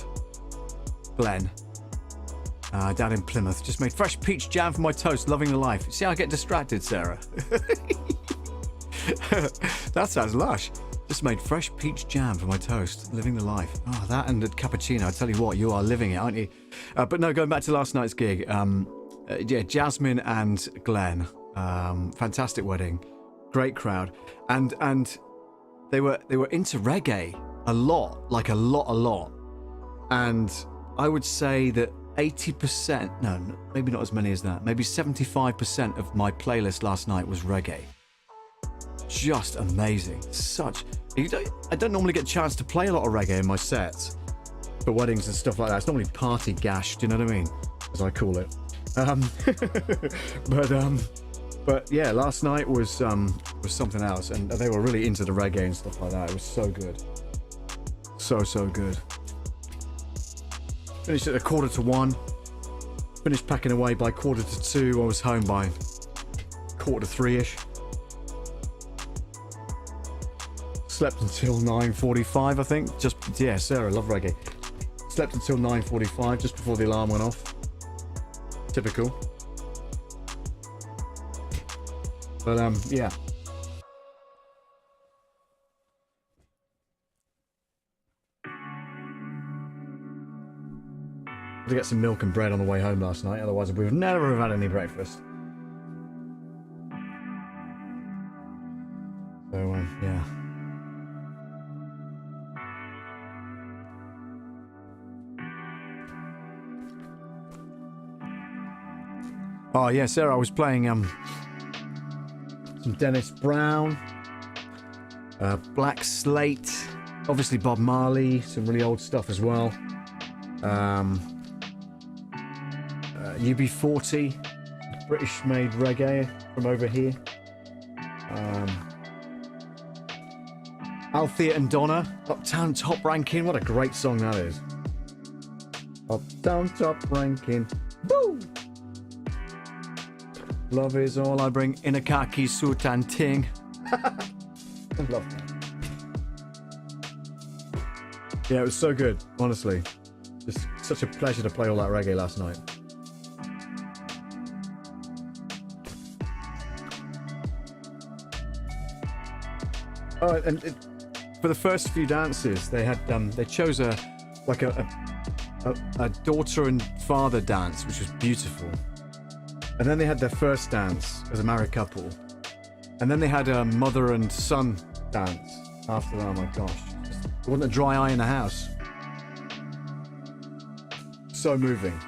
Glenn, down in Plymouth, just made fresh peach jam for my toast, loving the life. See how I get distracted, Sarah? That sounds lush. Just made fresh peach jam for my toast, living the life. Oh, that and the cappuccino. I tell you what, you are living it, aren't you? But no, going back to last night's gig. Yeah, Jasmine and Glenn, fantastic wedding. Great crowd, and they were into reggae a lot, like a lot, and I would say that 80%, no, maybe not as many as that, maybe 75% of my playlist last night was reggae. Just amazing. I don't normally get a chance to play a lot of reggae in my sets for weddings and stuff like that. It's normally party gash, do you know what I mean, as I call it. But yeah, last night was something else, and they were really into the reggae and stuff like that. It was so good, so good. Finished at 1:45. Finished packing away by 1:45. I was home by 2:45-ish. Slept until 9:45, I think. Yeah, Sarah, love reggae. Slept until 9:45, just before the alarm went off. Typical. But yeah. To get some milk and bread on the way home last night, otherwise we would never have had any breakfast. So yeah. Oh yeah, Sarah, I was playing some Dennis Brown, Black Slate, obviously Bob Marley, some really old stuff as well. UB40, British-made reggae from over here. Althea and Donna, Uptown Top Ranking. What a great song that is. Uptown Top Ranking. Woo! Love is all I bring in a khaki suit and ting. I love that. Yeah, it was so good, honestly. Just such a pleasure to play all that reggae last night. Oh, and for the first few dances, they had they chose a daughter and father dance, which was beautiful. And then they had their first dance as a married couple. And then they had a mother and son dance after that. Oh my gosh. There wasn't a dry eye in the house. So moving.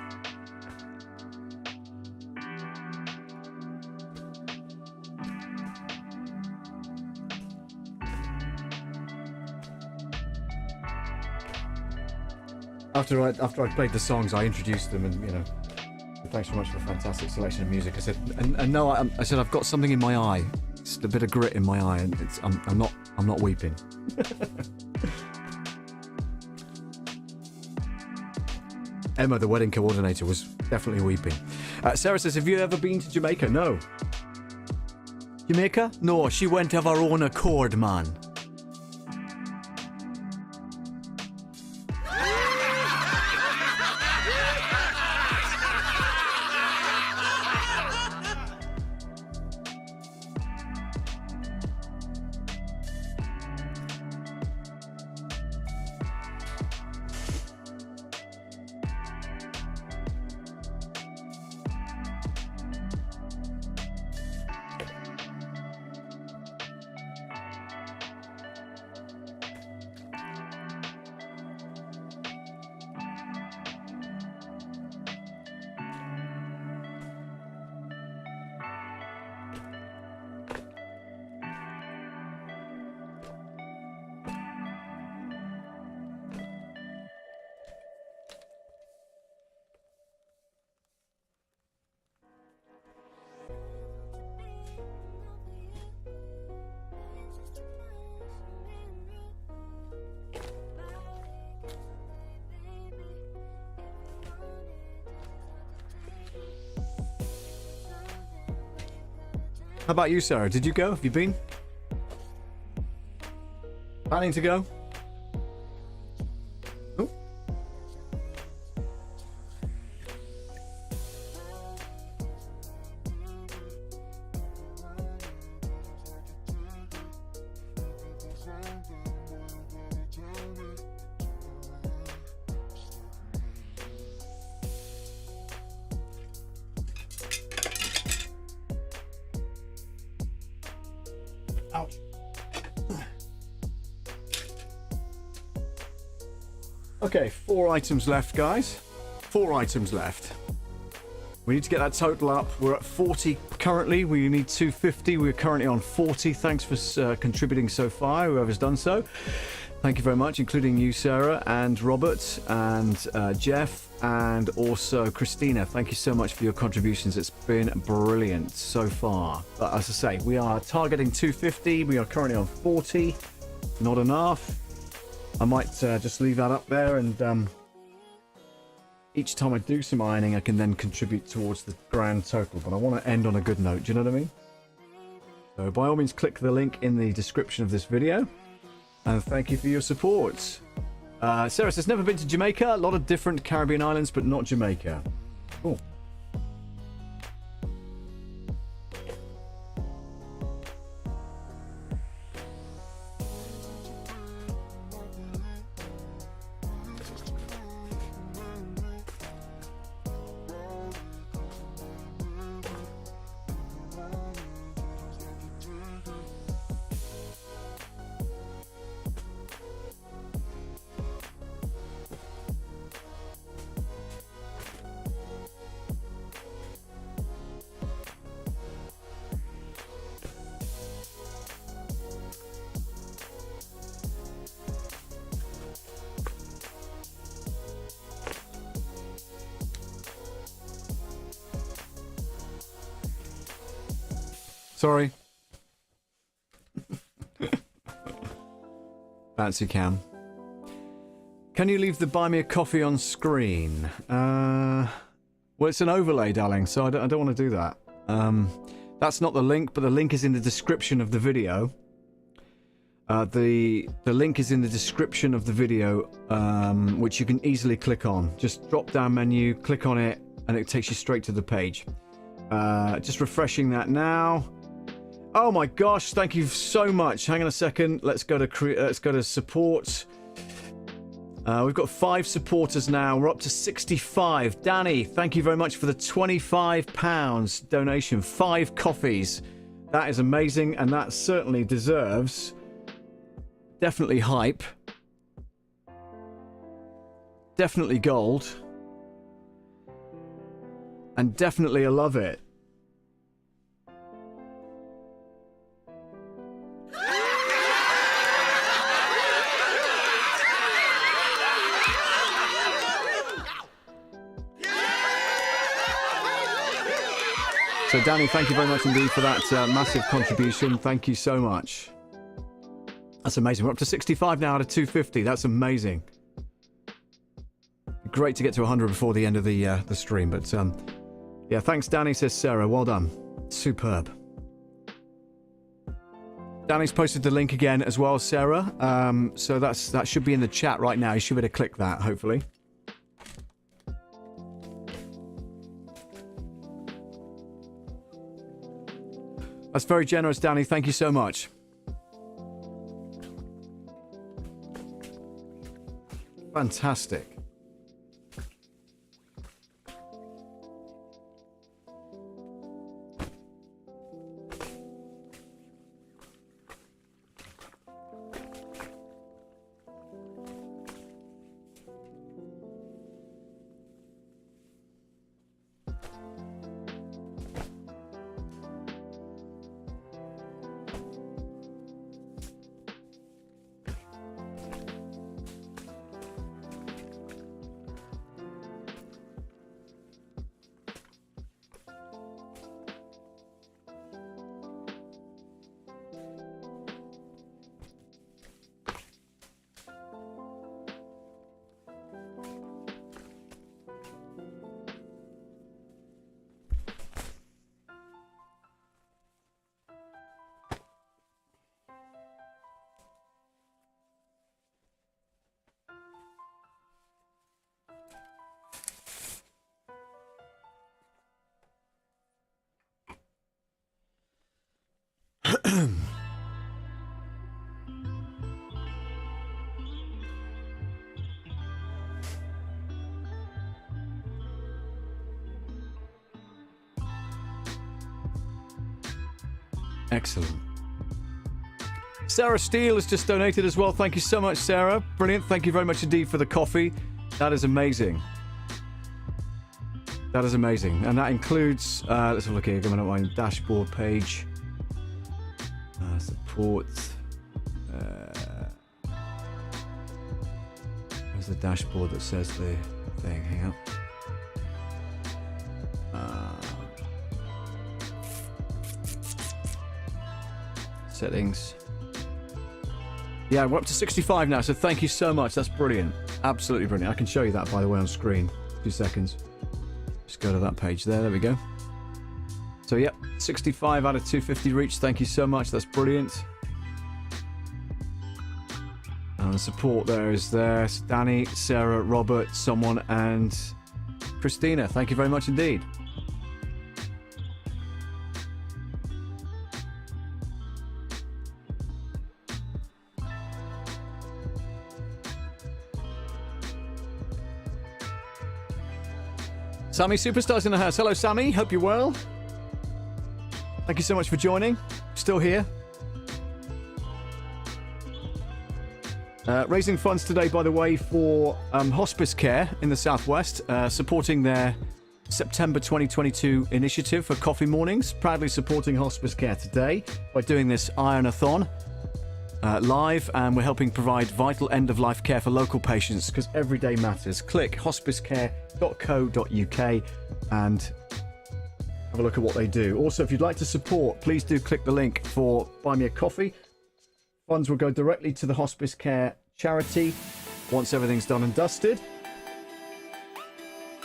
After I played the songs, I introduced them, and you know, thanks so much for a fantastic selection of music. I said, and no, I said I've got something in my eye, just a bit of grit in my eye, and I'm not weeping. Emma, the wedding coordinator, was definitely weeping. Sarah says, have you ever been to Jamaica? No. Jamaica? No, she went of her own accord, man. How about you, Sarah? Did you go? Have you been? Planning to go? Oh. Ouch. Okay, 4 items left, guys. 4 items left. We need to get that total up. We're at 40 currently. We need 250. We're currently on 40. Thanks for contributing so far, whoever's done so. Thank you very much, including you, Sarah, and Robert, and Jeff, and also Christina. Thank you so much for your contributions. It's been brilliant so far. But as I say, we are targeting 250. We are currently on 40. Not enough. I might just leave that up there, and each time I do some ironing, I can then contribute towards the grand total. But I want to end on a good note. Do you know what I mean? So by all means, click the link in the description of this video. And thank you for your support. Sarah says, never been to Jamaica. A lot of different Caribbean islands, but not Jamaica. Cool. Sorry. Fancy cam. Can you leave the buy me a coffee on screen? Well, it's an overlay, darling, so I don't want to do that. That's not the link, but the link is in the description of the video. The link is in the description of the video, which you can easily click on. Just drop down menu, click on it, and it takes you straight to the page. Just refreshing that now. Oh my gosh, thank you so much. Hang on a second. Let's go to support. We've got 5 supporters now. We're up to 65. Danny, thank you very much for the £25 donation. 5 coffees. That is amazing, and that certainly deserves definitely hype. Definitely gold. And definitely a love it. So Danny, thank you very much indeed for that massive contribution. Thank you so much. That's amazing. We're up to 65 now out of 250. That's amazing. Great to get to 100 before the end of the stream. But yeah, thanks Danny, says Sarah. Well done. Superb. Danny's posted the link again as well, Sarah. So that should be in the chat right now. You should be able to click that, hopefully. That's very generous, Danny. Thank you so much. Fantastic. Excellent. Sarah Steele has just donated as well. Thank you so much, Sarah. Brilliant. Thank you very much indeed for the coffee. That is amazing. That is amazing. And that includes, let's have a look here, coming up my dashboard page. Support. There's the dashboard that says the thing. Hang on. Settings. Yeah, we're up to 65 now, so thank you so much. That's brilliant. Absolutely brilliant. I can show you that, by the way, on screen. 2 seconds. Just go to that page there. There we go. So, yep, 65 out of 250 reached. Thank you so much. That's brilliant. And the support there is there. It's Danny, Sarah, Robert, someone, and Christina. Thank you very much indeed. Sammy Superstar's in the house. Hello, Sammy. Hope you're well. Thank you so much for joining. Still here. Raising funds today, by the way, for Hospiscare in the Southwest, supporting their September 2022 initiative for coffee mornings. Proudly supporting Hospiscare today by doing this IRON-A-THON live, and we're helping provide vital end-of-life care for local patients because every day matters. Click hospiscare.co.uk and have a look at what they do. Also, if you'd like to support, please do click the link for Buy Me a Coffee. Funds will go directly to the Hospiscare charity once everything's done and dusted.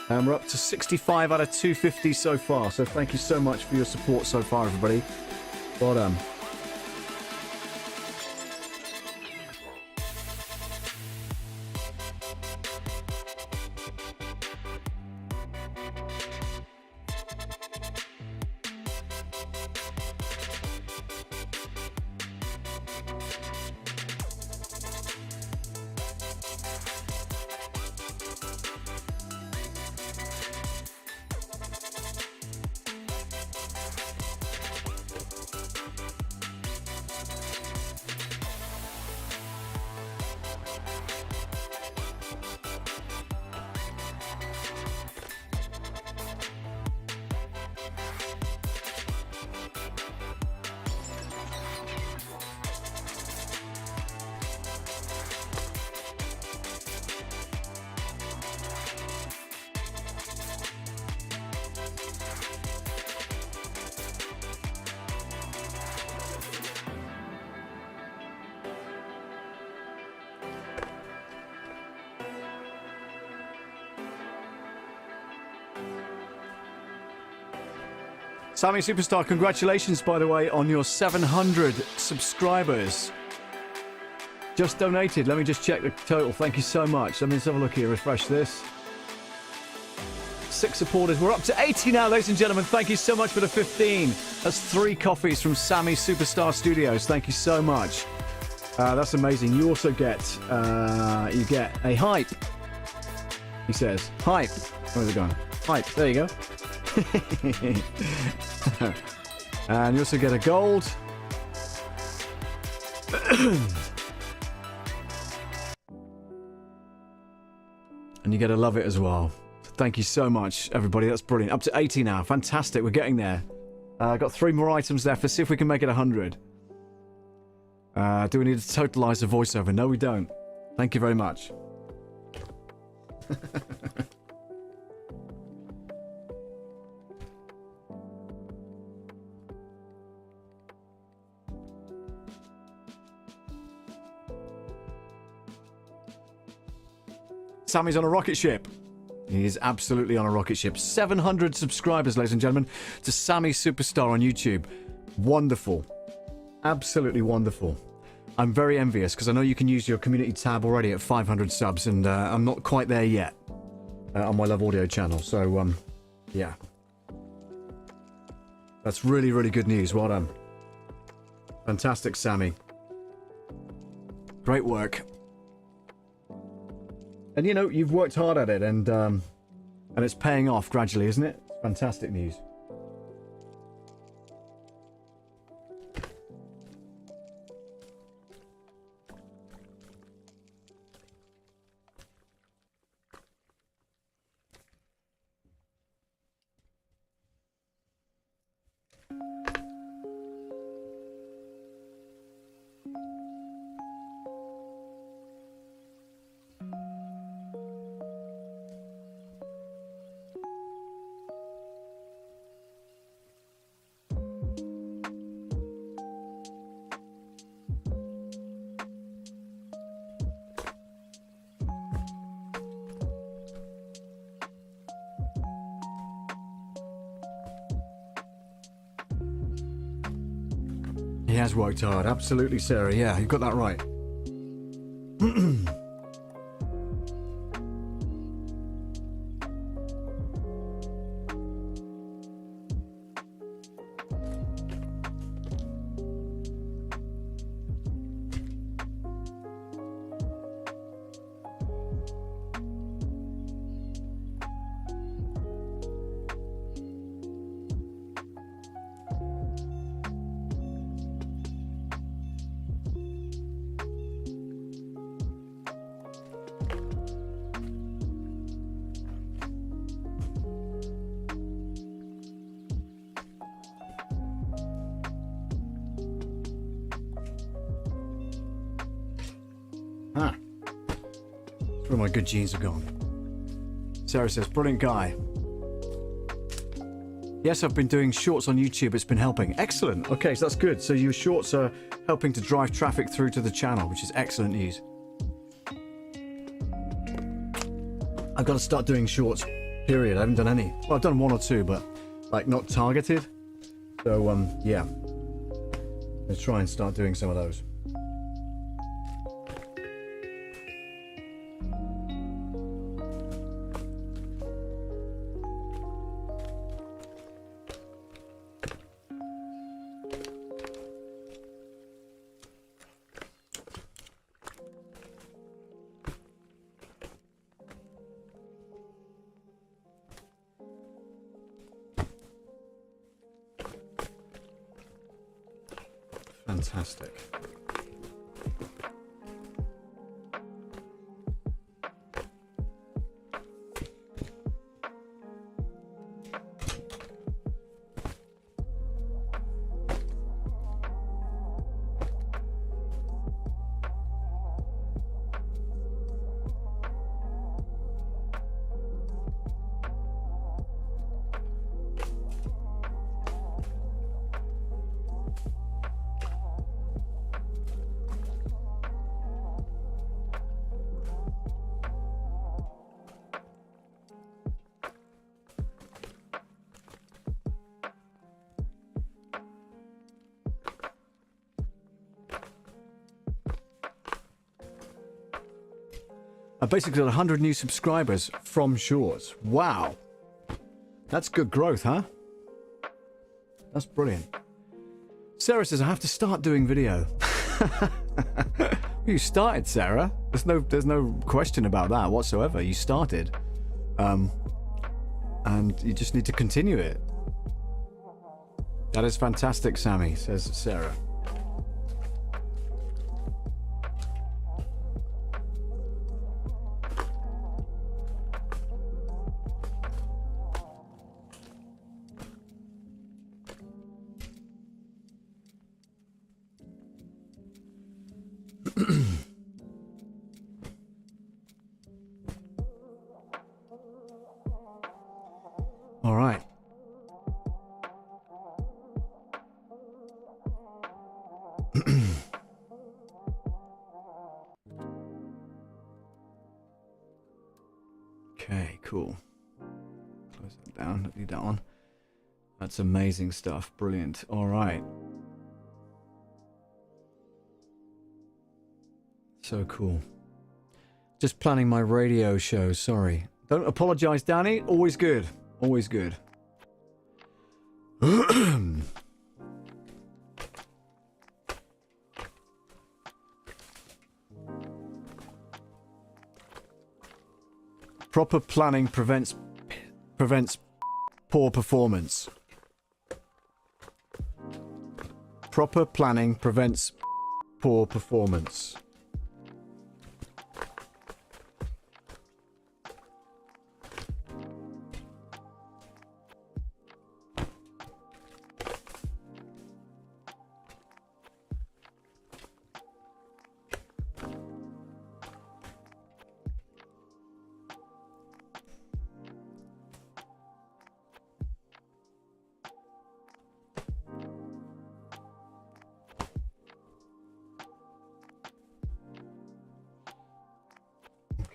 And we're up to 65 out of 250 so far. So thank you so much for your support so far, everybody. Well done. Sammy Superstar, congratulations, by the way, on your 700 subscribers. Just donated. Let me just check the total. Thank you so much. Let me just have a look here. Refresh this. 6 supporters. We're up to 80 now, ladies and gentlemen. Thank you so much for the 15. That's 3 coffees from Sammy Superstar Studios. Thank you so much. That's amazing. You also get a hype. He says hype. Where's it gone? Hype. There you go. And you also get a gold. And you get to love it as well. Thank you so much, everybody. That's brilliant. Up to 80 now. Fantastic. We're getting there. Got 3 more items left. Let's see if we can make it 100. Do we need to totalize the voiceover? No, we don't. Thank you very much. Sammy's on a rocket ship. He is absolutely on a rocket ship. 700 subscribers, ladies and gentlemen, to Sammy Superstar on YouTube. Wonderful. Absolutely wonderful. I'm very envious because I know you can use your community tab already at 500 subs, and I'm not quite there yet on my Love Audio channel. So, yeah. That's really, really good news. Well done. Fantastic, Sammy. Great work. And you know, you've worked hard at it, and it's paying off gradually, isn't it? Fantastic news. He has worked hard, absolutely, Sarah. Yeah, you've got that right. Where my good genes are gone. Sarah says, brilliant guy. Yes, I've been doing shorts on YouTube. It's been helping. Excellent. Okay, so that's good. So your shorts are helping to drive traffic through to the channel, which is excellent news. I've got to start doing shorts, period. I haven't done any. Well, I've done 1 or 2, but like not targeted. So, yeah. Let's try and start doing some of those. Fantastic. Basically got 100 new subscribers from Shores. Wow. That's good growth, huh? That's brilliant. Sarah says, I have to start doing video. You started, Sarah. There's no question about that whatsoever. You started. And you just need to continue it. That is fantastic, Sammy, says Sarah. All right. Okay, cool. Close that down. Don't need that one. That's amazing stuff. Brilliant. All right. So cool. Just planning my radio show. Sorry. Don't apologize, Danny. Always good. Always good. Proper planning prevents poor performance. Proper planning prevents poor performance.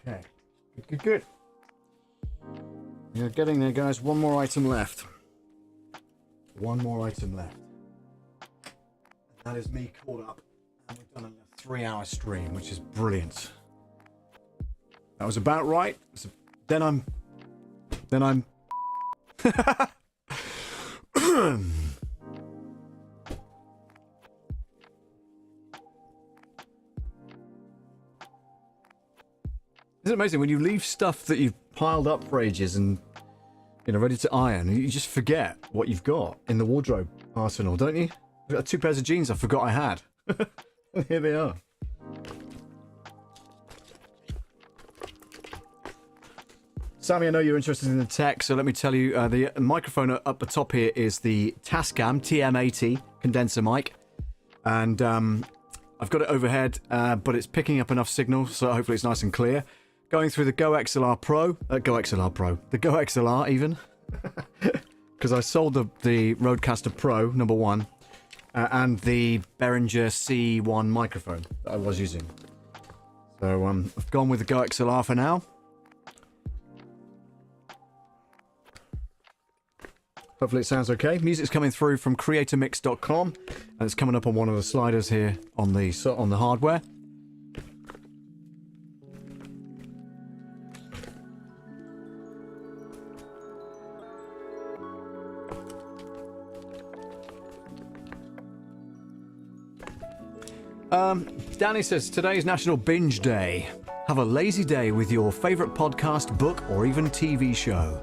Okay. Good. You're getting there, guys. One more item left. One more item left. And that is me caught up. And we've done a 3-hour stream, which is brilliant. That was about right. So then I'm... Isn't it amazing when you leave stuff that you've piled up for ages and, you know, ready to iron, you just forget what you've got in the wardrobe arsenal, don't you? I've got 2 pairs of jeans I forgot I had. Here they are. Sammy, I know you're interested in the tech, so let me tell you, the microphone up the top here is the TASCAM TM-80 condenser mic. And I've got it overhead, but it's picking up enough signal, so hopefully it's nice and clear. Going through the Go XLR Pro, the Go XLR even, because I sold the Rodecaster Pro #1 and the Behringer C1 microphone that I was using. So I've gone with the Go XLR for now. Hopefully it sounds okay. Music's coming through from creatormix.com, and it's coming up on one of the sliders here on the hardware. Danny says, today's National Binge Day. Have a lazy day with your favourite podcast, book, or even TV show.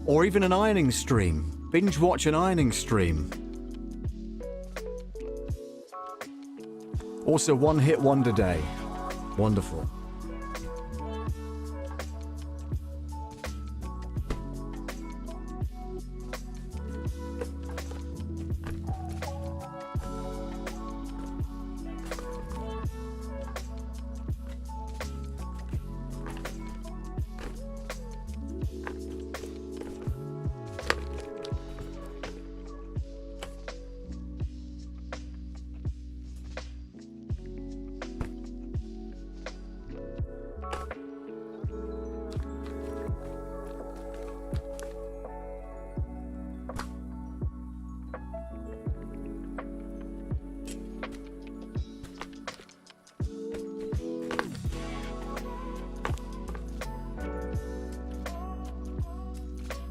Or even an ironing stream. Binge watch an ironing stream. Also, one hit wonder day. Wonderful.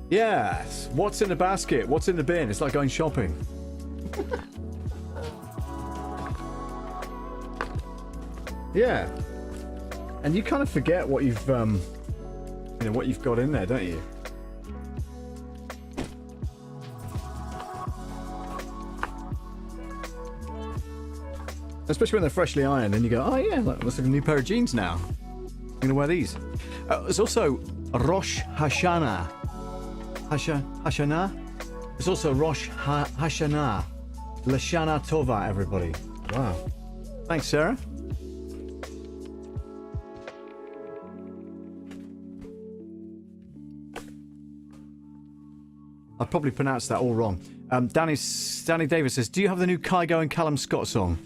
Yes. What's in the basket? What's in the bin? It's like going shopping. Yeah. And you kind of forget what you've, what you've got in there, don't you? Especially when they're freshly ironed, and you go, oh yeah, look, looks like a new pair of jeans now. I'm gonna wear these. There's also Rosh Hashanah. Hashanah? It's also Rosh Hashanah. Lashana Tova, everybody. Wow. Thanks, Sarah. I probably pronounced that all wrong. Danny Davis says, do you have the new Kygo and Callum Scott song?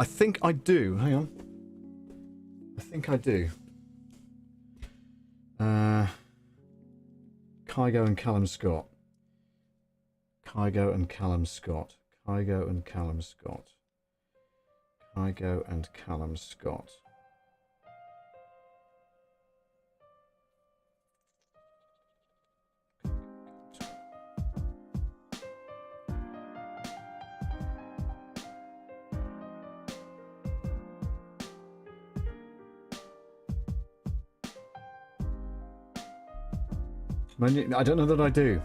I think I do. Hang on. I think I do. Kygo and Callum Scott. Kygo and Callum Scott. Kygo and Callum Scott. Kygo and Callum Scott. I don't know that I do.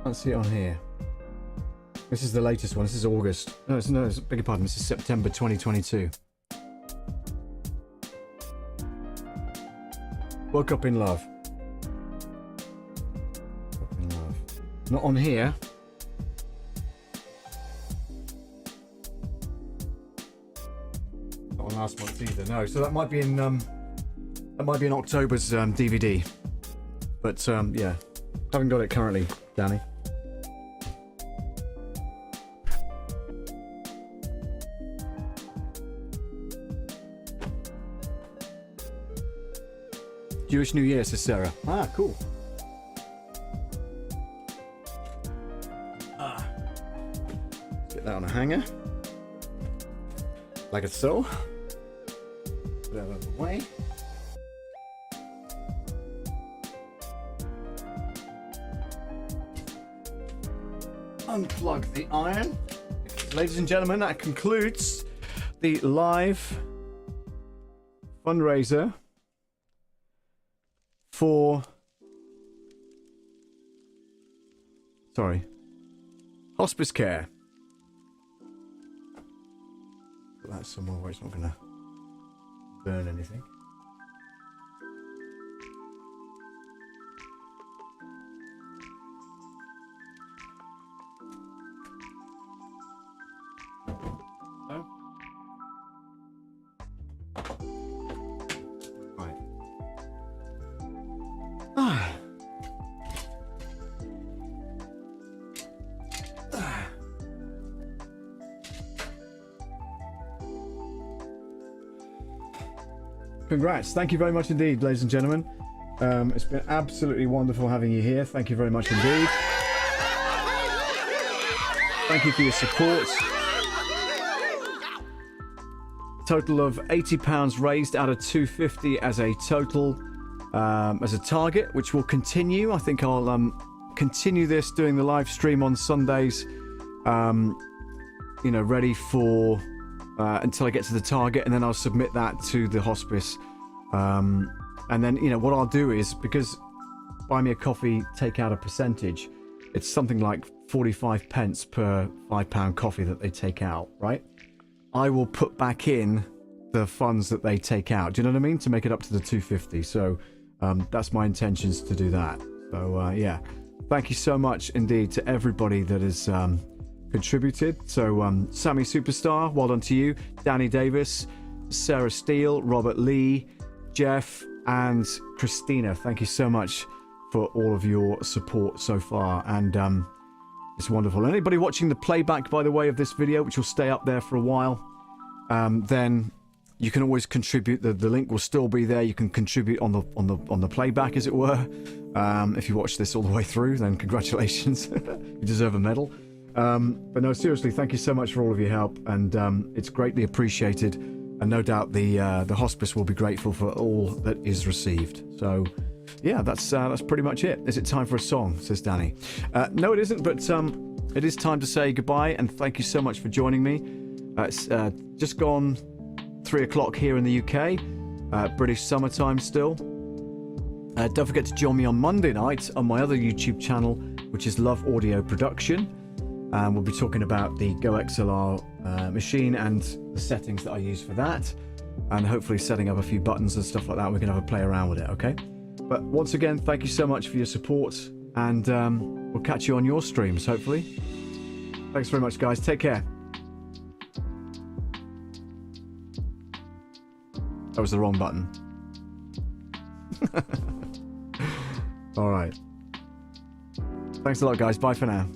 Can't see it on here. This is the latest one. This is August. No, beg your pardon. This is September 2022. Woke up in love. Woke up in love. Not on here. Not on last month either. No. So that might be in October's DVD. But yeah, haven't got it currently, Danny. Jewish New Year, says Sarah. Ah, cool. Let's get that on a hanger. Like so. Put that out of the way. Unplug the iron. Ladies and gentlemen, that concludes the live fundraiser for Hospiscare. Put that somewhere where it's not gonna burn anything. Congrats. Thank you very much indeed, ladies and gentlemen. It's been absolutely wonderful having you here. Thank you very much indeed. Thank you for your support. Total of £80 raised out of 250 as a total, as a target, which will continue. I think I'll continue this, doing the live stream on Sundays, ready for until I get to the target, and then I'll submit that to the hospice. And then, what I'll do is, because Buy Me a Coffee take out a percentage, it's something like 45 pence per £5 coffee that they take out, right? I will put back in the funds that they take out. Do you know what I mean? To make it up to the 250. So that's my intentions to do that. So yeah, thank you so much indeed to everybody that has contributed. So Sammy Superstar, well done to you. Danny Davis, Sarah Steele, Robert Lee, Jeff, and Christina. Thank you so much for all of your support so far. And it's wonderful. Anybody watching the playback, by the way, of this video, which will stay up there for a while, then you can always contribute. The link will still be there. You can contribute on the playback, as it were. If you watch this all the way through, then congratulations. You deserve a medal. But no, seriously, thank you so much for all of your help, and it's greatly appreciated. And no doubt the hospice will be grateful for all that is received. So yeah, that's pretty much it. Is it time for a song? Says Danny. No, it isn't, but it is time to say goodbye, and thank you so much for joining me. It's just gone 3 o'clock here in the UK, British summertime still. Don't forget to join me on Monday night on my other YouTube channel, which is Love Audio Production. We'll be talking about the Go XLR machine and the settings that I use for that, and hopefully setting up a few buttons and stuff like that. We can have a play around with it, okay? But once again, thank you so much for your support, and we'll catch you on your streams, hopefully. Thanks very much, guys. Take care. That was the wrong button. All right. Thanks a lot, guys. Bye for now.